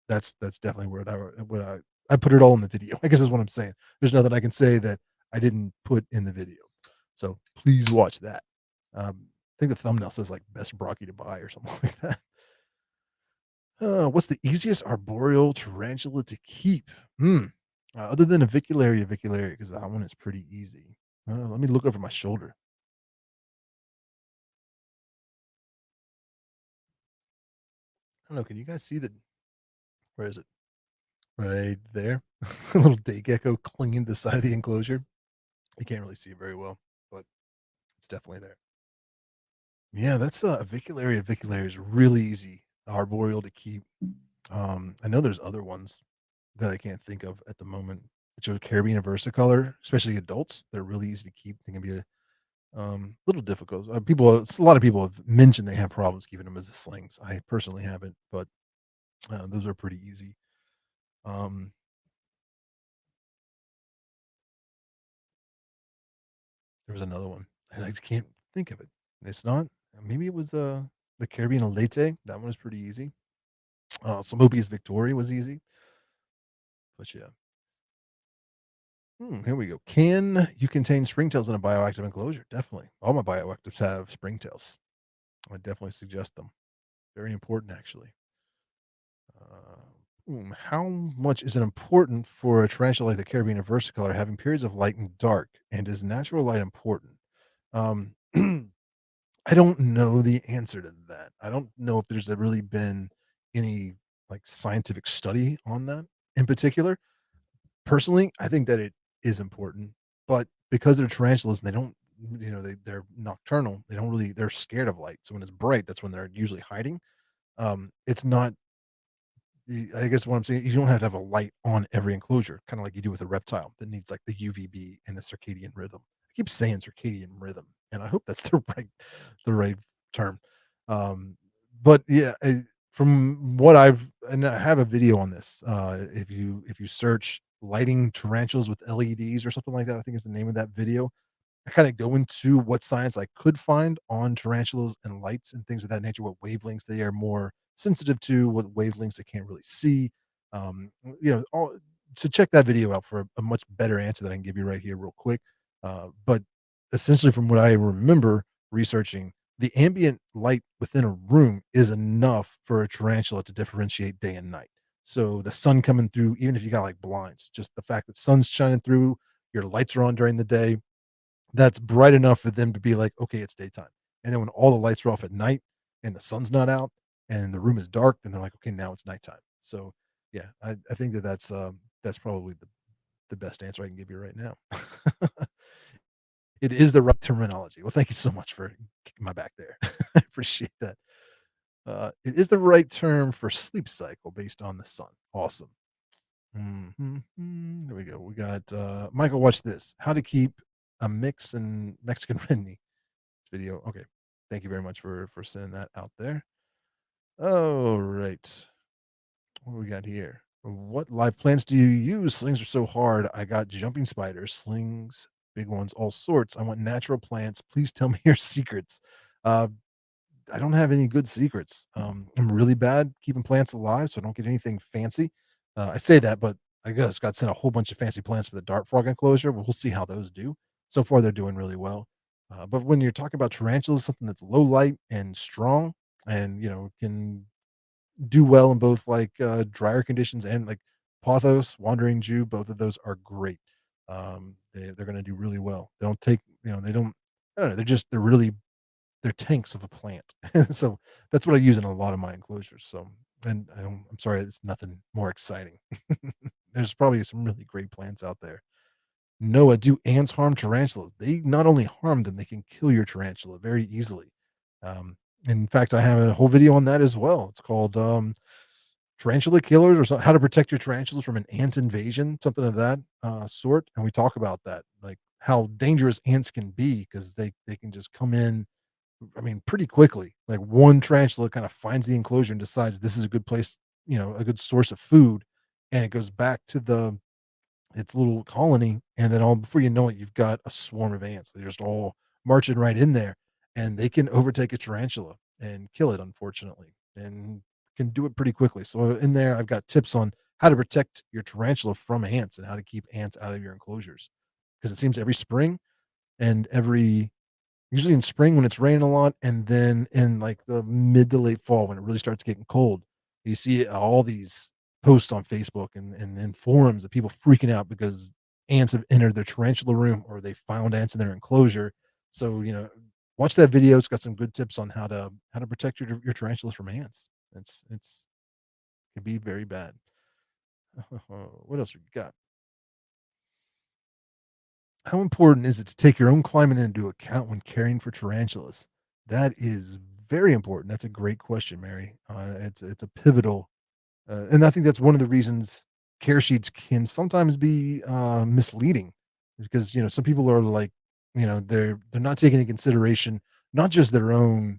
that's definitely I put it all in the video. I guess is what I'm saying. There's nothing I can say that I didn't put in the video. So please watch that. I think the thumbnail says like best Brocky to buy or something like that. What's the easiest arboreal tarantula to keep? Other than aviculary, because that one is pretty easy. Let me look over my shoulder. I don't know. Can you guys see the? Where is it? Right there. A little day gecko clinging to the side of the enclosure. You can't really see it very well, but it's definitely there. Yeah, that's aviculary is really easy arboreal to keep. I know there's other ones that I can't think of at the moment. Which are Caribbean versicolor, especially adults. They're really easy to keep. They can be a little difficult. A lot of people have mentioned they have problems keeping them as the slings. I personally haven't, but those are pretty easy. Um, there was another one, and I can't think of it. It's not. Maybe it was the Caribbean Elite. That one was pretty easy. Salopius Victoria was easy, but yeah. Here we go. Can you contain springtails in a bioactive enclosure? Definitely. All my bioactives have springtails. I definitely suggest them. Very important, actually. How much is it important for a tarantula like the Caribbean versicolor having periods of light and dark? And is natural light important? Um, I don't know the answer to that. I don't know if there's really been any like scientific study on that in particular. Personally, I think that it is important, but because they're tarantulas and they don't, they're nocturnal. They're scared of light. So when it's bright, that's when they're usually hiding. It's not I guess what I'm saying, you don't have to have a light on every enclosure, kind of like you do with a reptile that needs like the UVB and the circadian rhythm. I keep saying circadian rhythm, and I hope that's the right term. Um, but yeah, from what and I have a video on this. If you search lighting tarantulas with LEDs or something like that, I think is the name of that video. I kind of go into what science I could find on tarantulas and lights and things of that nature, what wavelengths they are more sensitive to, what wavelengths they can't really see. All so check that video out for a much better answer that I can give you right here, real quick. But essentially, from what I remember researching, the ambient light within a room is enough for a tarantula to differentiate day and night. So the sun coming through, even if you got like blinds, just the fact that sun's shining through, your lights are on during the day, that's bright enough for them to be like, "Okay, it's daytime." And then when all the lights are off at night and the sun's not out and the room is dark, then they're like, "Okay, now it's nighttime." So, yeah, I think that's probably the best answer I can give you right now. It is the right terminology. Well, thank you so much for kicking my back there. I appreciate that. It is the right term for sleep cycle based on the sun. Awesome. There we go. We got Michael. Watch this. How to keep a mix in Mexican Redney video. Okay. Thank you very much for sending that out there. All right. What we got here? What live plants do you use? Slings are so hard. I got jumping spiders, slings, big ones, all sorts. I want natural plants. Please tell me your secrets. Uh, I don't have any good secrets. I'm really bad keeping plants alive, so I don't get anything fancy. I say that, but I just got sent a whole bunch of fancy plants for the dart frog enclosure. We'll see how those do. So far, they're doing really well. But when you're talking about tarantulas, something that's low light and strong, and can do well in both like drier conditions and like pothos, wandering Jew, both of those are great. They're going to do really well. They don't take, they don't. I don't know. They're tanks of a plant. So that's what I use in a lot of my enclosures. So, and I'm sorry, it's nothing more exciting. There's probably some really great plants out there. Noah, do ants harm tarantulas? They not only harm them, they can kill your tarantula very easily. Um, in fact, I have a whole video on that as well. It's called tarantula killers or how to protect your tarantulas from an ant invasion, something of that sort. And we talk about that, like how dangerous ants can be because they can just come in, I mean, pretty quickly. Like one tarantula kind of finds the enclosure and decides this is a good place, a good source of food, and it goes back to its little colony, and then all before you know it, you've got a swarm of ants. They're just all marching right in there, and they can overtake a tarantula and kill it, unfortunately, and can do it pretty quickly. So in there, I've got tips on how to protect your tarantula from ants and how to keep ants out of your enclosures. Because it seems every spring and every usually in spring when it's raining a lot, and then in like the mid to late fall when it really starts getting cold, you see all these posts on Facebook and forums of people freaking out because ants have entered their tarantula room or they found ants in their enclosure. So watch that video. It's got some good tips on how to protect your tarantulas from ants. It's can be very bad. What else we got? How important is it to take your own climate into account when caring for tarantulas? That is very important. That's a great question, Mary. It's a pivotal, and I think that's one of the reasons care sheets can sometimes be misleading, because some people are like, they're not taking into consideration not just their own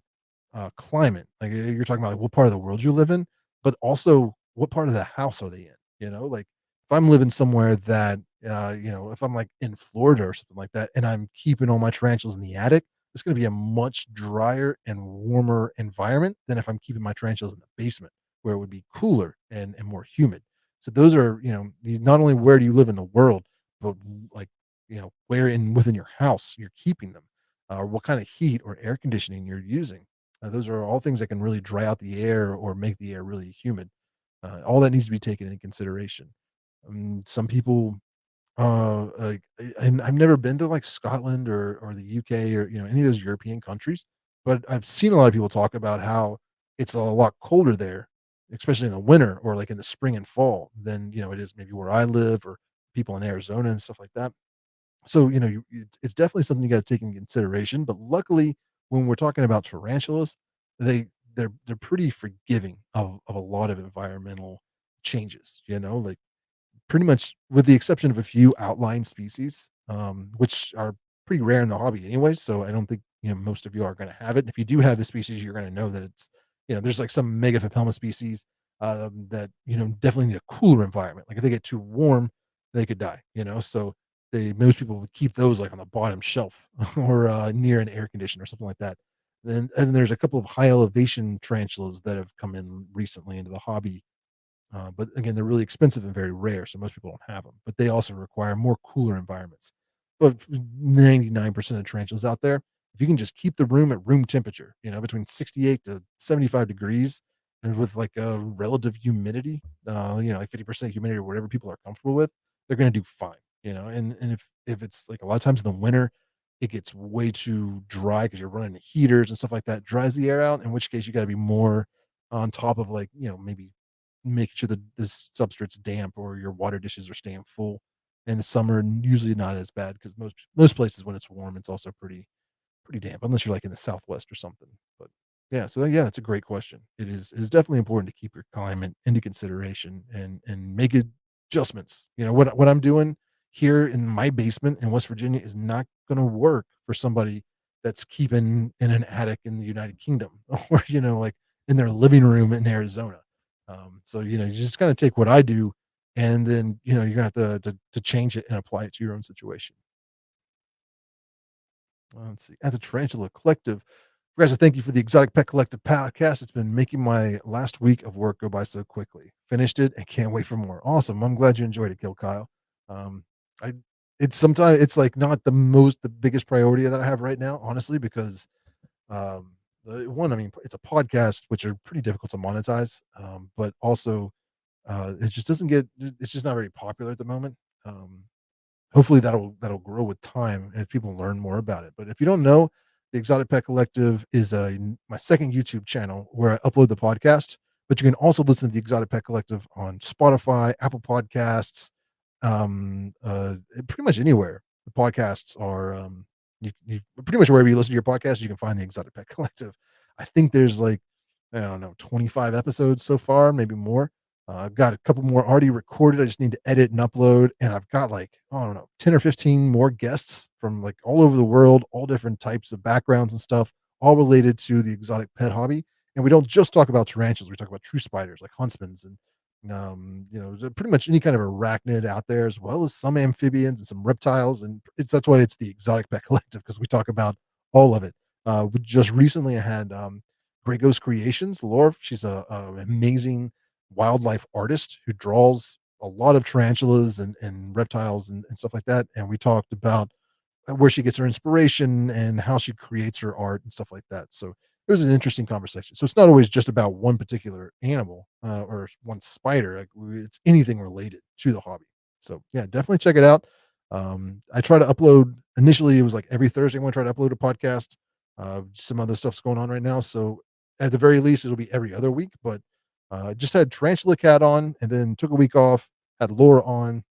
climate. Like you're talking about like what part of the world you live in, but also what part of the house are they in? Like if I'm living somewhere that, if I'm like in Florida or something like that, and I'm keeping all my tarantulas in the attic, it's going to be a much drier and warmer environment than if I'm keeping my tarantulas in the basement where it would be cooler and more humid. So those are, not only where do you live in the world, but like, where within your house you're keeping them, or what kind of heat or air conditioning you're using. Those are all things that can really dry out the air or make the air really humid. All that needs to be taken into consideration. Some people, and I've never been to like Scotland or the UK or any of those European countries, but I've seen a lot of people talk about how it's a lot colder there, especially in the winter or like in the spring and fall than it is maybe where I live or people in Arizona and stuff like that. So, it's definitely something you gotta take into consideration, but luckily, when we're talking about tarantulas, they're pretty forgiving of a lot of environmental changes, like pretty much with the exception of a few outlying species, which are pretty rare in the hobby anyway, so I don't think, most of you are gonna have it. If you do have the species, you're gonna know that it's there's like some mega species, that, definitely need a cooler environment. Like, if they get too warm, they could die, so most people would keep those, like, on the bottom shelf or, near an air conditioner or something like that. Then there's a couple of high elevation tarantulas that have come in recently into the hobby, but again, they're really expensive and very rare, so most people don't have them. But they also require more cooler environments. But 99% of tarantulas out there, if you can just keep the room at room temperature, between 68 to 75 degrees, and with like a relative humidity, like 50% humidity or whatever people are comfortable with, they're going to do fine. And if it's like a lot of times in the winter, it gets way too dry because you're running heaters and stuff like that, dries the air out. In which case, you got to be more on top of like maybe making sure that the substrate's damp or your water dishes are staying full. and the summer usually not as bad because most places when it's warm, it's also pretty damp unless you're like in the Southwest or something. But yeah, so yeah, that's a great question. It is definitely important to keep your climate into consideration and make adjustments. What I'm doing here in my basement in West Virginia is not going to work for somebody that's keeping in an attic in the United Kingdom or like in their living room in Arizona. So you just kind of take what I do, and then you're gonna have to change it and apply it to your own situation. Let's see. At the Tarantula Collective, Professor, thank you for the Exotic Pet Collective podcast. It's been making my last week of work go by so quickly. Finished it and can't wait for more. Awesome. I'm glad you enjoyed it, Kill Kyle. Um, I it's sometimes it's like not the biggest priority that I have right now, honestly, because the one, I mean, it's a podcast, which are pretty difficult to monetize. But also it just doesn't get it's just not very popular at the moment. Um, Hopefully that'll grow with time as people learn more about it. But if you don't know, the Exotic Pet Collective is my second YouTube channel where I upload the podcast. But you can also listen to the Exotic Pet Collective on Spotify, Apple Podcasts, pretty much anywhere. The podcasts are you pretty much wherever you listen to your podcast, you can find the Exotic Pet Collective. I think there's like I don't know 25 episodes so far, maybe more. I've got a couple more already recorded. I just need to edit and upload. And I've got like, I don't know, 10 or 15 more guests from like all over the world, all different types of backgrounds and stuff, all related to the exotic pet hobby. And we don't just talk about tarantulas. We talk about true spiders like huntsmans and, pretty much any kind of arachnid out there, as well as some amphibians and some reptiles. And that's why it's the Exotic Pet Collective, because we talk about all of it. We just recently had Great Ghost Creations, Laura. She's a amazing wildlife artist who draws a lot of tarantulas and reptiles and stuff like that. And we talked about where she gets her inspiration and how she creates her art and stuff like that. So it was an interesting conversation. So it's not always just about one particular animal or one spider. Like it's anything related to the hobby. So yeah, definitely check it out. I try to upload initially. It was like every Thursday. I'm going to try to upload a podcast. Some other stuff's going on right now. So at the very least, it'll be every other week. But just had Tarantula Cat on and then took a week off, had Laura on,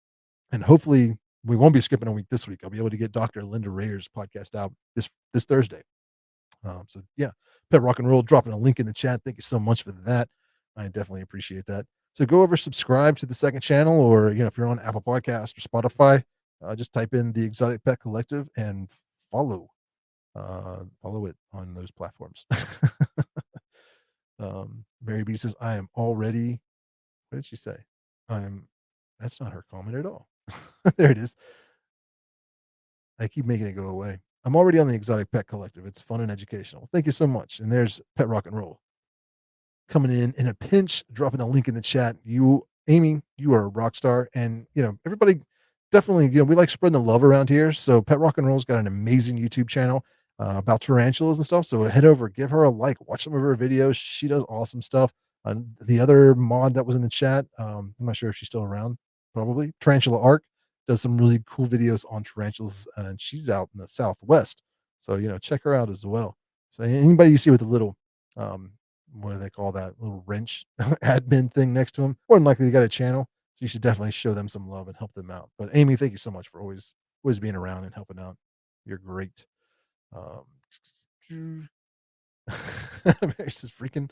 and hopefully we won't be skipping a week this week. I'll be able to get Dr. Linda Rayer's podcast out this Thursday. So yeah, Pet Rock and Roll dropping a link in the chat. Thank you so much for that. I definitely appreciate that. So go over, subscribe to the second channel, or if you're on Apple Podcast or Spotify, just type in the Exotic Pet Collective and follow follow it on those platforms. Mary B says, I am already, what did she say? I'm, that's not her comment at all. There it is. I keep making it go away. I'm already on the Exotic Pet Collective. It's fun and educational. Thank you so much. And there's Pet Rock and Roll coming in a pinch, dropping the link in the chat. You, Amy, you are a rock star. And, everybody definitely, we like spreading the love around here. So Pet Rock and Roll's got an amazing YouTube channel about tarantulas and stuff. So head over, give her a like, watch some of her videos. She does awesome stuff. The other mod that was in the chat, I'm not sure if she's still around, probably Tarantula Arc does some really cool videos on tarantulas, and she's out in the Southwest. So, check her out as well. So anybody you see with a little, what do they call that little wrench admin thing next to him? More than likely they got a channel. So you should definitely show them some love and help them out. But Amy, thank you so much for always being around and helping out. You're great. Um, Mary's this freaking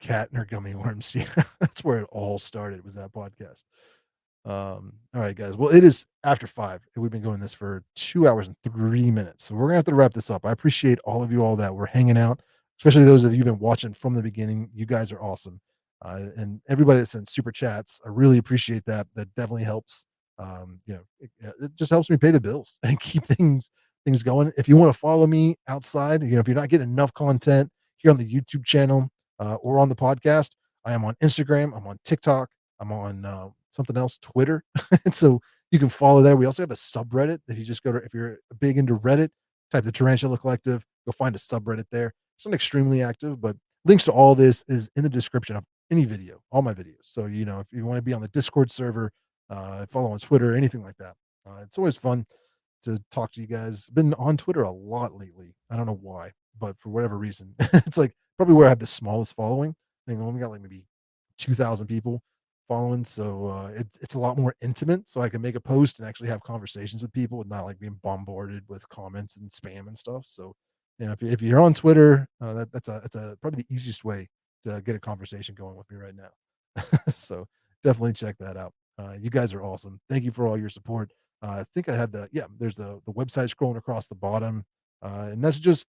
cat and her gummy worms. Yeah, that's where it all started, was that podcast. All right, guys. Well, it is after 5. We've been going this for 2 hours and 3 minutes. So we're gonna have to wrap this up. I appreciate all of you all that were hanging out, especially those of you who've been watching from the beginning. You guys are awesome. And everybody that sent super chats, I really appreciate that. That definitely helps. It just helps me pay the bills and keep things going. If you want to follow me outside, if you're not getting enough content here on the YouTube channel or on the podcast, I am on Instagram. I'm on TikTok. I'm on something else, Twitter. And so you can follow there. We also have a subreddit. If you just go to, if you're big into Reddit, type the Tarantula Collective, you'll find a subreddit there. It's not extremely active, but links to all this is in the description of any video, all my videos. So, if you want to be on the Discord server, follow on Twitter, anything like that. It's always fun to talk to you guys. Been on Twitter a lot lately. I don't know why, but for whatever reason, it's like probably where I have the smallest following. I think I only got like maybe 2,000 people. following, so it's a lot more intimate. So I can make a post and actually have conversations with people, and not like being bombarded with comments and spam and stuff. So yeah, if you're on Twitter, that's a probably the easiest way to get a conversation going with me right now. So definitely check that out. You guys are awesome. Thank you for all your support. I think I have there's the website scrolling across the bottom, and that's just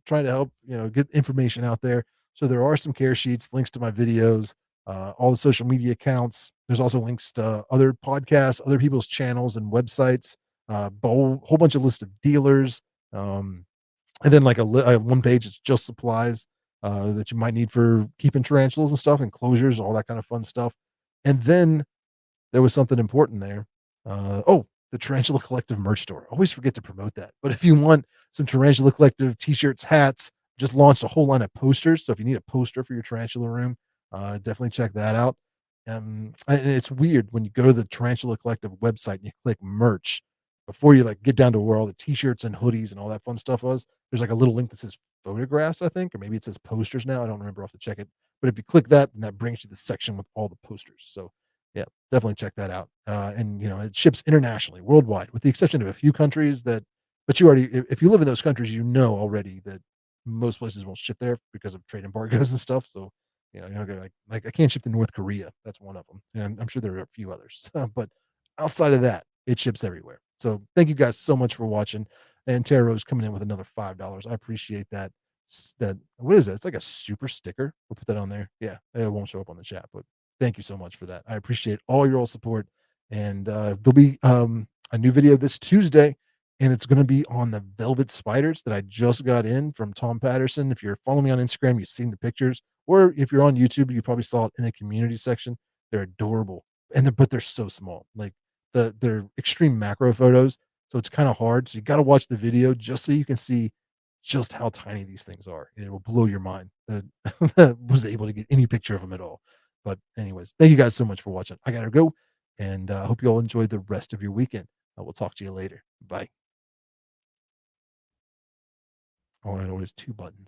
trying to help get information out there. So there are some care sheets, links to my videos, all the social media accounts. There's also links to other podcasts, other people's channels and websites, whole bunch of list of dealers, um, and then like one page is just supplies that you might need for keeping tarantulas and stuff, enclosures, all that kind of fun stuff. And then there was something important there. The Tarantula Collective merch store. Always forget to promote that. But if you want some Tarantula Collective T-shirts, hats, just launched a whole line of posters. So if you need a poster for your tarantula room, definitely check that out. And it's weird when you go to the Tarantula Collective website and you click merch before you like get down to where all the T-shirts and hoodies and all that fun stuff was. There's like a little link that says photographs, I think, or maybe it says posters now. I don't remember. I'll have to check it. But if you click that, then that brings you to the section with all the posters. So yeah, definitely check that out. And it ships internationally, worldwide, with the exception of a few countries that. But you already, if you live in those countries, you know already that most places won't ship there because of trade embargoes and stuff. So you're not gonna like I can't ship to North Korea. That's one of them, and I'm sure there are a few others. But outside of that, it ships everywhere. So thank you guys so much for watching. And Terra is coming in with another $5. I appreciate that. That what is that? It's like a super sticker. We'll put that on there. Yeah, it won't show up on the chat, but thank you so much for that. I appreciate all your all support. And there'll be a new video this Tuesday, and it's going to be on the velvet spiders that I just got in from Tom Patterson. If you're following me on Instagram, you've seen the pictures, or if you're on YouTube, you probably saw it in the community section. They're adorable, but they're so small. Like they're extreme macro photos, so it's kind of hard. So you got to watch the video just so you can see just how tiny these things are. It will blow your mind that I was able to get any picture of them at all. But anyways, thank you guys so much for watching. I gotta go, and I hope you all enjoy the rest of your weekend. I will talk to you later. Bye. Oh, and always two buttons.